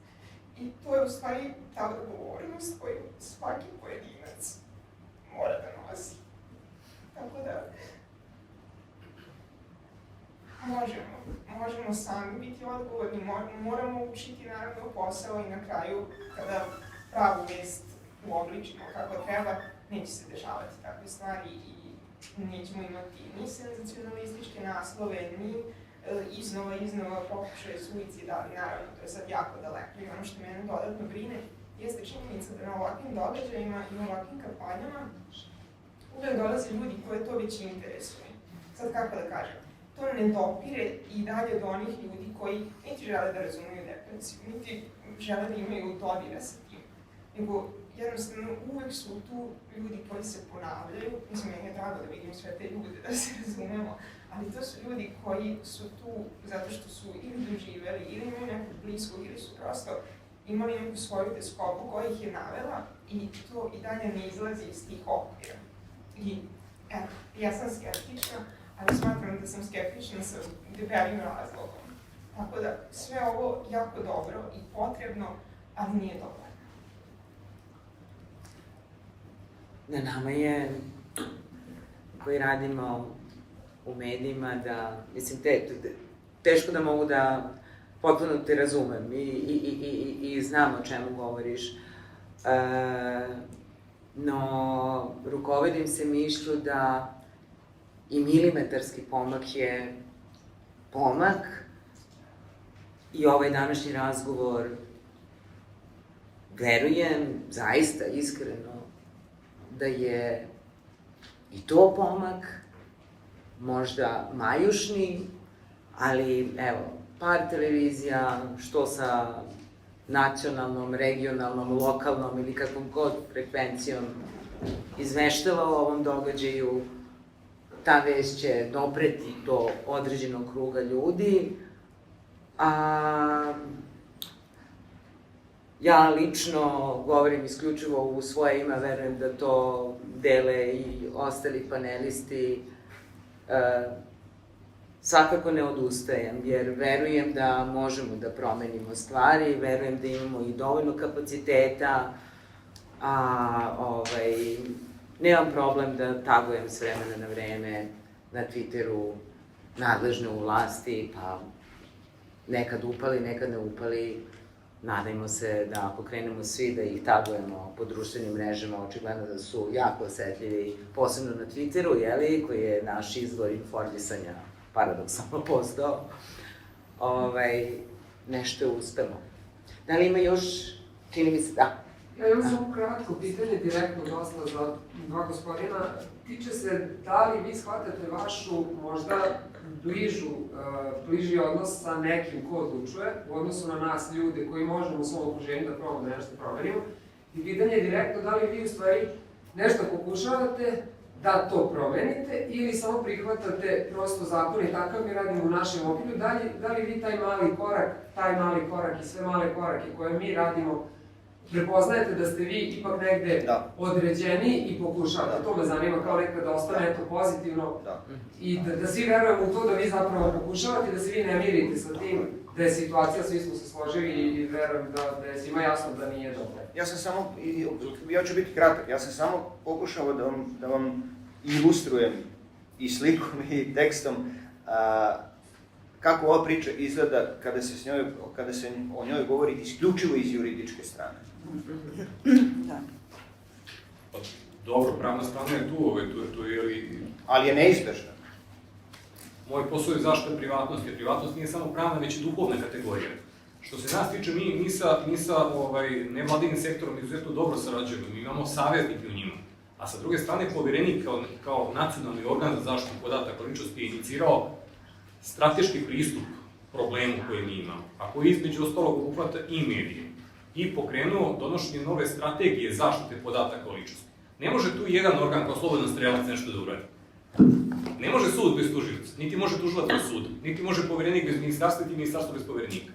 I to je u stvari ta odgovornost koju svaki pojedinac mora da nosi. Tako da možemo sami biti odgovorni, moramo učiti naravno posao i na kraju kada pravu vest uobličimo kako treba, neće se dešavati takve stvari i nećemo imati ni senzacionalističke naslove, ni iznova pokušaje suicida, ali naravno to je sad jako daleko. I ono što mene dodatno brine jeste činjenica da na ovakvim događajima i ovakvim kampanjama uvek dolaze ljudi koje to već interesuje. Sad kako da kažem, to ne dopire i dalje do onih ljudi koji niti žele da razumiju depresiju, niti žele da imaju dodira sa tim. nego jednostavno uvek su tu ljudi koji se ponavljaju. Mislim, meni je drago da vidim sve te ljude, da se razumemo, ali to su ljudi koji su tu zato što su ili doživeli, ili imaju nekog bliskog, ili su prosto imali neku svoju teskobu koja ih je navela i to i dalje ne izlazi iz tih okvira. I eto, ja sam skeptična, ali smatram da sam skeptična sa debelim razlogom. Tako da sve ovo jako dobro i potrebno, ali nije dobro. Na nama je, koji radimo u medijima, da, mislim, teško da mogu da potpuno te razumem i znam o čemu govoriš. No, rukovodim se mišlju da i milimetarski pomak je pomak i ovaj današnji razgovor, verujem, zaista, iskreno, da je i to pomak, možda majušni, ali evo, par televizija, što sa nacionalnom, regionalnom, lokalnom ili kakvom god frekvencijom izveštava o ovom događaju, ta vest će dopreti do određenog kruga ljudi, a ja lično govorim isključivo u svoje ime, verujem da to dele i ostali panelisti, svakako ne odustajem, jer verujem da možemo da promenimo stvari, verujem da imamo i dovoljno kapaciteta, a nemam problem da tagujem s vremena na vreme na Twitteru nadležne u vlasti, pa nekad upali, nekad ne upali. Nadajmo se da ako krenemo svi da ih tagujemo po društvenim mrežama, očigledno da su jako osetljivi, posebno na Twitteru, jeli, koji je naš izvor informisanja paradoksalno postao, nešto uspemo. Da li ima još, čini mi se, da? Ja imam samo kratko pitanje, direktno dosta za dva gospodina. Tiče se da li vi shvatate vašu možda bliži odnos sa nekim ko odlučuje u odnosu na nas ljude koji možemo u svom okruženju da probamo da nešto promenimo. I pitanje je direktno da li vi u stvari nešto pokušavate da to promenite ili samo prihvatate prosto zakon i takav mi radimo u našem okviru. Da li vi taj mali korak i sve male korake koje mi radimo prepoznajete da ste vi ipak negde određeni i pokušavate. To me zanima kao nekada da ostane to pozitivno i da svi verujemo u to da vi zapravo pokušavate, da se vi ne mirite sa tim, da je situacija, svi smo se složili i verujem da je svima jasno da nije dobro. Ja ću biti kratak, ja sam samo pokušao da vam ilustrujem i slikom i tekstom kako ova priča izgleda kada se o njoj govori isključivo iz juridičke strane. Dobro, pravna strana je tu je... Ali je neizbežna. Moj posao je zaštita privatnosti. Privatnost nije samo pravna, već i duhovna kategorija. Što se nas tiče, mi sa nevladinim sektorom izuzetno dobro sarađujemo. Mi imamo saveznike u njima. A sa druge strane, Poverenik kao nacionalni organ za zaštitu podataka o ličnosti je inicirao strateški pristup problemu koji mi imamo, a koji između ostalog obuhvata i medije, i pokrenuo donošenje nove strategije zaštite podataka o ličnosti. Ne može tu jedan organ kao slobodan strelac nešto da uradi. Ne može sud bez tužioca, niti može tužilac bez suda, niti može Poverenik bez ministarstva, niti ministarstvo bez Poverenika.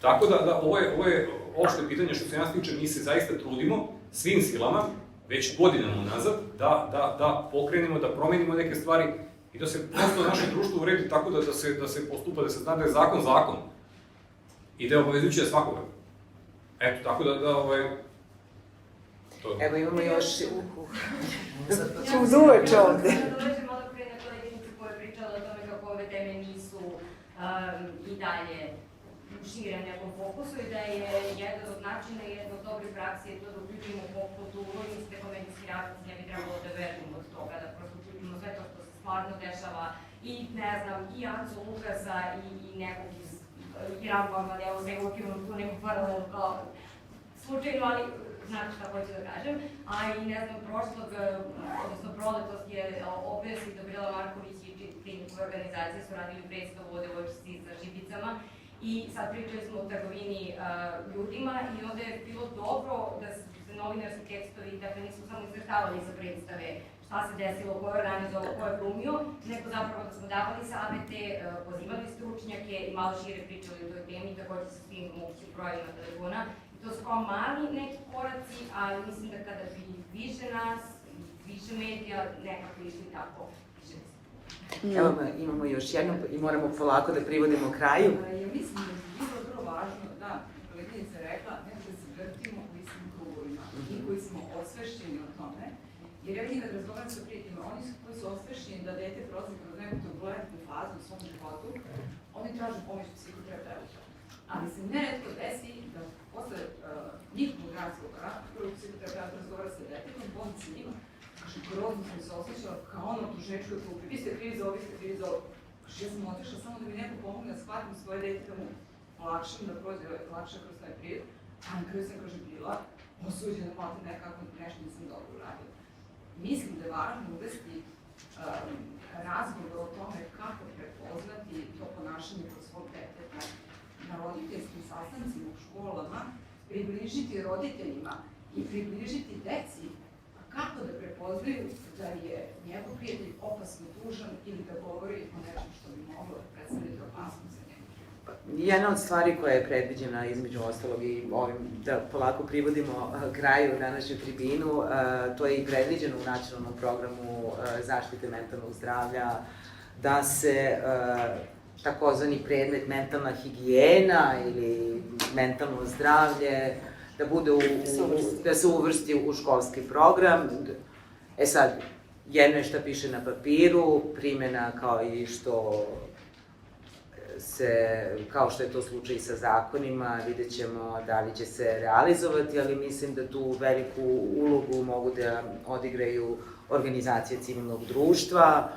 Tako da ovo je opšte pitanje što se nas tiče, mi se zaista trudimo svim silama, već godinama unazad, da pokrenemo, da promenimo neke stvari i da se prosto naše društvo uredi tako da se postupa, da se zna da je zakon zakon i da je obavezujući za svakoga. Eto, tako da Evo imamo još... Ću uveče ovde. Da dođem malo pre na koleginicu koja je pričala o tome kako ove teme nisu i dalje šire u nekom fokusu i da je jedan od načina i jedna od dobrih praksi je to da uključimo poput uvodnice, komedijski radnici, ne bi trebalo da verujemo od toga, da prosto uključimo sve to što se stvarno dešava i, ne znam, i Ancu Lukasa i nekog iz Rambama, da evo se ukinem tu neku paralelu kao slučajno, ali znate šta hoću da kažem, a i ne znam, odnosno proletos je OPS i Gabriela Marković i njihove organizacije su radili predstavu o devojčici sa šibicama i sad pričali smo o trgovini ljudima i onda je bilo dobro da se novinarski tekstovi, dakle nismo samo izveštavali sa predstave šta se desilo, ko je organizovao, ko je glumio, nego zapravo da smo davali savete, pozivali stručnjake i malo šire pričali o toj temi, takođe sa svim mogućim brojima telefona. I to su kao mali neki koraci, ali mislim da kada bi više nas, više medija, nekako išli tako, više mislim. Evo, imamo još jedno i moramo polako da privodimo kraju. Ja mislim da je bilo vrlo važno da, koleginica rekla, nekada se vrtimo u istim krugovima i koji smo osvešćeni o tome. Jer ja kad razgovaram sa prijateljima, oni koji su osvešćeni da dete prolazi kroz neku turbulentnu fazu u svom životu, oni traže pomoć psihoterapeuta. Ali se neretko desi da posle njihovog razgovora, prvog psihoterapeuta razgovara sa detetom, on sa njima, kaže, grozno sam se osjećala kao ono u tužničkoj klupi, vi ste krivi za ovo, vi ste krivi za ovo. Kaže, ja sam otišla samo da mi neko pomogne da shvatim svoje dete, da mu lakšem, da prođe lakše kroz taj period, a na kraju sam, kaže, bila osuđena, malo nekako nešto nisam dobro uradila. Mislim da je važno uvesti razgovor o tome kako prepoznati to ponašanje kod svog deteta na roditeljskim sastancima u školama, približiti roditeljima i približiti deci kako da prepoznaju da je njegov prijatelj opasno tužan ili da govori o nečem što bi moglo da predstaviti opasnost za njega. Jedna od stvari koja je predviđena između ostalog i ovim da polako privodimo kraju današnju tribinu, to je i predviđeno u nacionalnom programu zaštite mentalnog zdravlja, da se takozvani predmet mentalna higijena ili mentalno zdravlje da bude da se uvrsti u školski program. E sad, jedno je šta piše na papiru, primjena kao i što kao što je to slučaj sa zakonima, vidjet ćemo da li će se realizovati, ali mislim da tu veliku ulogu mogu da odigraju organizacije civilnog društva.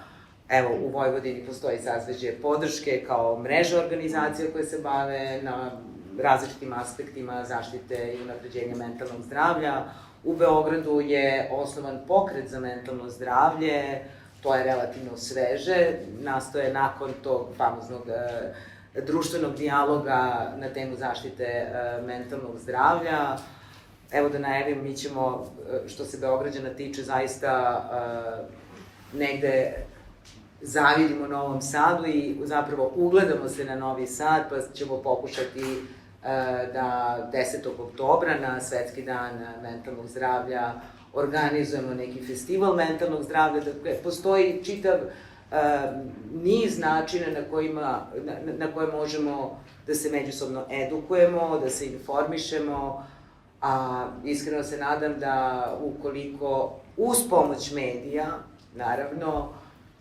Evo, u Vojvodini postoji sazveđe podrške kao mreža organizacija koje se bave na različitim aspektima zaštite i unapređenja mentalnog zdravlja. U Beogradu je osnovan pokret za mentalno zdravlje, to je relativno sveže, nastoje nakon tog famoznog društvenog dijaloga na temu zaštite mentalnog zdravlja. Evo da najavim, mi ćemo, što se Beograđana tiče, zaista negde zavidimo Novom Sadu i zapravo ugledamo se na Novi Sad, pa ćemo pokušati da 10. oktobra na Svetski dan mentalnog zdravlja organizujemo neki festival mentalnog zdravlja, da postoji čitav niz načina na koje možemo da se međusobno edukujemo, da se informišemo, a iskreno se nadam da ukoliko uz pomoć medija, naravno,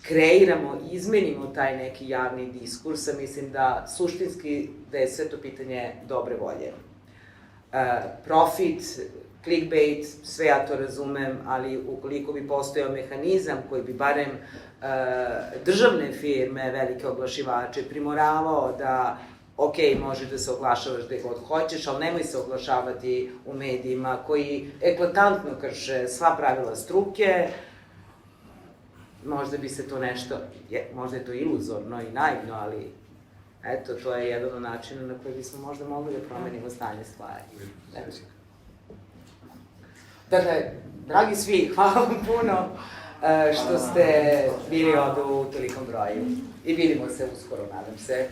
kreiramo, izmenimo taj neki javni diskurs, a mislim da suštinski da je sve to pitanje dobre volje. Profit, clickbait, sve ja to razumem, ali ukoliko bi postojao mehanizam koji bi barem državne firme, velike oglašivače, primoravao da ok, možeš da se oglašavaš gde god hoćeš, ali nemoj se oglašavati u medijima koji eklatantno krše sva pravila struke, možda bi se to nešto, možda je to iluzorno i naivno, ali eto, to je jedan od načina na koji bismo možda mogli da promenimo stanje stvari. Dakle, dragi svi, hvala vam puno što ste bili ovde u tolikom broju i vidimo se uskoro, nadam se.